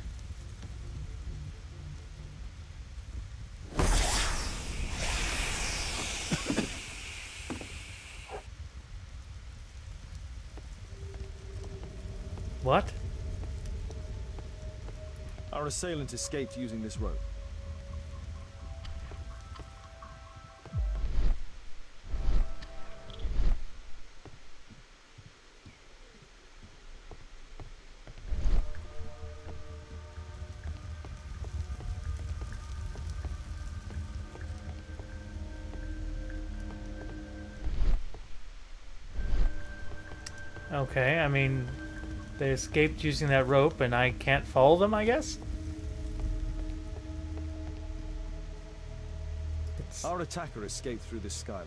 What? Our assailant escaped using this rope. Okay, I mean, they escaped using that rope and I can't follow them, I guess? Our attacker escaped through this skylight.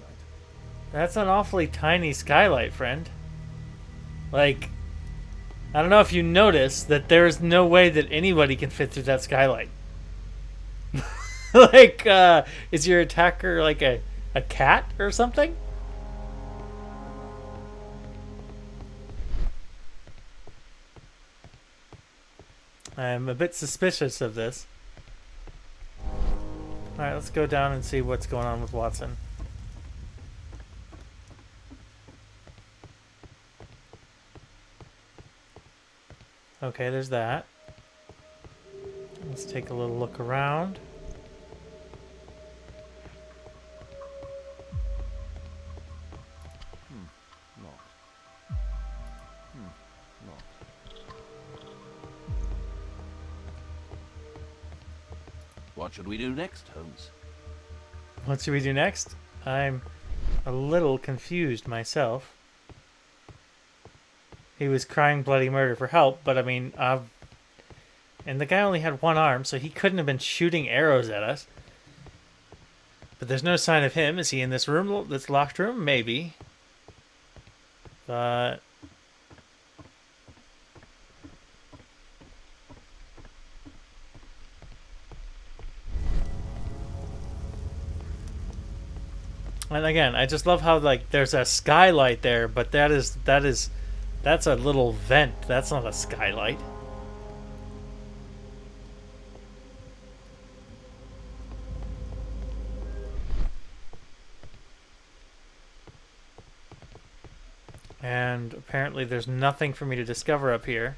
That's an awfully tiny skylight, friend. Like, I don't know if you noticed that there is no way that anybody can fit through that skylight. Like, is your attacker like a cat or something? I'm a bit suspicious of this. Alright, let's go down and see what's going on with Watson. Okay, there's that. Let's take a little look around. What should we do next, Holmes? What should we do next? I'm a little confused myself. He was crying bloody murder for help, but I mean, and the guy only had one arm, so he couldn't have been shooting arrows at us. But there's no sign of him. Is he in this room, this locked room? Maybe. But... and again, I just love how, like, there's a skylight there, but that's a little vent. That's not a skylight. And apparently there's nothing for me to discover up here.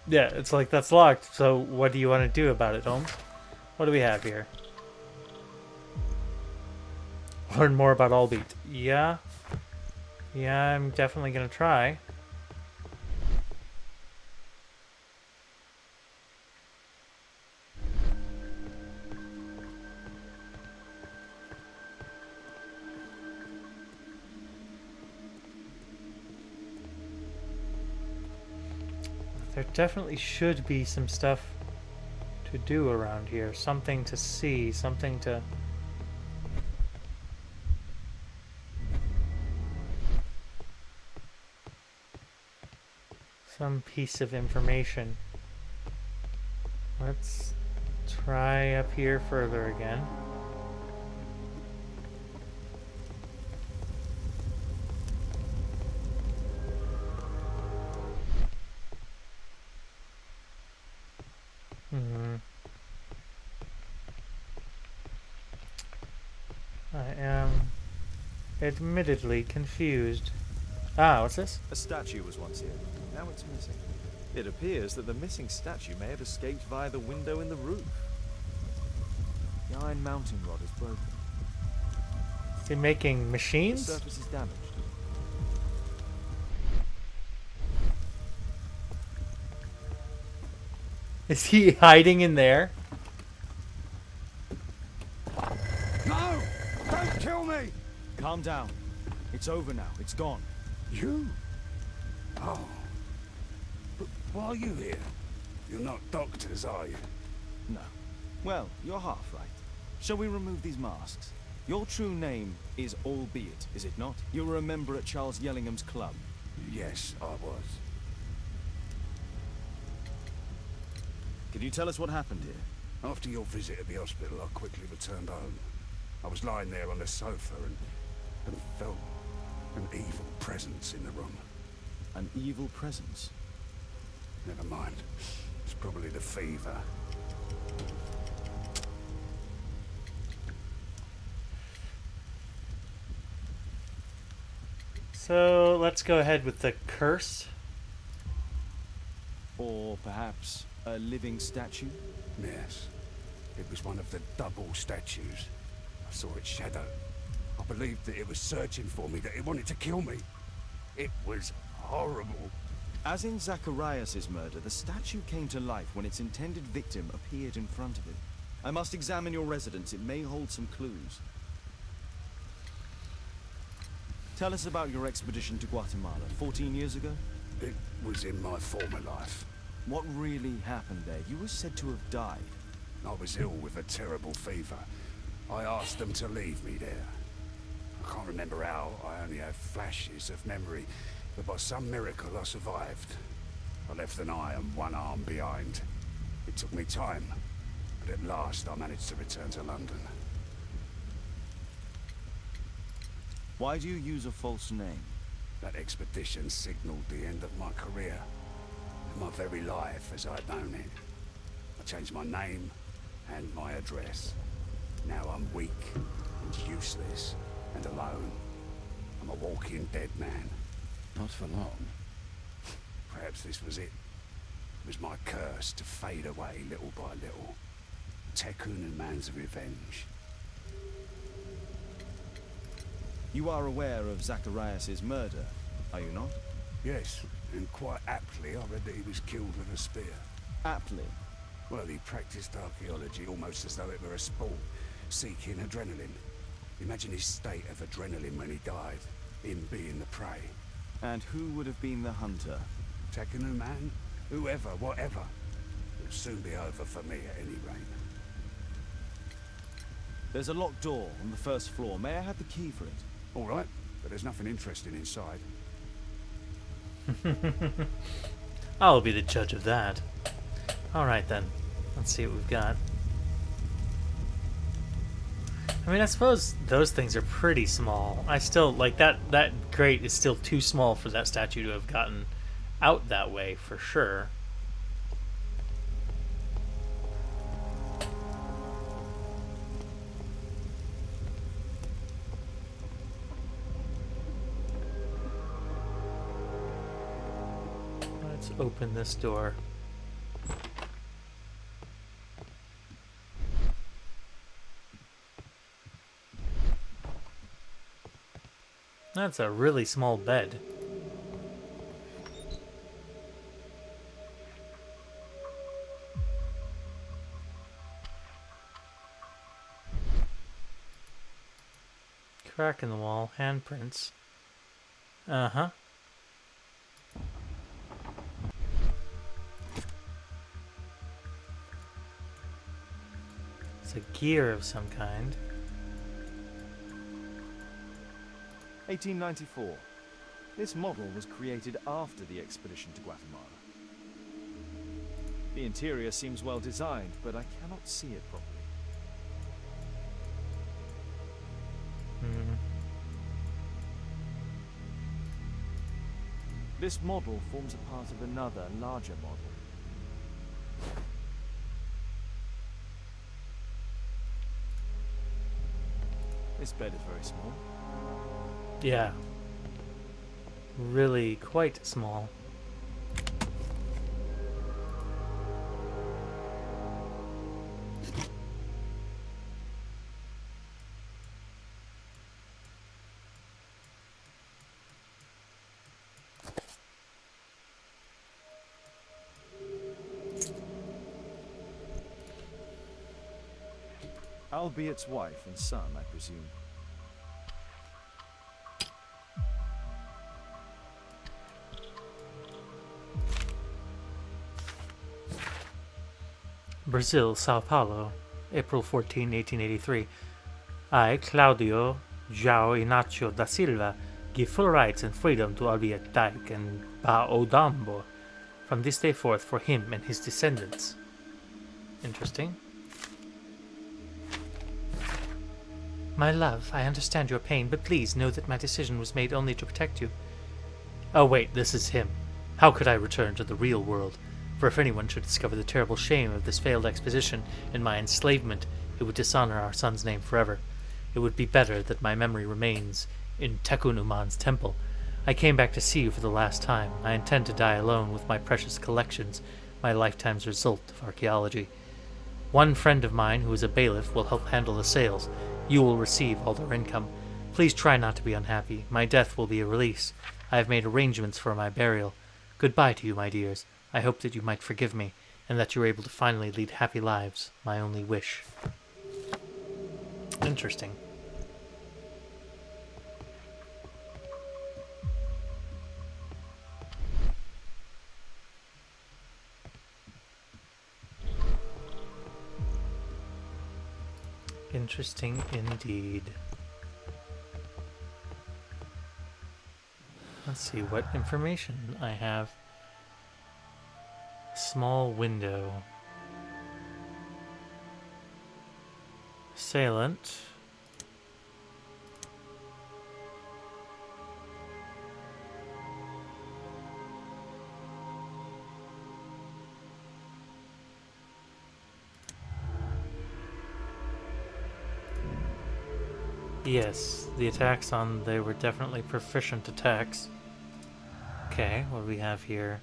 Yeah, it's like, that's locked, so what do you want to do about it, Holmes? What do we have here? Learn more about Allbeat. Yeah. Yeah, I'm definitely gonna try. There definitely should be some stuff to do around here. Something to see, something to... some piece of information. Let's try up here further again. I am admittedly confused. Ah, what's this? A statue was once here. Now it's missing. It appears that the missing statue may have escaped via the window in the roof. The iron mounting rod is broken. Is he making machines? The surface is damaged. Is he hiding in there? No! Don't kill me! Calm down. It's over now. It's gone. You? Oh. But why are you here? You're not doctors, are you? No. Well, you're half right. Shall we remove these masks? Your true name is Albeit, is it not? You were a member at Charles Yellingham's club. Yes, I was. Can you tell us what happened here? After your visit at the hospital, I quickly returned home. I was lying there on the sofa and felt an evil presence in the room. An evil presence? Never mind. It's probably the fever. So let's go ahead with the curse. Or perhaps a living statue? Yes. It was one of the double statues. I saw its shadow. I believed that it was searching for me, that it wanted to kill me. It was horrible. As in Zacharias' murder, the statue came to life when its intended victim appeared in front of it. I must examine your residence. It may hold some clues. Tell us about your expedition to Guatemala 14 years ago? It was in my former life. What really happened there? You were said to have died. I was ill with a terrible fever. I asked them to leave me there. I can't remember how. I only have flashes of memory. But by some miracle, I survived. I left an eye and one arm behind. It took me time, but at last I managed to return to London. Why do you use a false name? That expedition signaled the end of my career, and my very life as I'd known it. I changed my name and my address. Now I'm weak and useless and alone. I'm a walking dead man. Not for long. Perhaps this was it. It was my curse to fade away little by little. Tekunu man's revenge. You are aware of Zacharias' murder, are you not? Yes, and quite aptly I read that he was killed with a spear. Aptly? Well, he practiced archaeology almost as though it were a sport, seeking adrenaline. Imagine his state of adrenaline when he died, him being the prey. And who would have been the hunter? Tekunu man? Whoever, whatever. It'll soon be over for me at any rate. There's a locked door on the first floor. May I have the key for it? All right, but there's nothing interesting inside. I'll be the judge of that. Alright then. Let's see what we've got. I mean, I suppose those things are pretty small. I still, like, that grate is still too small for that statue to have gotten out that way, for sure. Let's open this door. That's a really small bed. Crack in the wall, handprints. Uh-huh. It's a gear of some kind. 1894. This model was created after the expedition to Guatemala. The interior seems well designed, but I cannot see it properly. This model forms a part of another, larger model. This bed is very small. Yeah. Really quite small. Albiet's wife and son, I presume. Brazil, Sao Paulo, April 14, 1883. I, Claudio João Inácio da Silva, give full rights and freedom to Albiet Dyke and Baodambo from this day forth for him and his descendants. Interesting. My love, I understand your pain, but please know that my decision was made only to protect you. Oh wait, this is him. How could I return to the real world? For if anyone should discover the terrible shame of this failed expedition and my enslavement, it would dishonor our son's name forever. It would be better that my memory remains in Tekunuman's temple. I came back to see you for the last time. I intend to die alone with my precious collections, my lifetime's result of archaeology. One friend of mine, who is a bailiff, will help handle the sales. You will receive all their income. Please try not to be unhappy. My death will be a release. I have made arrangements for my burial. Goodbye to you, my dears. I hope that you might forgive me, and that you are able to finally lead happy lives. My only wish. Interesting. Interesting indeed. Let's see what information I have. Small window. Assailant. Yes, the attacks on, they were definitely proficient attacks. Okay, what do we have here?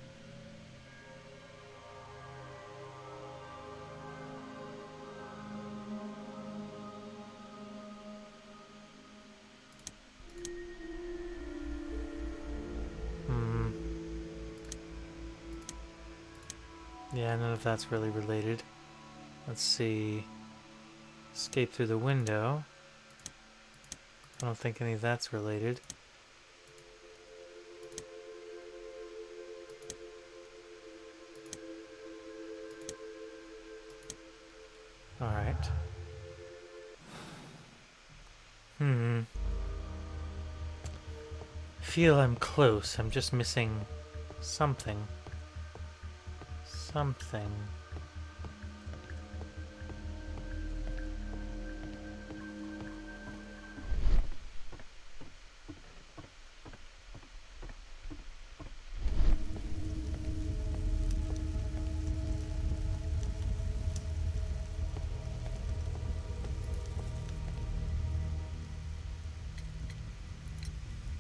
Yeah, none of that's really related. Let's see. Escape through the window. I don't think any of that's related. Alright. Feel I'm close. I'm just missing something. Something.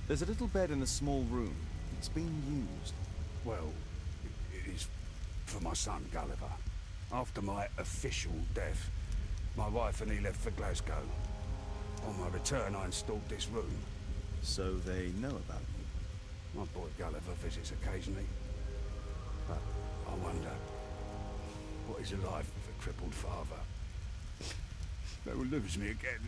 There's a little bed in a small room. It's being used. Well, it is for my son, Gulliver. After my official death, my wife and he left for Glasgow. On my return, I installed this room. So they know about you? My boy Gulliver visits occasionally. But I wonder, what is a life with a crippled father? They will lose me again.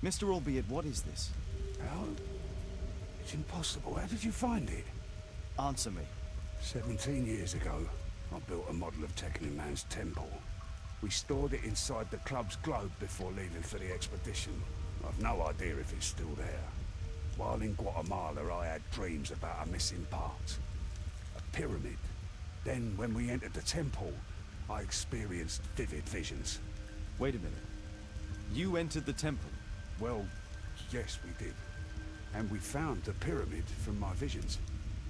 Mr. Albeit, what is this? How? It's impossible. How did you find it? Answer me. 17 years ago, I built a model of Tekkening Man's temple. We stored it inside the club's globe before leaving for the expedition. I've no idea if it's still there. While in Guatemala, I had dreams about a missing part. A pyramid. Then, when we entered the temple, I experienced vivid visions. Wait a minute. You entered the temple? Well, yes, we did. And we found the pyramid from my visions.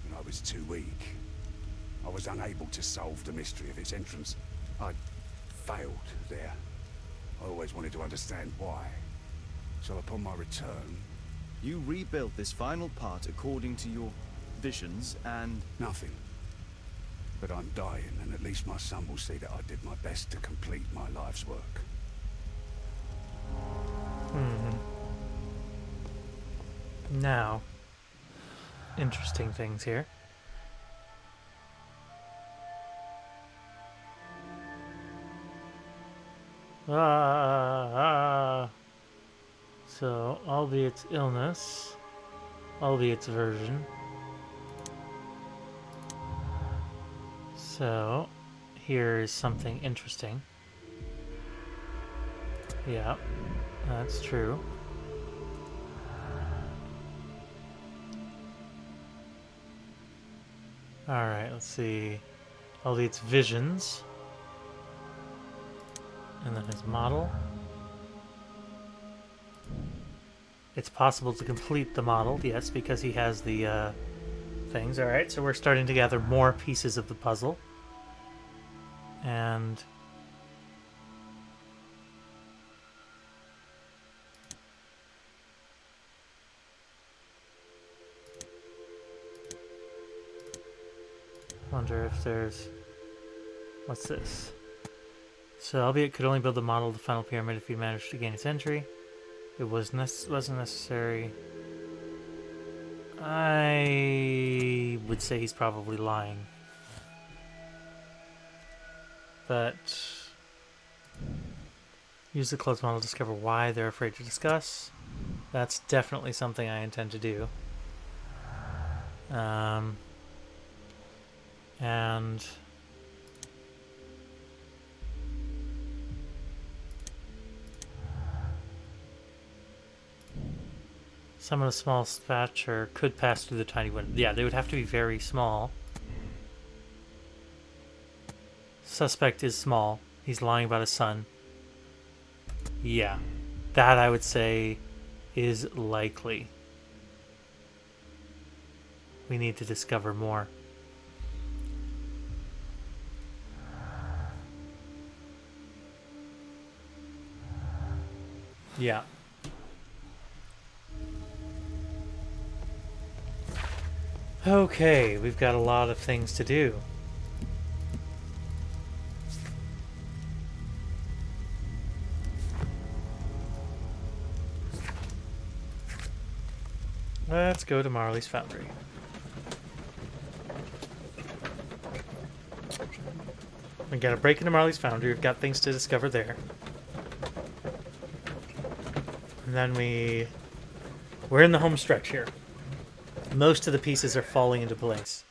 But I was too weak. I was unable to solve the mystery of its entrance. I failed there. I always wanted to understand why. So upon my return... You rebuilt this final part according to your visions and... Nothing. But I'm dying, and at least my son will see that I did my best to complete my life's work. Now, interesting things here. So, Albiet's illness, Albiet's version. So, here is something interesting. Yeah, that's true. Alright, let's see. Albiet's visions. And then his model. It's possible to complete the model, yes, because he has the things. Alright, so we're starting to gather more pieces of the puzzle. And... wonder if there's... What's this? So, Albiet could only build the model of the final pyramid if he managed to gain its entry. It wasn't necessary. I would say he's probably lying. But... use the closed model to discover why they're afraid to discuss. That's definitely something I intend to do. And... some of the small stature could pass through the tiny window. Yeah, they would have to be very small. Suspect is small. He's lying about his son. Yeah. That, I would say, is likely. We need to discover more. Yeah. Okay, we've got a lot of things to do. Let's go to Marley's Foundry. We gotta break into Marley's Foundry. We've got things to discover there. And then we're in the home stretch here. Most of the pieces are falling into place.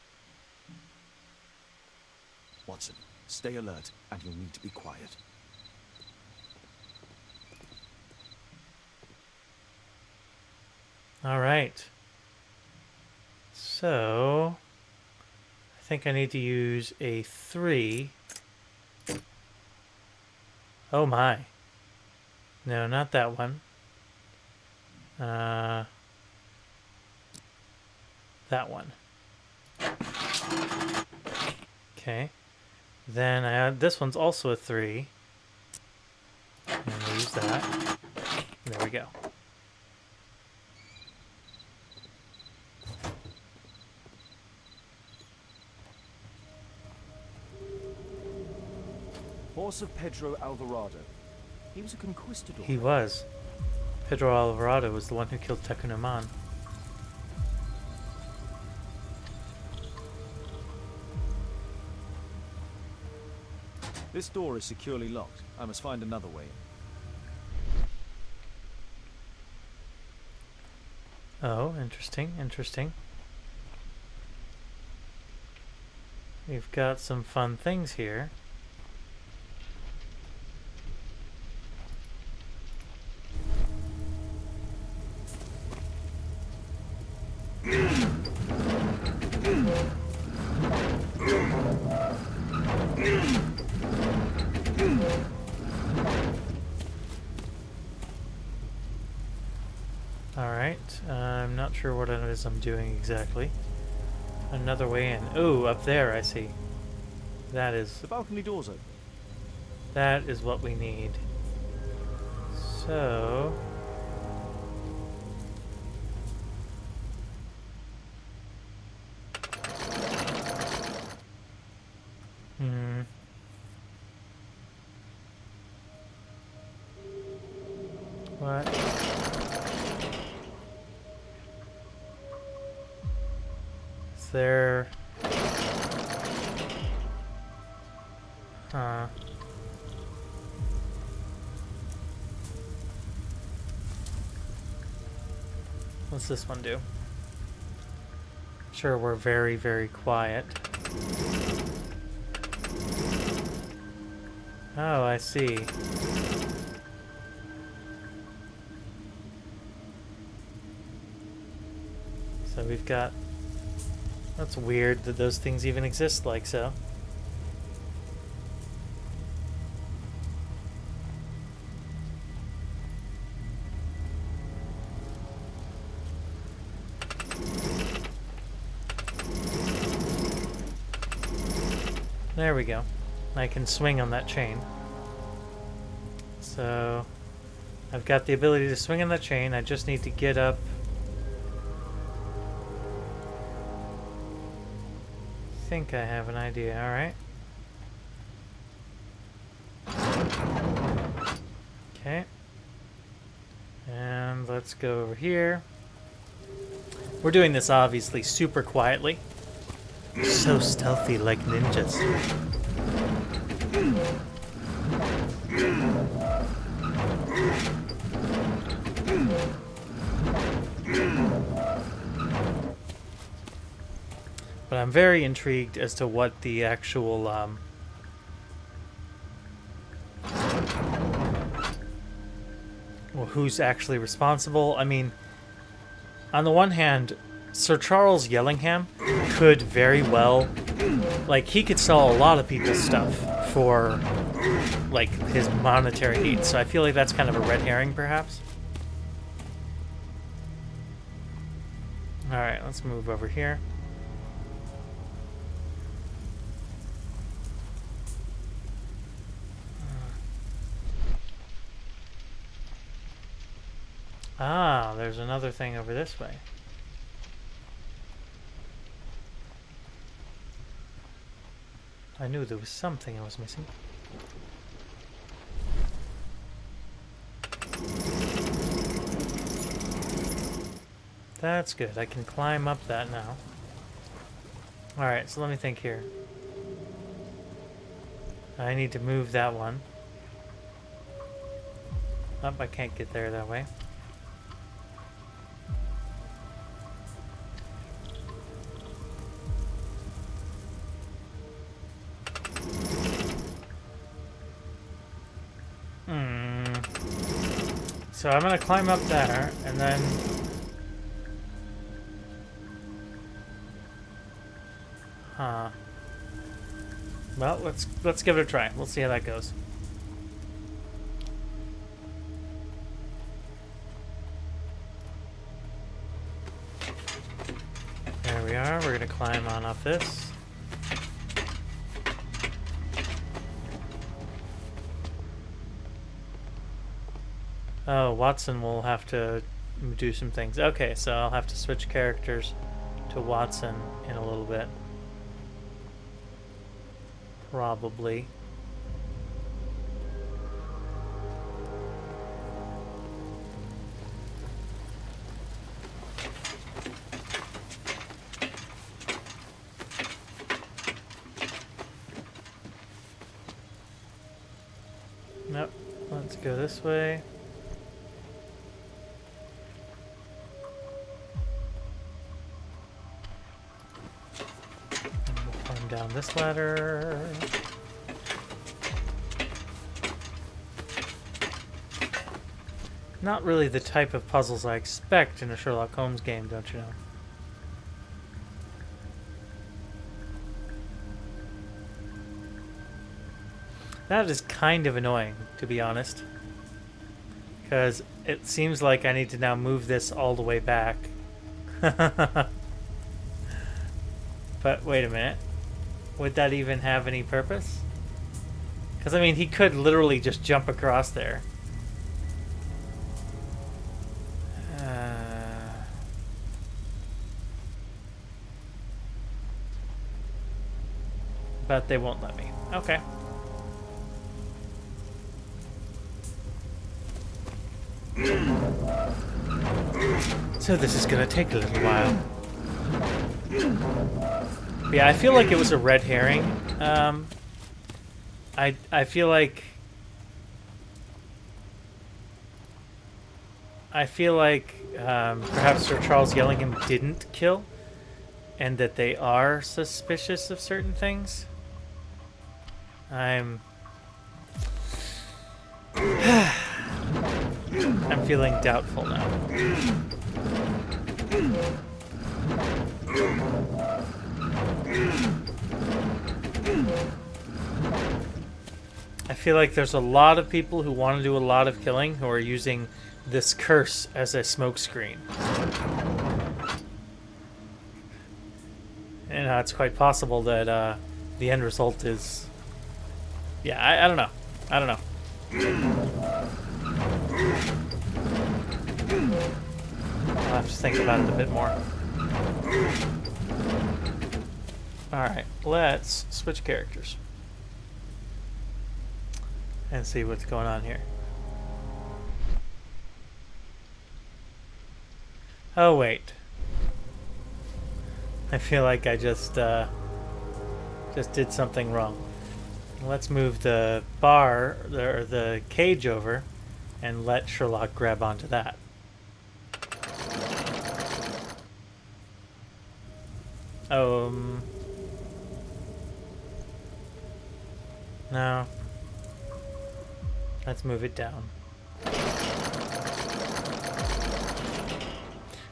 Watson, stay alert, and you'll need to be quiet. All right. So, I think I need to use a 3. Oh my. No, not that one. That one. Okay. Then I add, this one's also a 3. And we'll use that. There we go. Horse of Pedro Alvarado. He was a conquistador. He was. Pedro Alvarado was the one who killed Tekunaman. This door is securely locked. I must find another way in. Oh, interesting, interesting. We've got some fun things here. Alright, I'm not sure what it is I'm doing exactly. Another way in. Oh, up there, I see. That is... The balcony door's open. That is what we need. So... What? Is there... Huh. What's this one do? Sure, we're very, very quiet. Oh, I see. So we've got... That's weird that those things even exist like so. There we go. I can swing on that chain. So I've got the ability to swing on that chain. I just need to get up. I think I have an idea. Alright. Okay. And let's go over here. We're doing this obviously super quietly. So stealthy like ninjas. But I'm very intrigued as to what the actual well, who's actually responsible. I mean, on the one hand, Sir Charles Yellingham could very well, like, he could sell a lot of people's stuff for, like, his monetary needs. So I feel like that's kind of a red herring, perhaps. Alright, let's move over here. Ah, there's another thing over this way. I knew there was something I was missing. That's good. I can climb up that now. Alright, so let me think here. I need to move that one. Oh, I can't get there that way. So I'm gonna climb up there, and then... Huh. Well, let's give it a try. We'll see how that goes. There we are. We're gonna climb on up this. Oh, Watson will have to do some things. Okay, so I'll have to switch characters to Watson in a little bit. Probably. Nope. Let's go this way. Down this ladder. Not really the type of puzzles I expect in a Sherlock Holmes game, don't you know? That is kind of annoying, to be honest. Because it seems like I need to now move this all the way back. But wait a minute. Would that even have any purpose? Because, I mean, he could literally just jump across there. But they won't let me. Okay. So this is gonna take a little while. Yeah, I feel like it was a red herring. I feel like perhaps Sir Charles Yellingham didn't kill, and that they are suspicious of certain things. I'm feeling doubtful now. I feel like there's a lot of people who want to do a lot of killing who are using this curse as a smokescreen. And it's quite possible that the end result is... Yeah, I don't know. I don't know. I'll have to think about it a bit more. Alright, let's switch characters. And see what's going on here. Oh, wait. I feel like I just did something wrong. Let's move the bar, or the cage over, and let Sherlock grab onto that. No. Let's move it down.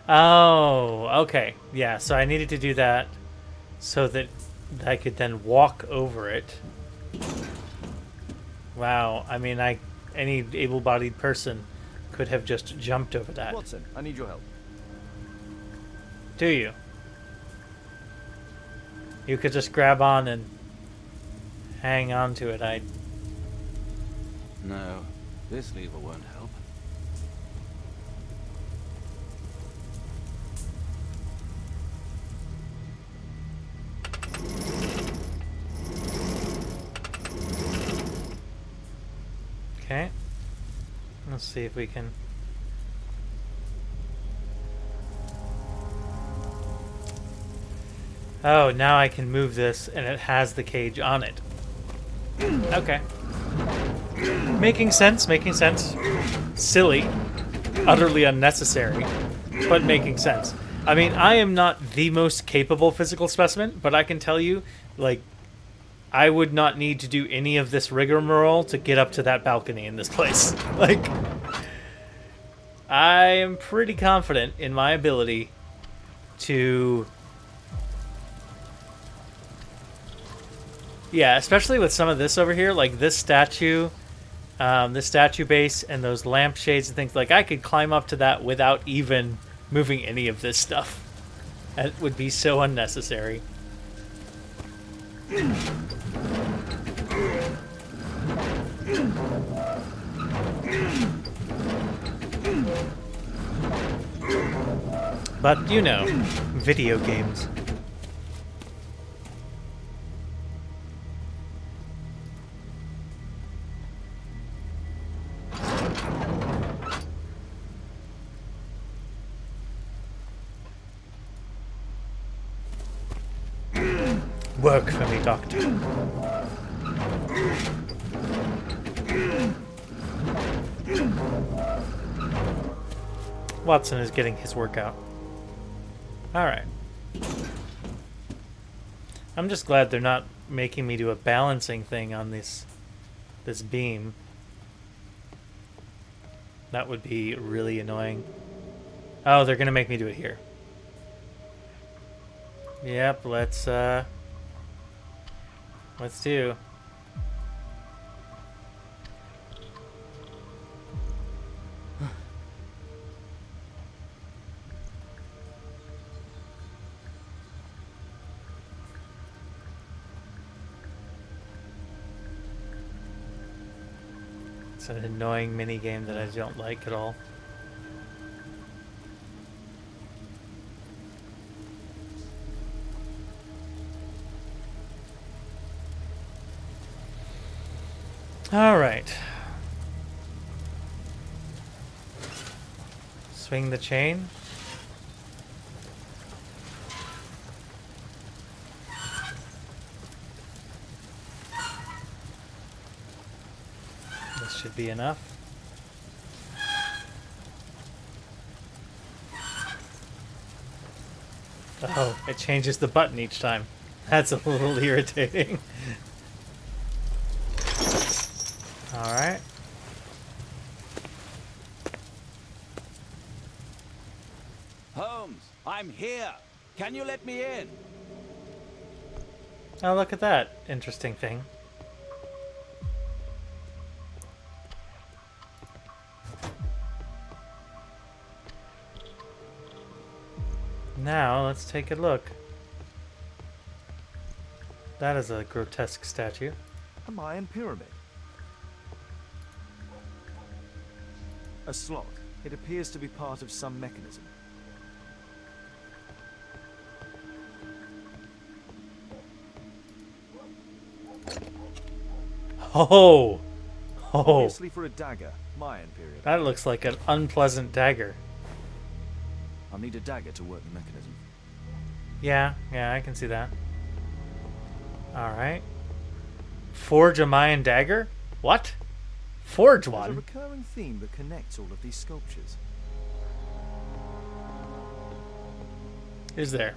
Oh, okay. Yeah, so I needed to do that so that I could then walk over it. Wow, I mean, any able-bodied person could have just jumped over that. Watson, I need your help. Do you? You could just grab on and hang on to it. No, this lever won't help. Okay. Let's see if we can... Oh, now I can move this, and it has the cage on it. Okay. Making sense, making sense. Silly. Utterly unnecessary, but making sense. I mean, I am not the most capable physical specimen, but I can tell you, like, I would not need to do any of this rigmarole to get up to that balcony in this place. Like, I am pretty confident in my ability to... Yeah, especially with some of this over here, like this statue base and those lampshades and things. Like, I could climb up to that without even moving any of this stuff. That would be so unnecessary. But, you know, video games. Work for me, Doctor. Watson is getting his workout. Alright. I'm just glad they're not making me do a balancing thing on this beam. That would be really annoying. Oh, they're gonna make me do it here. Yep, let's do. It's an annoying mini game that I don't like at all. All right. Swing the chain. This should be enough. Oh, it changes the button each time. That's a little irritating. All right. Holmes, I'm here. Can you let me in? Oh, look at that interesting thing. Now, let's take a look. That is a grotesque statue. A Mayan pyramid. A slot. It appears to be part of some mechanism. Oh! Oh! Obviously for a dagger. Mayan period. That looks like an unpleasant dagger. I'll need a dagger to work the mechanism. Yeah, I can see that. Alright. Forge a Mayan dagger? What? Forge one? There's a recurring theme that connects all of these sculptures. Is there?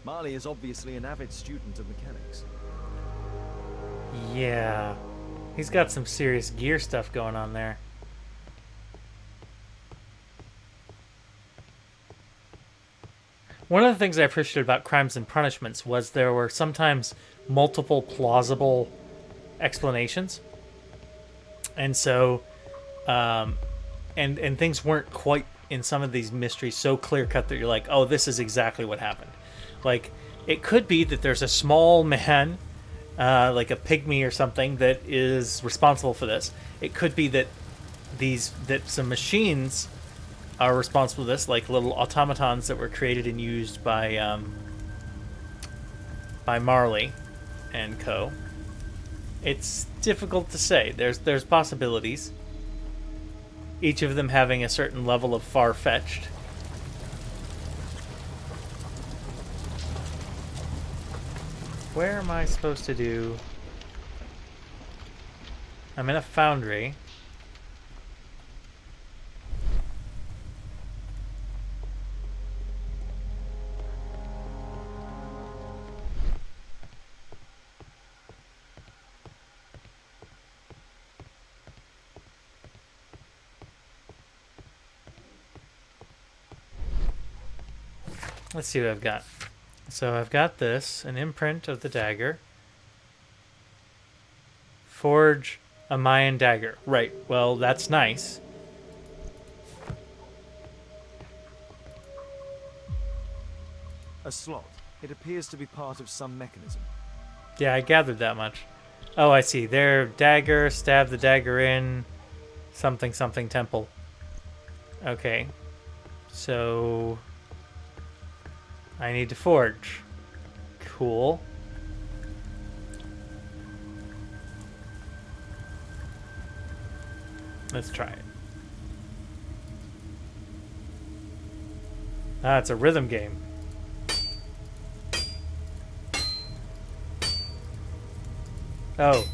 Marley is obviously an avid student of mechanics. Yeah. He's got some serious gear stuff going on there. One of the things I appreciated about Crimes and Punishments was there were sometimes multiple plausible explanations. And so, and things weren't quite in some of these mysteries so clear-cut that you're like, oh, this is exactly what happened. Like, it could be that there's a small man, like a pygmy or something, that is responsible for this. It could be that some machines are responsible for this, like little automatons that were created and used by Marley and co. It's difficult to say. There's possibilities. Each of them having a certain level of far-fetched. where am I supposed to do? I'm in a foundry. Let's see what I've got. So I've got this, an imprint of the dagger. Forge a Mayan dagger. Right, well, that's nice. A slot. It appears to be part of some mechanism. Yeah, I gathered that much. Oh, I see. Their dagger, stab the dagger in, something, something, temple. Okay. So I need to forge. Cool. Let's try it. Ah, it's a rhythm game. Oh.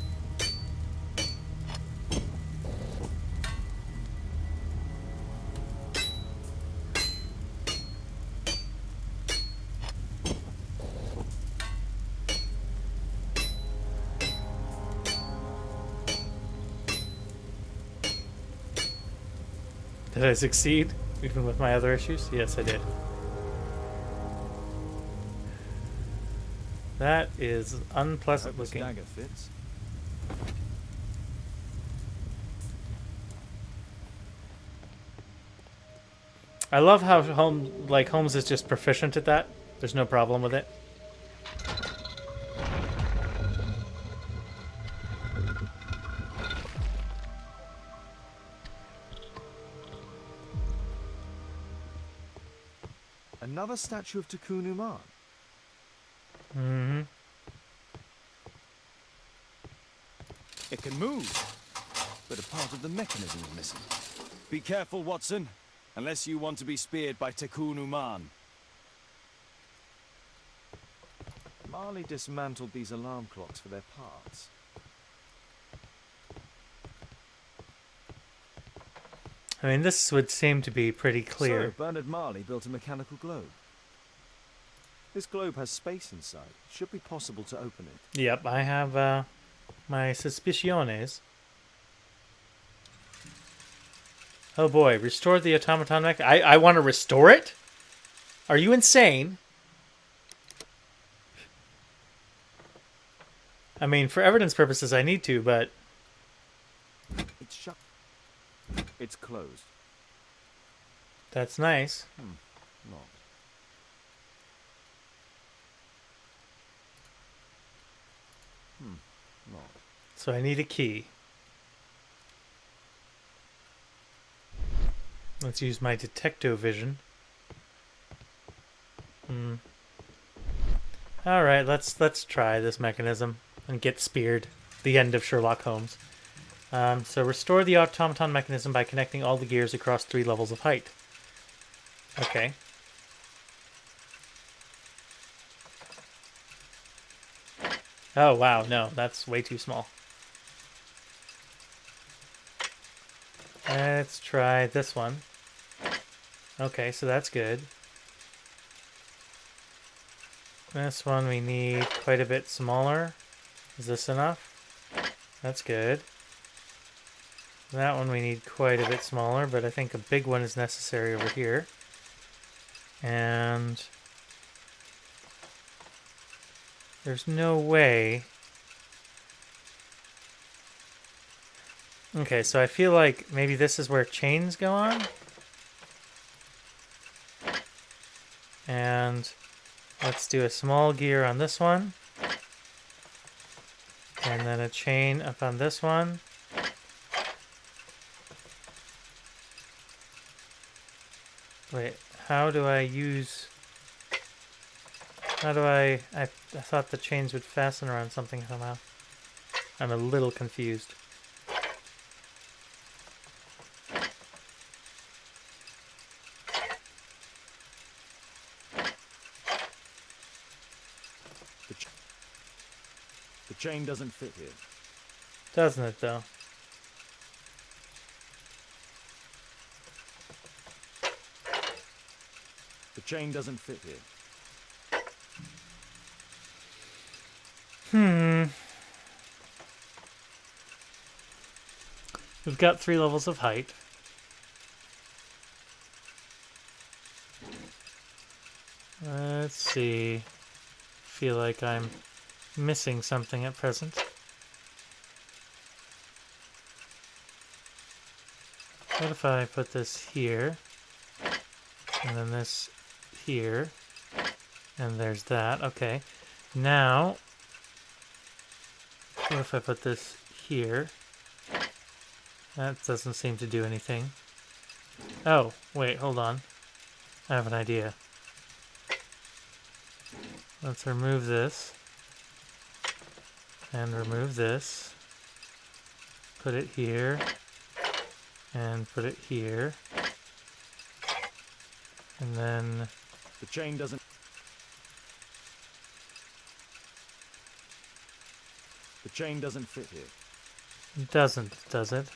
Did I succeed, even with my other issues? Yes, I did. That is unpleasant looking. Dagger fits. I love how Holmes is just proficient at that. There's no problem with it. Another statue of Takunu Man. Mm-hmm. It can move, but a part of the mechanism is missing. Be careful, Watson, unless you want to be speared by Takunu Man. Marley dismantled these alarm clocks for their parts. I mean, this would seem to be pretty clear. So, Bernard Marley built a mechanical globe. This globe has space inside. It should be possible to open it. Yep, I have my suspiciones. Oh boy, restore the automaton mech. I want to restore it? Are you insane? I mean, for evidence purposes, I need to, but... It's shut. It's closed. That's nice. Locked. Locked. So I need a key. Let's use my detecto-vision. Alright, let's try this mechanism and get speared. The end of Sherlock Holmes. So restore the automaton mechanism by connecting all the gears across 3 levels of height. Okay. Oh wow, no, that's way too small. Let's try this one. Okay, so that's good. This one we need quite a bit smaller. Is this enough? That's good. That one we need quite a bit smaller, but I think a big one is necessary over here. And there's no way. Okay, so I feel like maybe this is where chains go on. And let's do a small gear on this one. And then a chain up on this one. Wait, how do I use... How do I thought the chains would fasten around something somehow. I'm a little confused. chain doesn't fit here. Doesn't it, though? The chain doesn't fit here. We've got 3 levels of height. Let's see. Feel like I'm missing something at present. What if I put this here, and then this here, and there's that. Okay. Now, what if I put this here? That doesn't seem to do anything. Oh, wait, hold on. I have an idea. Let's remove this. And remove this. Put it here. And put it here. And then... The chain doesn't... The chain doesn't fit here. It doesn't, does it?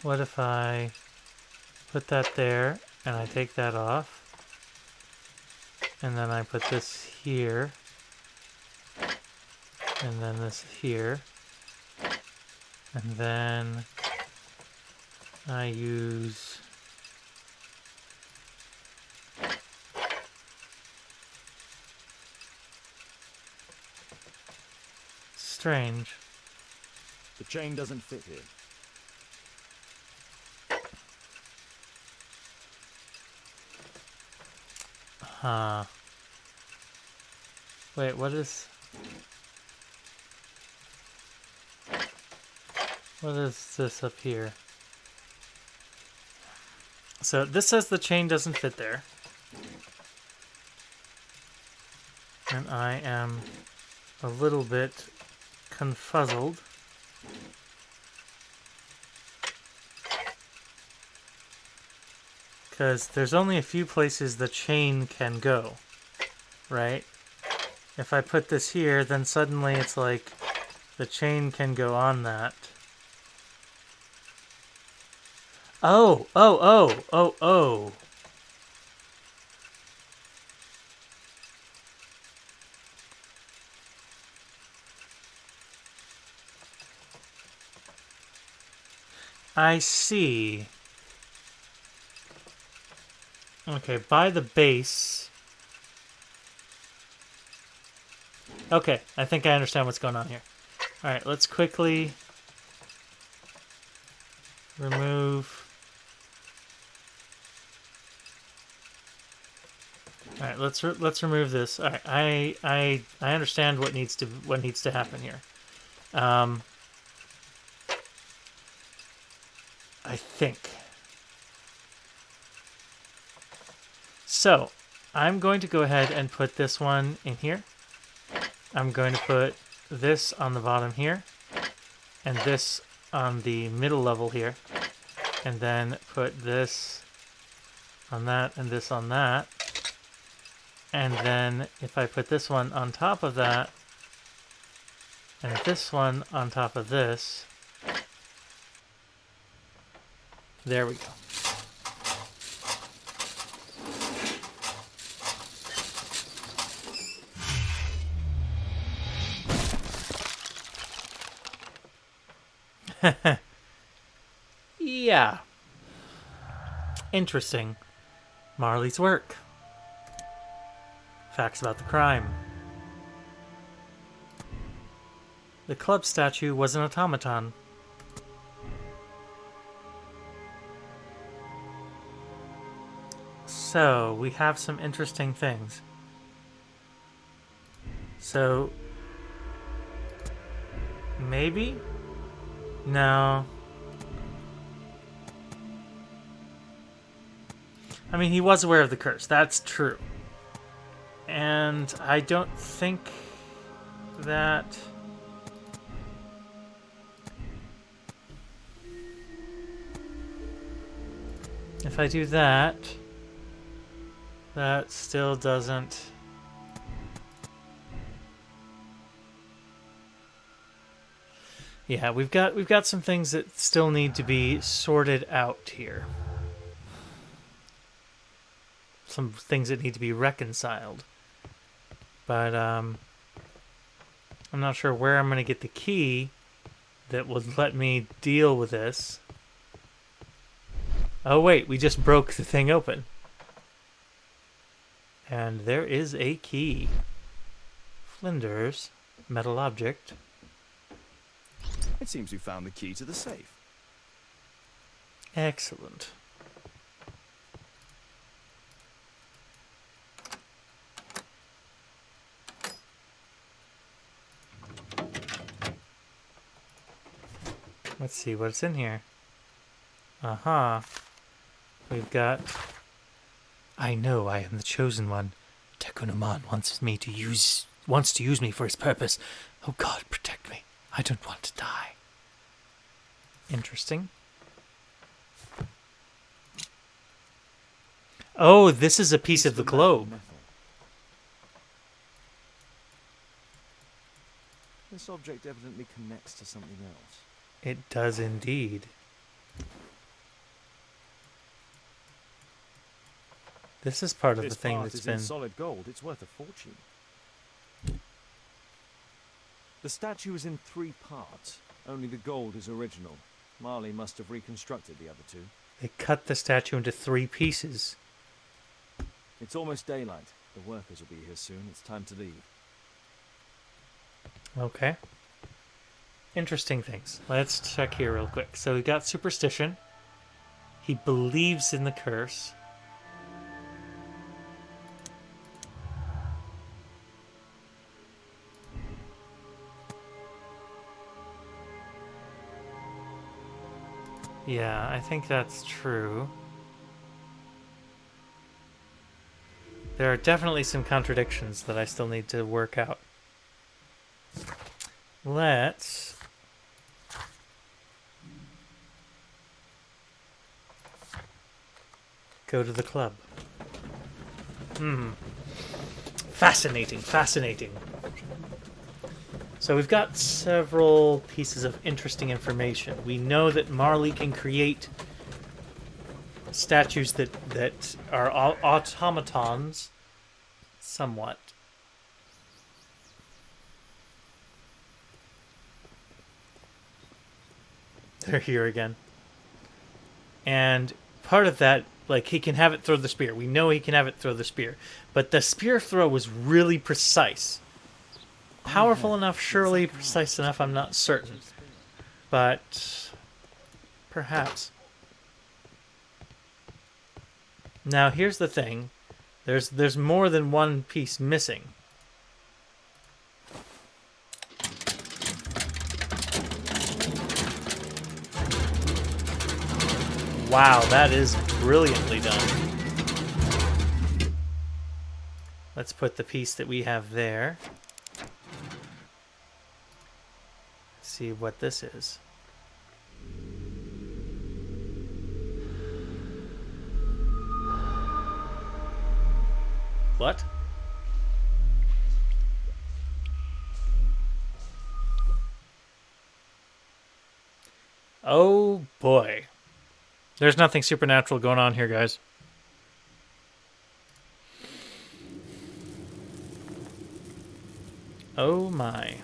What if I put that there, and I take that off, and then I put this here, and then this here, and then I use strange. The chain doesn't fit here. Huh. Wait, what is... What is this up here? So this says the chain doesn't fit there. And I am a little bit confuzzled. Because there's only a few places the chain can go, right? If I put this here, then suddenly it's like the chain can go on that. Oh, oh, oh, oh, oh. I see. Okay, by the base. Okay, I think I understand what's going on here. Alright, let's quickly remove. Alright, let's remove this. Alright, I understand what needs to happen here. I think. So, I'm going to go ahead and put this one in here. I'm going to put this on the bottom here, and this on the middle level here, and then put this on that and this on that. And then if I put this one on top of that, and this one on top of this, there we go. Yeah. Interesting. Marley's work. Facts about the crime. The club statue was an automaton. So, we have some interesting things. So, maybe? No. I mean, he was aware of the curse. That's true. And I don't think that... If I do that, that still doesn't Yeah, we've got some things that still need to be sorted out here. Some things that need to be reconciled. But I'm not sure where I'm going to get the key that would let me deal with this. Oh wait, we just broke the thing open. And there is a key. Flinders, metal object. It seems we found the key to the safe. Excellent. Let's see what's in here. Uh-huh. We've got... I know I am the chosen one. Tekunuman wants to use me for his purpose. Oh God, protect me. I don't want to die. Interesting. Oh, this is a piece of the globe. This object evidently connects to something else. It does indeed. This is part of the thing that's been... in solid gold. It's worth a fortune. The statue is in 3 parts. Only the gold is original. Marley must have reconstructed the other 2. They cut the statue into 3 pieces. It's almost daylight. The workers will be here soon. It's time to leave. Okay. Interesting things. Let's check here real quick. So we got superstition. He believes in the curse. Yeah, I think that's true. There are definitely some contradictions that I still need to work out. Let's... go to the club. Fascinating, fascinating. So we've got several pieces of interesting information. We know that Marley can create statues that are automatons, somewhat. They're here again. And part of that, like, he can have it throw the spear. We know he can have it throw the spear. But the spear throw was really precise. Powerful enough, surely. Precise enough, I'm not certain. But perhaps. Now, here's the thing. There's more than one piece missing. Wow, that is brilliantly done. Let's put the piece that we have there. See what this is. What? Oh boy. There's nothing supernatural going on here, guys. Oh my.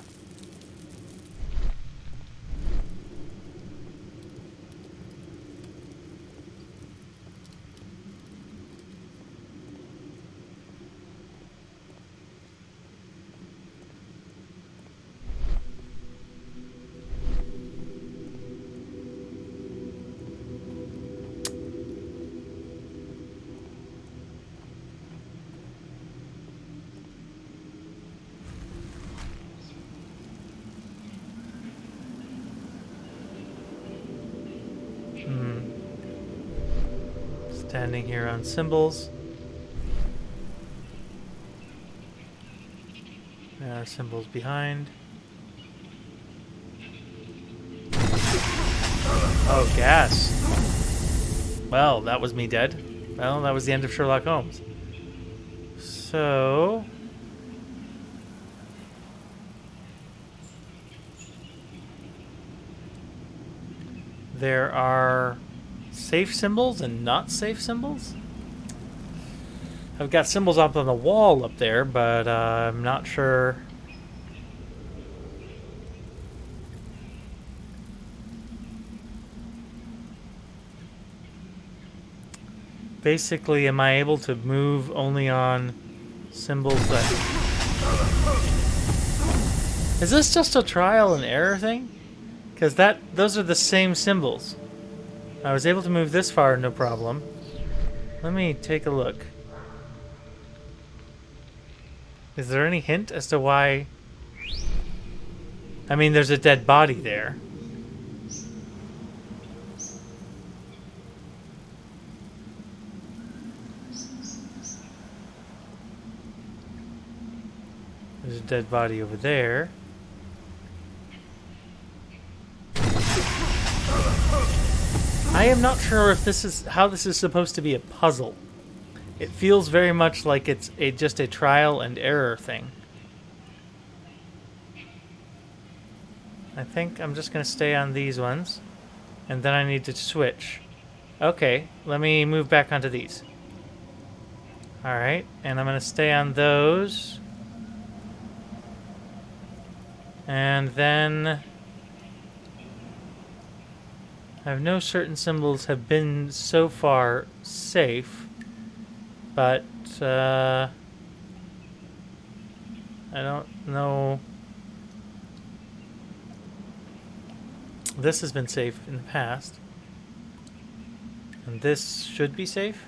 Standing here on symbols. There are symbols behind. Oh, gas. Well, that was me dead. Well, that was the end of Sherlock Holmes. So... there are safe symbols and not safe symbols. I've got symbols up on the wall up there, but I'm not sure. Basically, am I able to move only on symbols that... Is this just a trial and error thing? Because those are the same symbols. I was able to move this far, no problem. Let me take a look. Is there any hint as to why... I mean, there's a dead body there. There's a dead body over there. I am not sure if this is how this is supposed to be a puzzle. It feels very much like it's just a trial and error thing. I think I'm just going to stay on these ones. And then I need to switch. Okay, let me move back onto these. Alright, and I'm going to stay on those. And then... I have no certain symbols have been so far safe, but I don't know. This has been safe in the past, and this should be safe.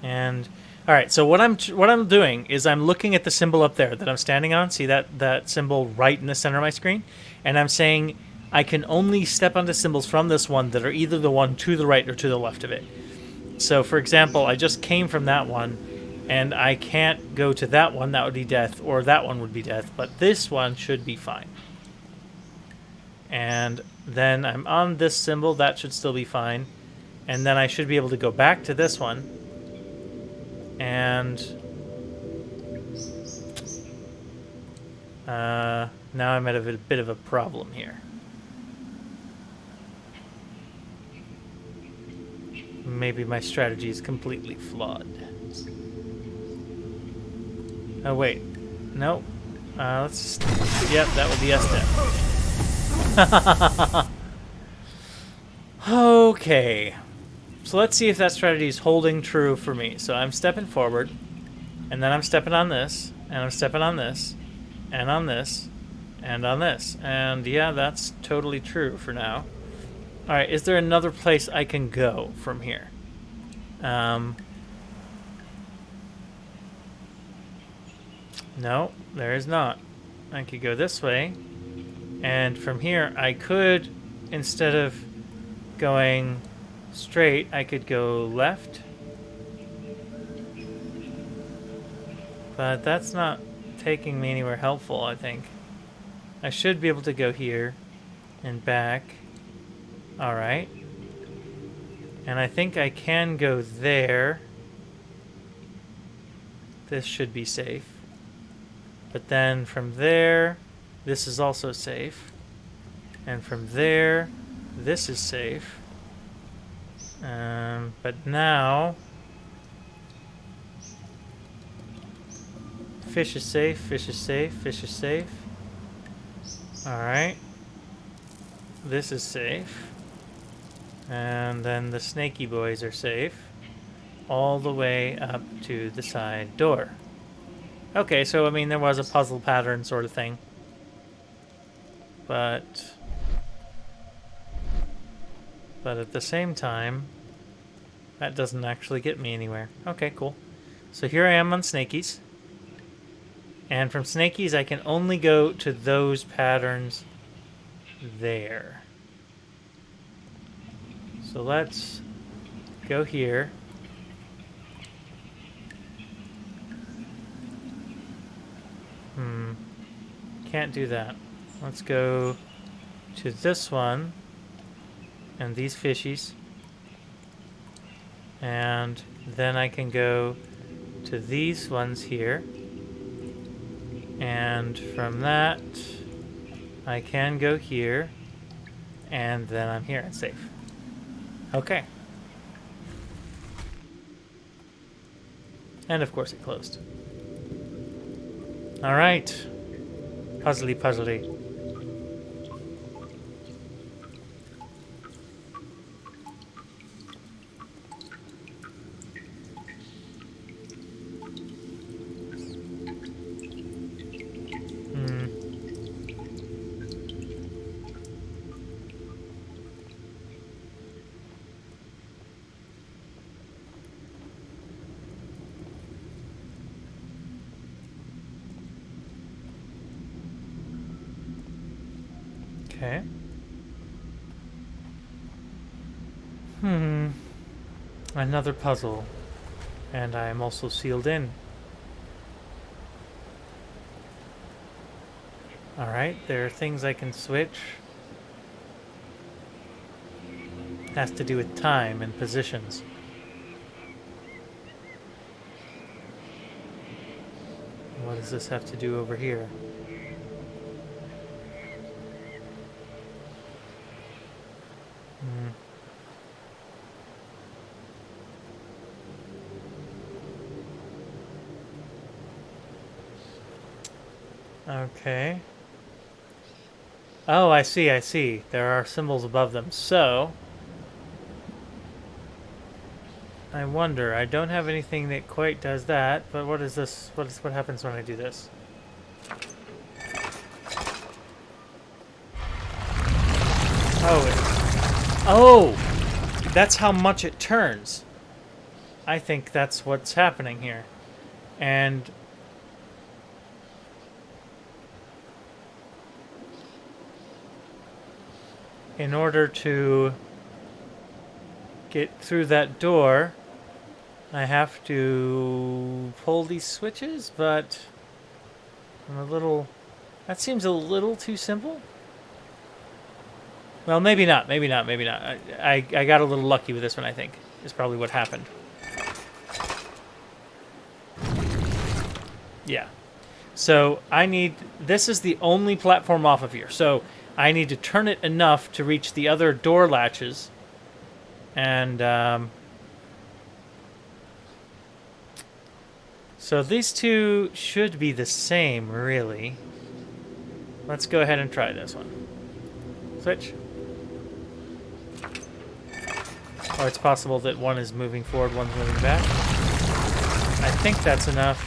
And all right, so what I'm doing is I'm looking at the symbol up there that I'm standing on. See that symbol right in the center of my screen, and I'm saying I can only step onto symbols from this one that are either the one to the right or to the left of it. So, for example, I just came from that one, and I can't go to that one. That would be death, or that one would be death. But this one should be fine. And then I'm on this symbol. That should still be fine. And then I should be able to go back to this one. And... now I'm at a bit of a problem here. Maybe my strategy is completely flawed. Oh, wait. No. Let's... Yep, that would be S-step. Okay. So let's see if that strategy is holding true for me. So I'm stepping forward, and then I'm stepping on this, and I'm stepping on this, and on this, and on this. And yeah, that's totally true for now. Alright, is there another place I can go from here? No, there is not. I could go this way. And from here, I could, instead of going straight, I could go left. But that's not taking me anywhere helpful, I think. I should be able to go here and back. Alright. And I think I can go there. This should be safe. But then from there, this is also safe. And from there, this is safe. But now... Fish is safe, fish is safe, fish is safe. Alright. This is safe. And then the snaky boys are safe. All the way up to the side door. Okay, so I mean there was a puzzle pattern sort of thing. But at the same time, that doesn't actually get me anywhere. Okay, cool. So here I am on Snakies. And from Snakies I can only go to those patterns there. So let's go here. Can't do that. Let's go to this one and these fishies. And then I can go to these ones here. And from that, I can go here. And then I'm here and safe. Okay. And of course it closed. Alright. Puzzly puzzly. Okay. Another puzzle. And I am also sealed in. Alright, there are things I can switch. Has to do with time and positions. What does this have to do over here? Okay. Oh, I see, I see. There are symbols above them. So, I wonder. I don't have anything that quite does that, but what is this? What happens when I do this? Oh, that's how much it turns. I think that's what's happening here. And in order to get through that door, I have to pull these switches, but I'm a little... That seems a little too simple. Well, maybe not, maybe not, maybe not. I got a little lucky with this one, I think, is probably what happened. Yeah. So I need... This is the only platform off of here. So I need to turn it enough to reach the other door latches. And, so these two should be the same, really. Let's go ahead and try this one. Switch. Or it's possible that one is moving forward, one's moving back. I think that's enough.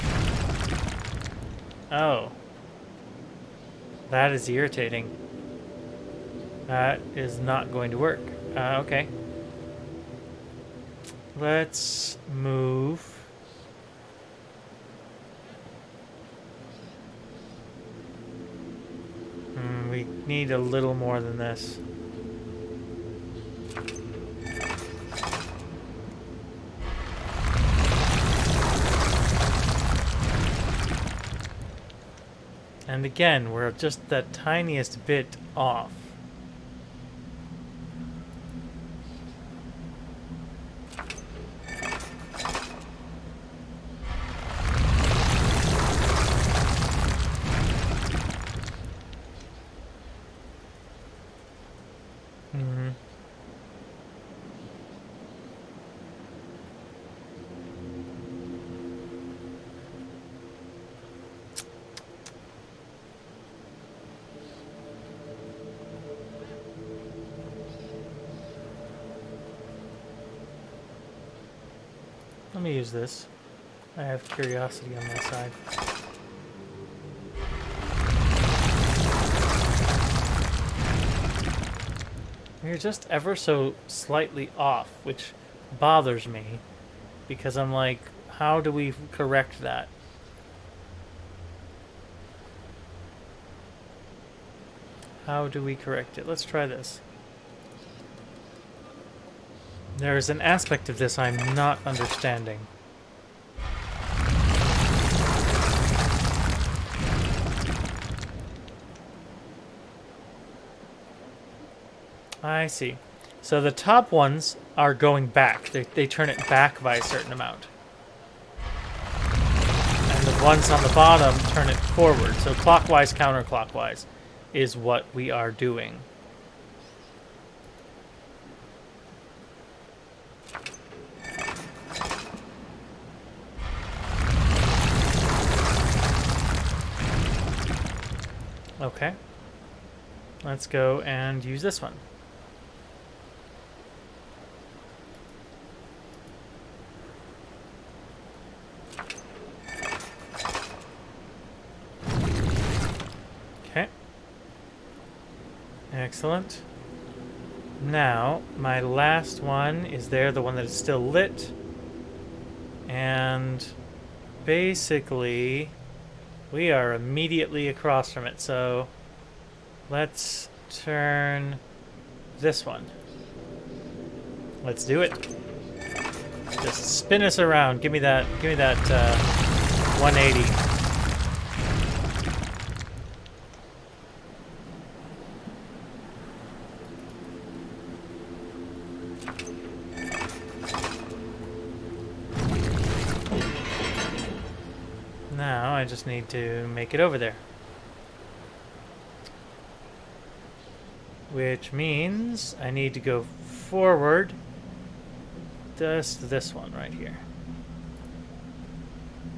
Oh. That is irritating. That is not going to work. Okay. Let's move. We need a little more than this. And again, we're just the tiniest bit off. Let me use this. I have curiosity on my side. You're just ever so slightly off, which bothers me, because I'm like, how do we correct that? How do we correct it? Let's try this. There's an aspect of this I'm not understanding. I see. So the top ones are going back. They turn it back by a certain amount. And the ones on the bottom turn it forward. So clockwise, counterclockwise is what we are doing. Okay. Let's go and use this one. Okay. Excellent. Now, my last one is there, the one that is still lit. And basically, we are immediately across from it, so let's turn this one. Let's do it. Just spin us around. Give me that 180. Now I just need to make it over there. Which means I need to go forward just this one right here.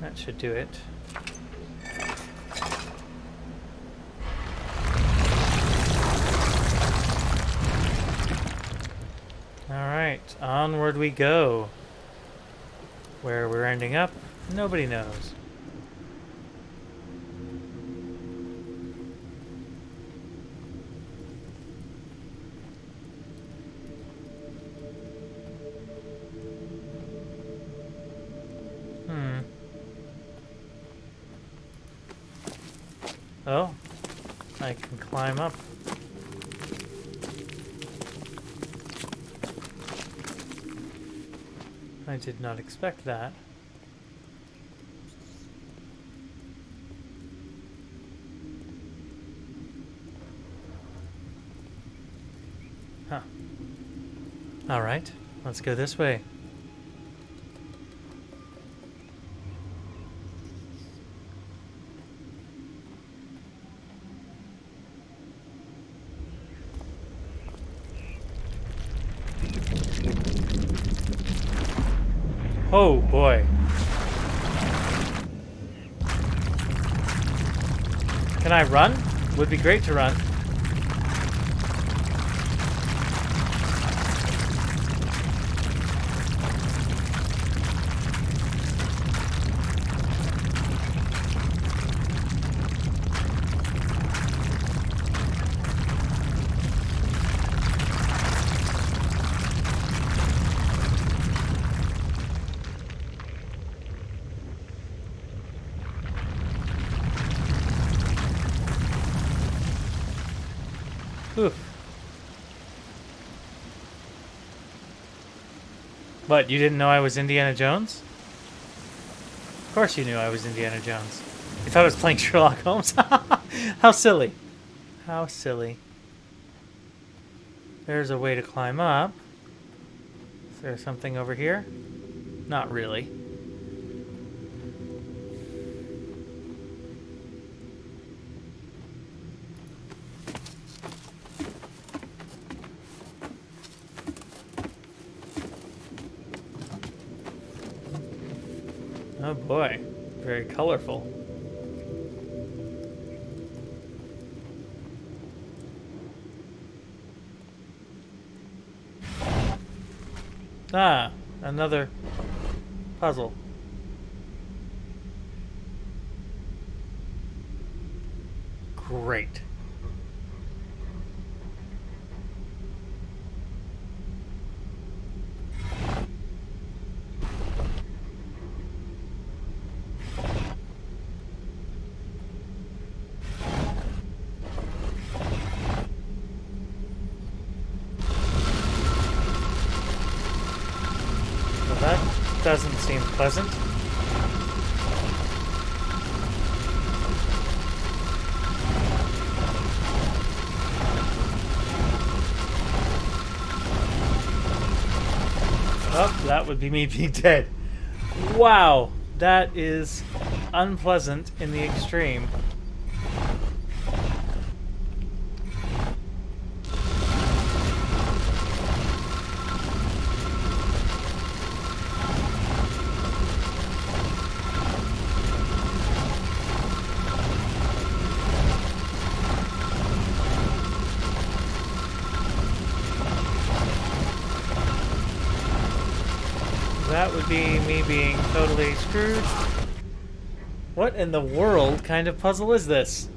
That should do it. Alright, onward we go. Where we're ending up, nobody knows. Oh, I can climb up. I did not expect that. Huh. All right, let's go this way. Oh boy. Can I run? Would be great to run. Oof. What, you didn't know I was Indiana Jones? Of course you knew I was Indiana Jones. You thought I was playing Sherlock Holmes? How silly. How silly. There's a way to climb up. Is there something over here? Not really. Oh boy, very colorful. Ah, another puzzle. Great. Doesn't seem pleasant. Oh, that would be me being dead. Wow, that is unpleasant in the extreme. that would be me being totally screwed. What in the world kind of puzzle is this?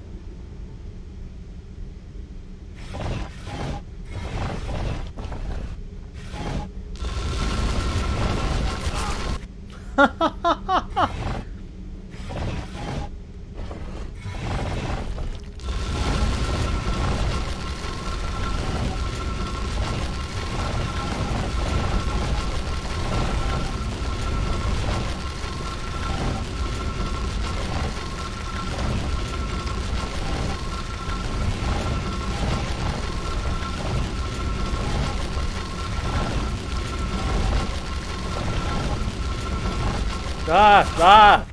Ah!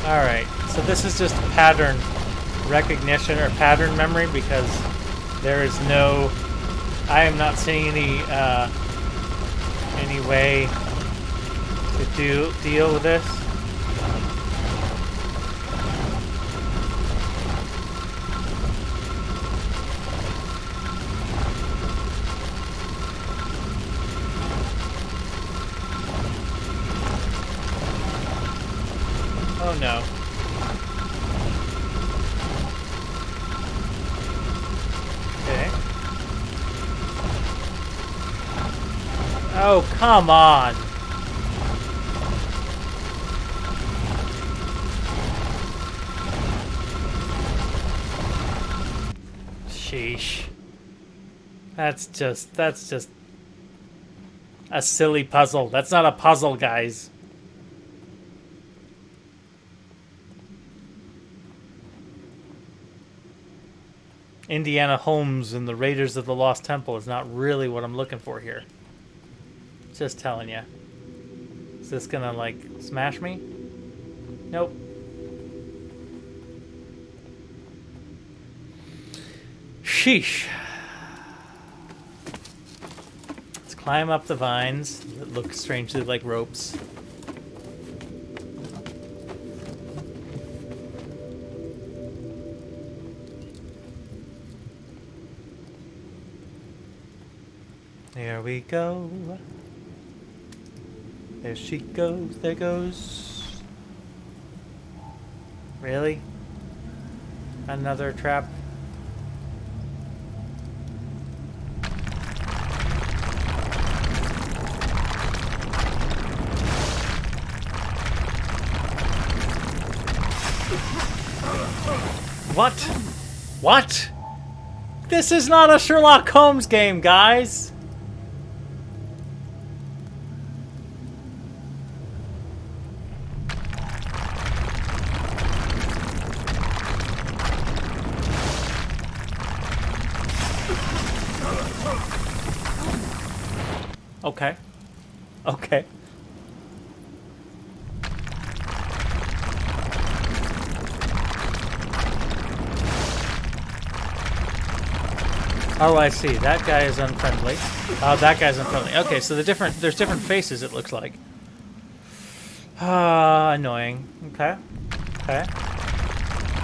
Alright, so this is just pattern recognition or pattern memory because there is no... I am not seeing any way to deal with this. Oh no. Okay. Oh, come on. Sheesh. That's just a silly puzzle. That's not a puzzle, guys. Indiana Holmes and the Raiders of the Lost Temple is not really what I'm looking for here. Just telling you. Is this gonna, like, smash me? Nope. Sheesh. Let's climb up the vines that look strangely like ropes. There we go. There she goes. There goes. Really? Another trap? What? What? This is not a Sherlock Holmes game, guys! Okay. Okay. Oh, I see. That guy is unfriendly. Oh, that guy's unfriendly. Okay, so there's different faces, it looks like. Ah, annoying. Okay. Okay.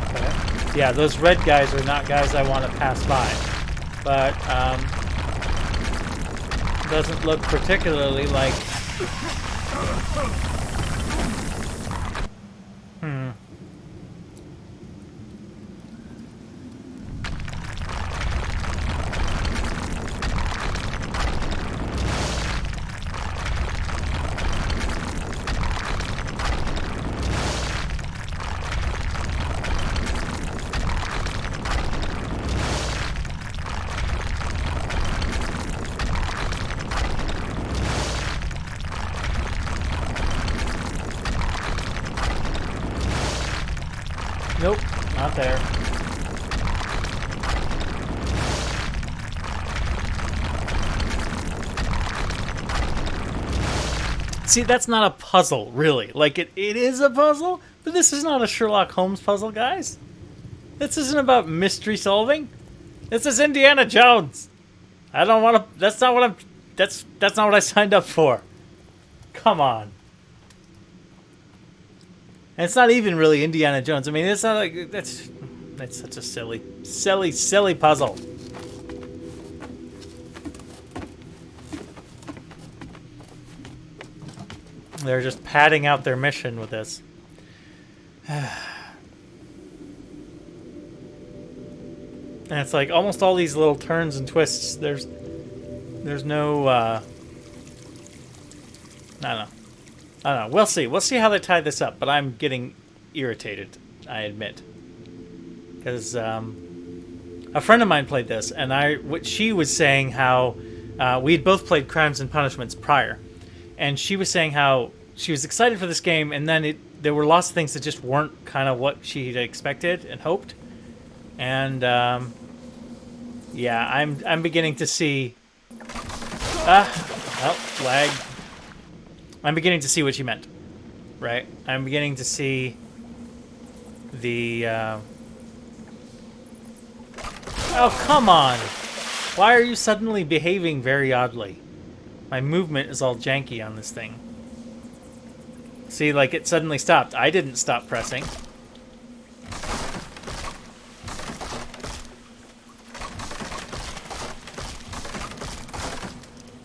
Okay. Yeah, those red guys are not guys I want to pass by. But, doesn't look particularly like... Nope, not there. See, that's not a puzzle, really. Like, it is a puzzle, but this is not a Sherlock Holmes puzzle, guys. This isn't about mystery solving. This is Indiana Jones. I don't want to... That's not what I'm... That's not what I signed up for. Come on. And it's not even really Indiana Jones. I mean, it's not like... That's... It's such a silly, silly, silly puzzle. They're just padding out their mission with this. And it's like almost all these little turns and twists. There's no I don't know. We'll see. We'll see how they tie this up. But I'm getting irritated, I admit, because a friend of mine played this, and she was saying how we had both played Crimes and Punishments prior, and she was saying how she was excited for this game, and then there were lots of things that just weren't kind of what she had expected and hoped, and yeah, I'm beginning to see. Lag. I'm beginning to see what she meant, right? I'm beginning to see the. Oh, come on! Why are you suddenly behaving very oddly? My movement is all janky on this thing. See, like it suddenly stopped. I didn't stop pressing.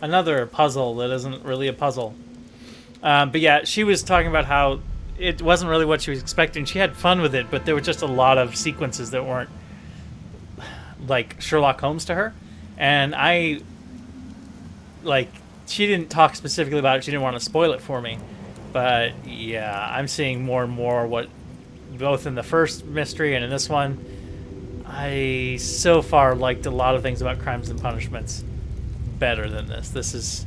Another puzzle that isn't really a puzzle. But yeah, she was talking about how it wasn't really what she was expecting. She had fun with it, but there were just a lot of sequences that weren't like Sherlock Holmes to her. And she didn't talk specifically about it. She didn't want to spoil it for me. But yeah, I'm seeing more and more what, both in the first mystery and in this one, I so far liked a lot of things about Crimes and Punishments better than this. This is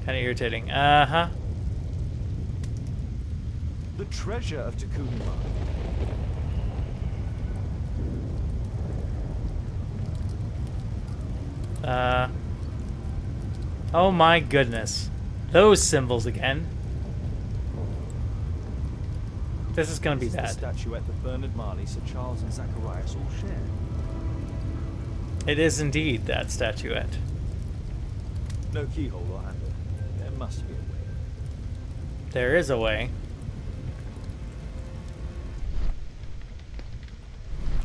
kind of irritating. The treasure of Takunuma. Oh my goodness. Those symbols again. This is going to be bad. The statuette that Bernard Marley, Sir Charles, and Zacharias all share. It is indeed that statuette. No keyhole or handle. There must be a way. There is a way.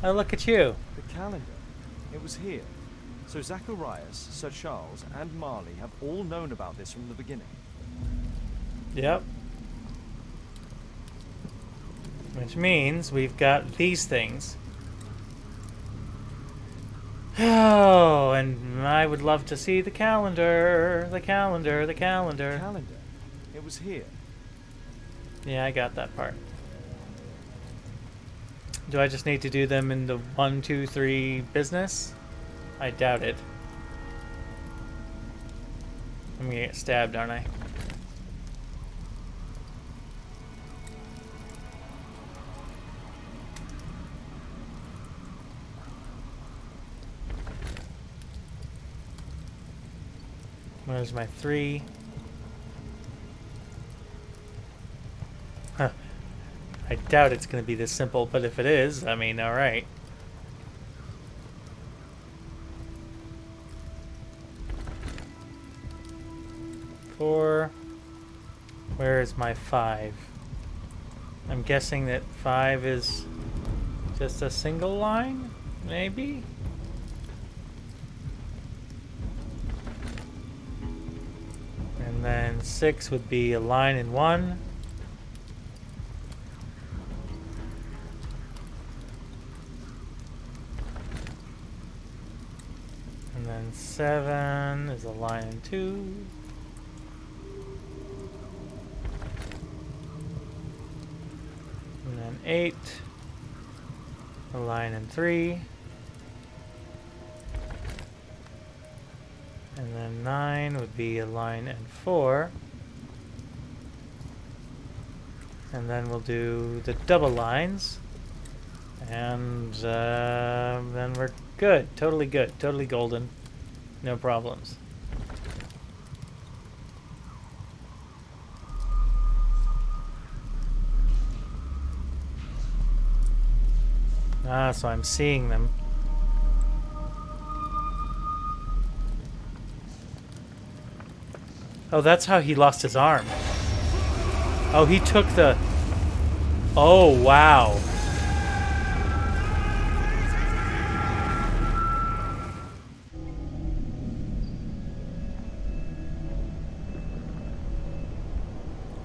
Oh, look at you. The calendar. It was here. So Zacharias, Sir Charles, and Marley have all known about this from the beginning. Yep. Which means we've got these things. Oh, and I would love to see the calendar. The calendar, the calendar. The calendar. It was here. Yeah, I got that part. Do I just need to do them in the 1, 2, 3 business? I doubt it. I'm gonna get stabbed, aren't I? Where's my 3? Huh. I doubt it's going to be this simple, but if it is, I mean, alright. Four. Where is my 5? I'm guessing that 5 is just a single line, maybe? And then 6 would be a line in 1. And then 7 is a line in 2. And then 8, a line in 3. And then 9 would be a line in 4. And then we'll do the double lines. And then we're good. Totally good. Totally golden. No problems. Ah, so I'm seeing them. Oh, that's how he lost his arm. Oh, he took the... Oh, wow.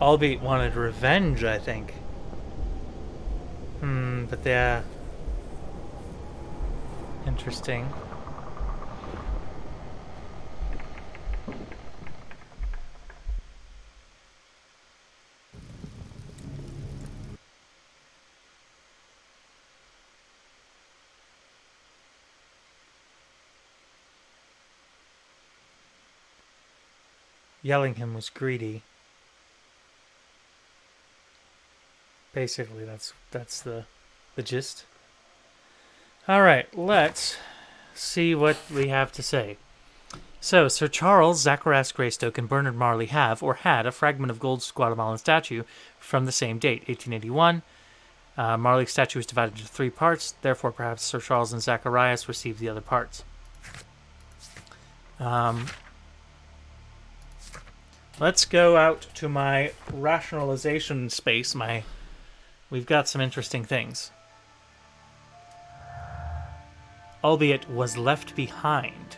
Albeit wanted revenge, I think. But yeah. Interesting. Yelling him was greedy. Basically, that's the gist. All right, let's see what we have to say. So, Sir Charles Zacharias Greystoke and Bernard Marley have, or had, a fragment of gold Guatemalan statue from the same date, 1881. Marley's statue was divided into 3 parts, therefore perhaps Sir Charles and Zacharias received the other parts. Let's go out to my rationalization space. We've got some interesting things. Albeit was left behind.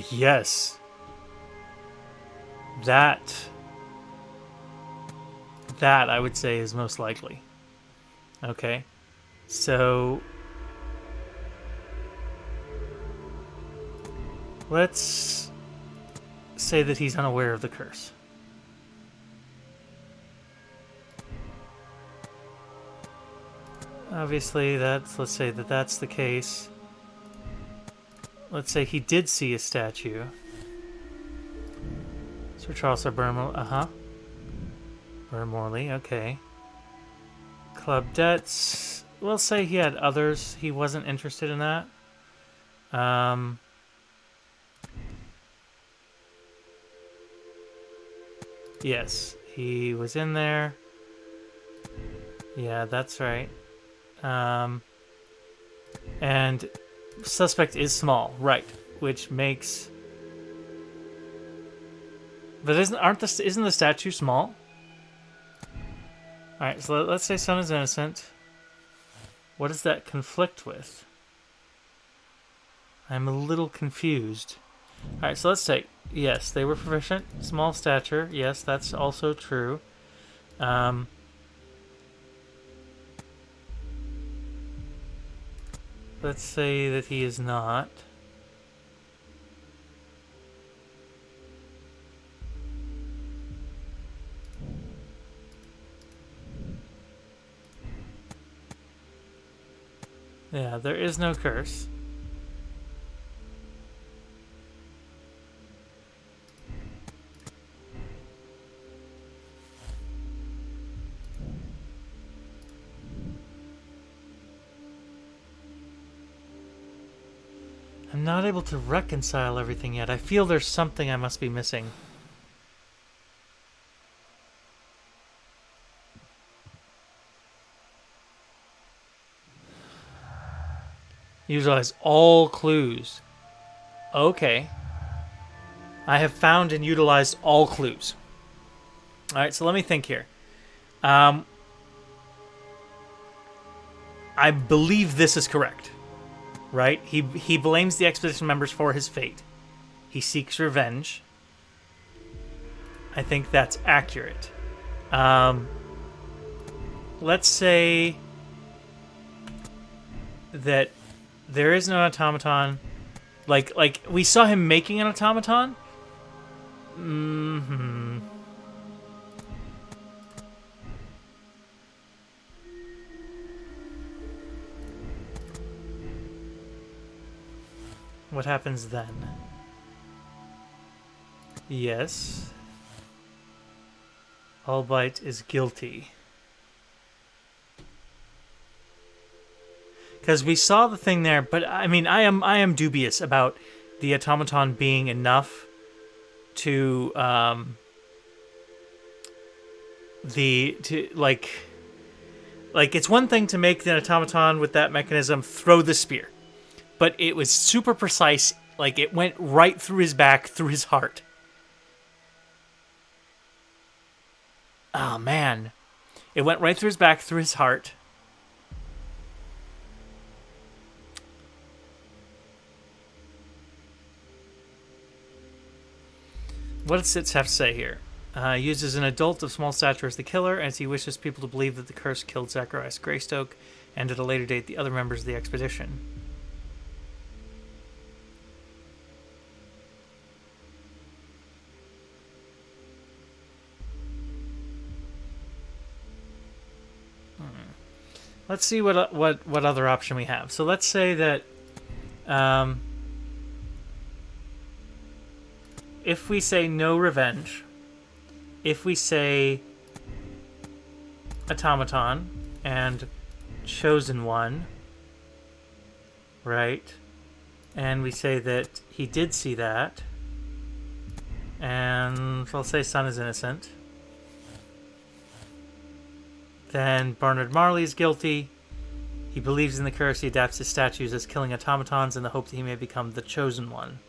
Yes. That I would say is most likely. Okay. So let's say that he's unaware of the curse. Obviously, let's say that that's the case. Let's say he did see a statue. Sir Charles Burnmorley, Burnmorley, okay. Club debts. We'll say he had others. He wasn't interested in that. Yes, he was in there. Yeah, that's right. And suspect is small, right? Which makes. But isn't the statue small? All right, so let's say son is innocent. What does that conflict with? I'm a little confused. All right, so let's say yes, they were proficient, small stature. Yes, that's also true. Let's say that he is not. Yeah, there is no curse. I'm not able to reconcile everything yet. I feel there's something I must be missing. Utilize all clues. Okay. I have found and utilized all clues. Alright, so let me think here. I believe this is correct. Right? He blames the expedition members for his fate. He seeks revenge. I think that's accurate. Let's say that there is no automaton. Like we saw him making an automaton. Mm-hmm. What happens then? Yes. Albite is guilty. Because we saw the thing there, but I mean, I am dubious about the automaton being enough to like it's one thing to make the automaton with that mechanism throw the spear, but it was super precise. Like it went right through his back, through his heart. Oh man, it went right through his back, through his heart. What does it have to say here? Uses an adult of small stature as the killer, as he wishes people to believe that the curse killed Zacharias Greystoke, and at a later date the other members of the expedition. Let's see what other option we have. So let's say that if we say no revenge, if we say automaton and chosen one, right? And we say that he did see that, and I'll say son is innocent. Then Bernard Marley is guilty. He believes in the curse. He adapts his statues as killing automatons in the hope that he may become the chosen one.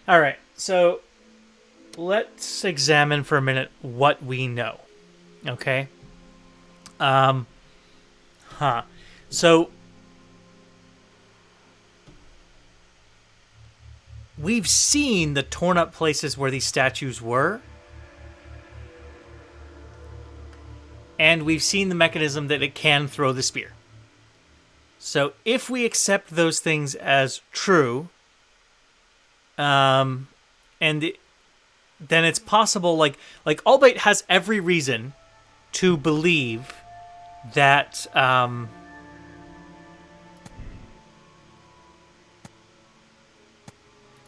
All right, so let's examine for a minute what we know. Okay. So we've seen the torn up places where these statues were. And we've seen the mechanism that it can throw the spear. So if we accept those things as true, then it's possible, like Albeit has every reason to believe that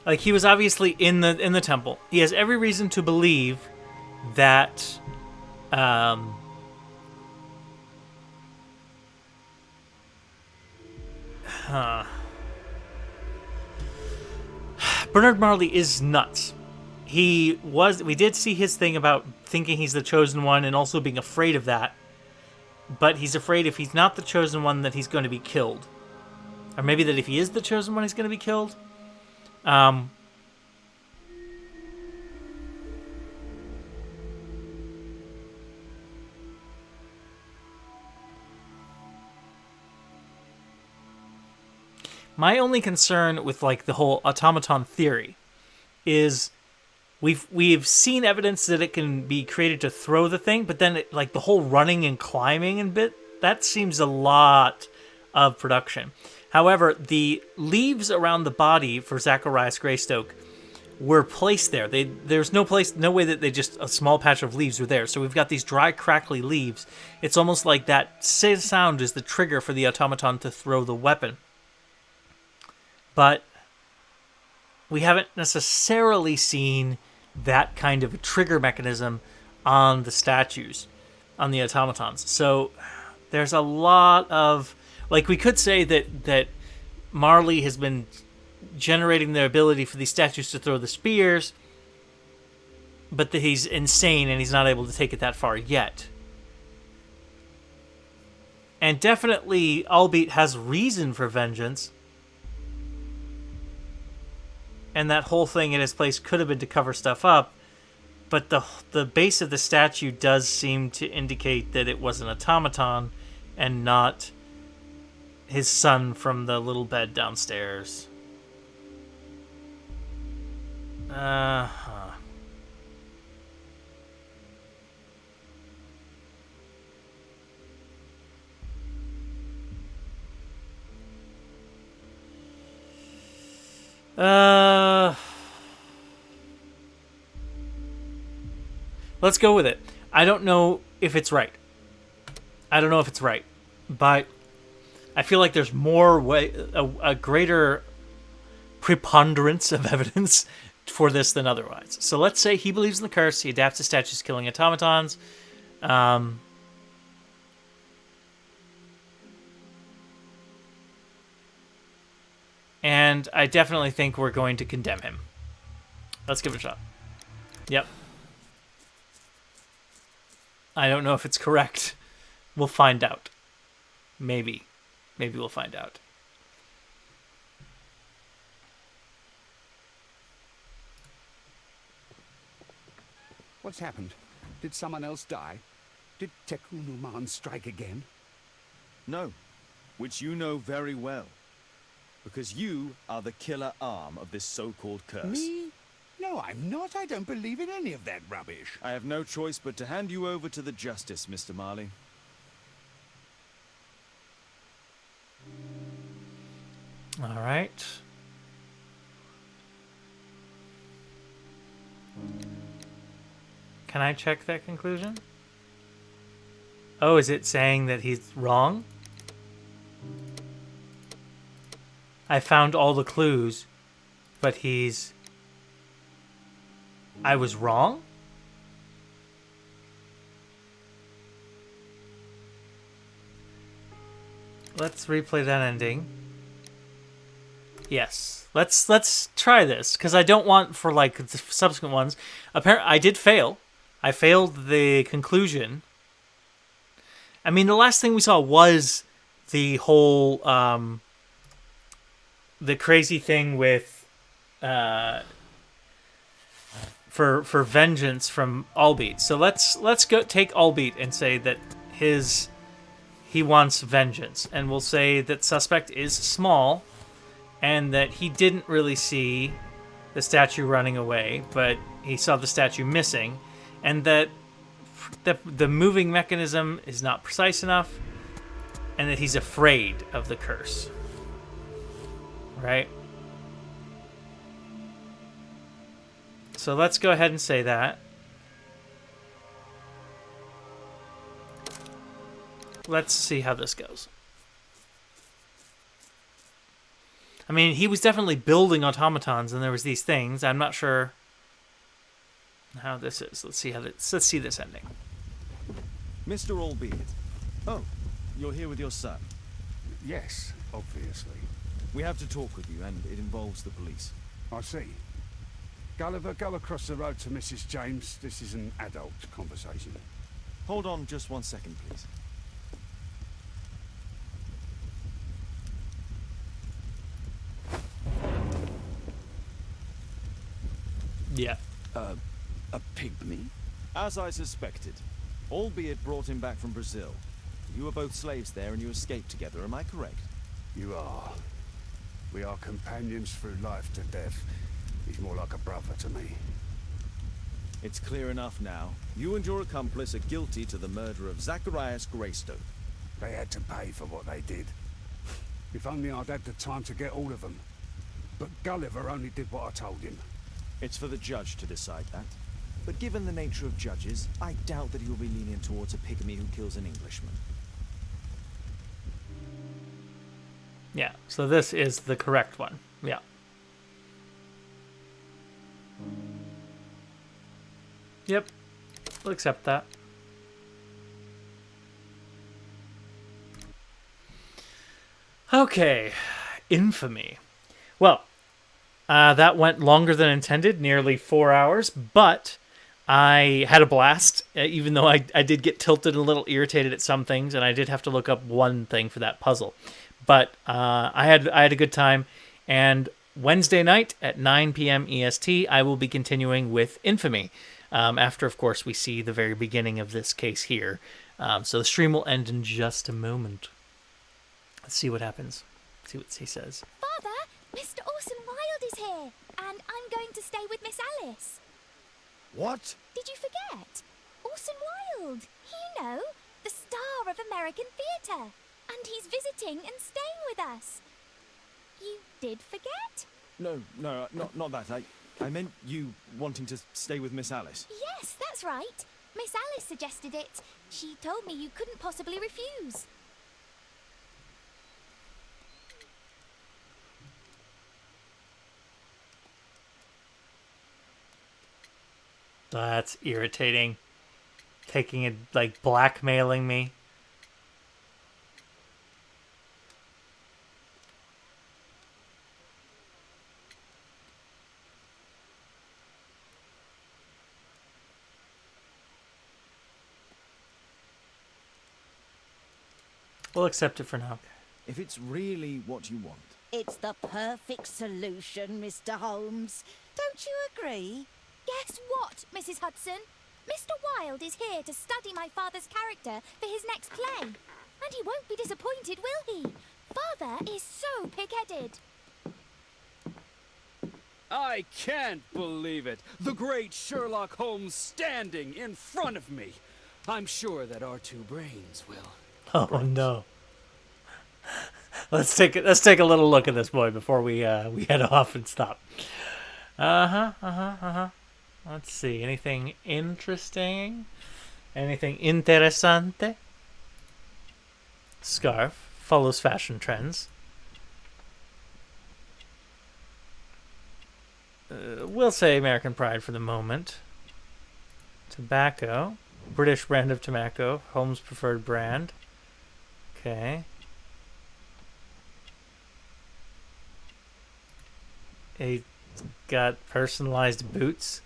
like he was obviously in the temple. He has every reason to believe that Bernard Marley is nuts. We did see his thing about thinking he's the chosen one and also being afraid of that. But he's afraid if he's not the chosen one that he's going to be killed. Or maybe that if he is the chosen one he's going to be killed. My only concern with like the whole automaton theory is we've seen evidence that it can be created to throw the thing, but then like the whole running and climbing and that seems a lot of production. However, the leaves around the body for Zacharias Greystoke were placed there. There's no way that they just a small patch of leaves were there. So we've got these dry, crackly leaves. It's almost like that sound is the trigger for the automaton to throw the weapon. But we haven't necessarily seen that kind of a trigger mechanism on the statues, on the automatons. So there's a lot of... Like, we could say that Marley has been generating the ability for these statues to throw the spears, but that he's insane and he's not able to take it that far yet. And definitely, Albeit has reason for vengeance. And that whole thing in his place could have been to cover stuff up, but the base of the statue does seem to indicate that it was an automaton and not his son from the little bed downstairs. Let's go with it. I don't know if it's right. But I feel like there's a greater preponderance of evidence for this than otherwise. So let's say he believes in the curse. He adapts his statues killing automatons. And I definitely think we're going to condemn him. Let's give it a shot. Yep. I don't know if it's correct. We'll find out. Maybe. Maybe we'll find out. What's happened? Did someone else die? Did Tekunuman strike again? No. which you know very well. Because you are the killer arm of this so-called curse. Me? No, I'm not. I don't believe in any of that rubbish. I have no choice but to hand you over to the justice, Mr. Marley. All right. Can I check that conclusion? Oh, is it saying that he's wrong? I found all the clues, but I was wrong? Let's replay that ending. Yes. Let's try this, because I don't want for like the subsequent ones. Apparently, I did fail. I failed the conclusion. I mean, the last thing we saw was the whole the crazy thing with for vengeance from Allbeat. So let's go take Allbeat and say that he wants vengeance, and we'll say that suspect is small, and that he didn't really see the statue running away, but he saw the statue missing, and that the moving mechanism is not precise enough, and that he's afraid of the curse. Right? So let's go ahead and say that. Let's see how this goes. I mean, he was definitely building automatons, and there was these things. I'm not sure how this is. Let's see this ending. Mr. Albeit. Oh, you're here with your son. Yes, obviously. We have to talk with you, and it involves the police. I see. Gulliver, go across the road to Mrs. James. This is an adult conversation. Hold on just 1 second, please. Yeah. A pygmy? As I suspected. Albeit brought him back from Brazil. You were both slaves there and you escaped together, am I correct? You are. We are companions through life to death. He's more like a brother to me. It's clear enough now. You and your accomplice are guilty to the murder of Zacharias Greystoke. They had to pay for what they did. If only I'd had the time to get all of them. But Gulliver only did what I told him. It's for the judge to decide that. But given the nature of judges, I doubt that he'll be lenient towards a pygmy who kills an Englishman. Yeah, so this is the correct one. Yeah. Yep. We'll accept that. Okay. Infamy. Well, that went longer than intended, nearly 4 hours, but I had a blast, even though I did get tilted and a little irritated at some things, and I did have to look up one thing for that puzzle. But I had a good time, and Wednesday night at 9 p.m. EST, I will be continuing with Infamy, after, of course, we see the very beginning of this case here. So the stream will end in just a moment. Let's see what happens. See what he says. Father, Mr. Orson Wilde is here, and I'm going to stay with Miss Alice. What? Did you forget? Orson Wilde, you know, the star of American theatre. And he's visiting and staying with us. You did forget? No, not that. I meant you wanting to stay with Miss Alice. Yes, that's right. Miss Alice suggested it. She told me you couldn't possibly refuse. That's irritating. Taking it, like, blackmailing me. We'll accept it for now. If it's really what you want. It's the perfect solution, Mr. Holmes. Don't you agree? Guess what, Mrs. Hudson? Mr. Wilde is here to study my father's character for his next play. And he won't be disappointed, will he? Father is so pig-headed. I can't believe it. The great Sherlock Holmes standing in front of me. I'm sure that our two brains will. Oh no. Let's take a little look at this boy before we head off and stop. Let's see. Anything interesting? Anything interessante? Scarf follows fashion trends. We'll say American Pride for the moment. Tobacco. British brand of tobacco. Holmes' preferred brand. Okay. He got personalized boots.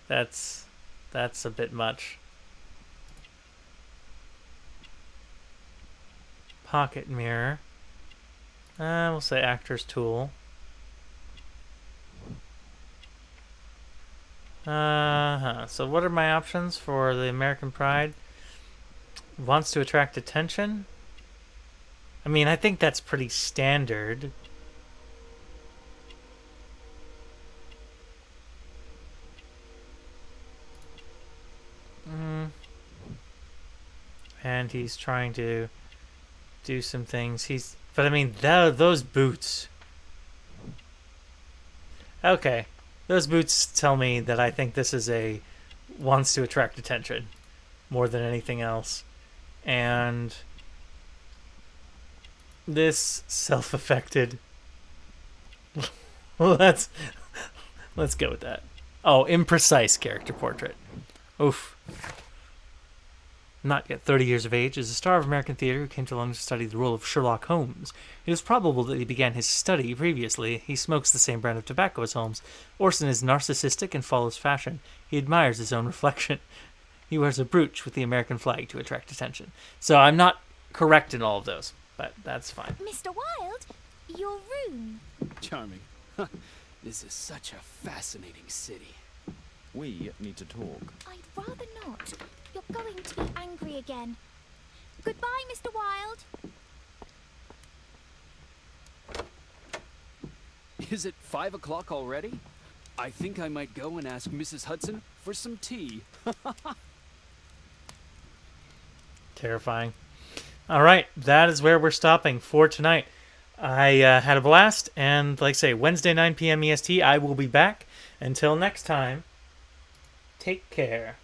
That's a bit much. Pocket mirror. We'll say actor's tool. So what are my options for the American Pride? Wants to attract attention? I mean, I think that's pretty standard. And he's trying to do some things. But I mean, those boots. Okay. Those boots tell me that I think this is wants to attract attention more than anything else. And this self-affected. Well, let's go with that. Oh, imprecise character portrait. Oof. Not yet 30 years of age, is a star of American theater who came to London to study the role of Sherlock Holmes. It is probable that he began his study previously. He smokes the same brand of tobacco as Holmes. Orson is narcissistic and follows fashion. He admires his own reflection. He wears a brooch with the American flag to attract attention. So I'm not correct in all of those, but that's fine. Mr. Wilde, your room. Charming. This is such a fascinating city. We need to talk. I'd rather not. You're going to be angry again. Goodbye, Mr. Wilde. Is it 5 o'clock already? I think I might go and ask Mrs. Hudson for some tea. Terrifying. All right, that is where we're stopping for tonight. I had a blast, and like I say, Wednesday 9 p.m. EST, I will be back. Until next time, take care.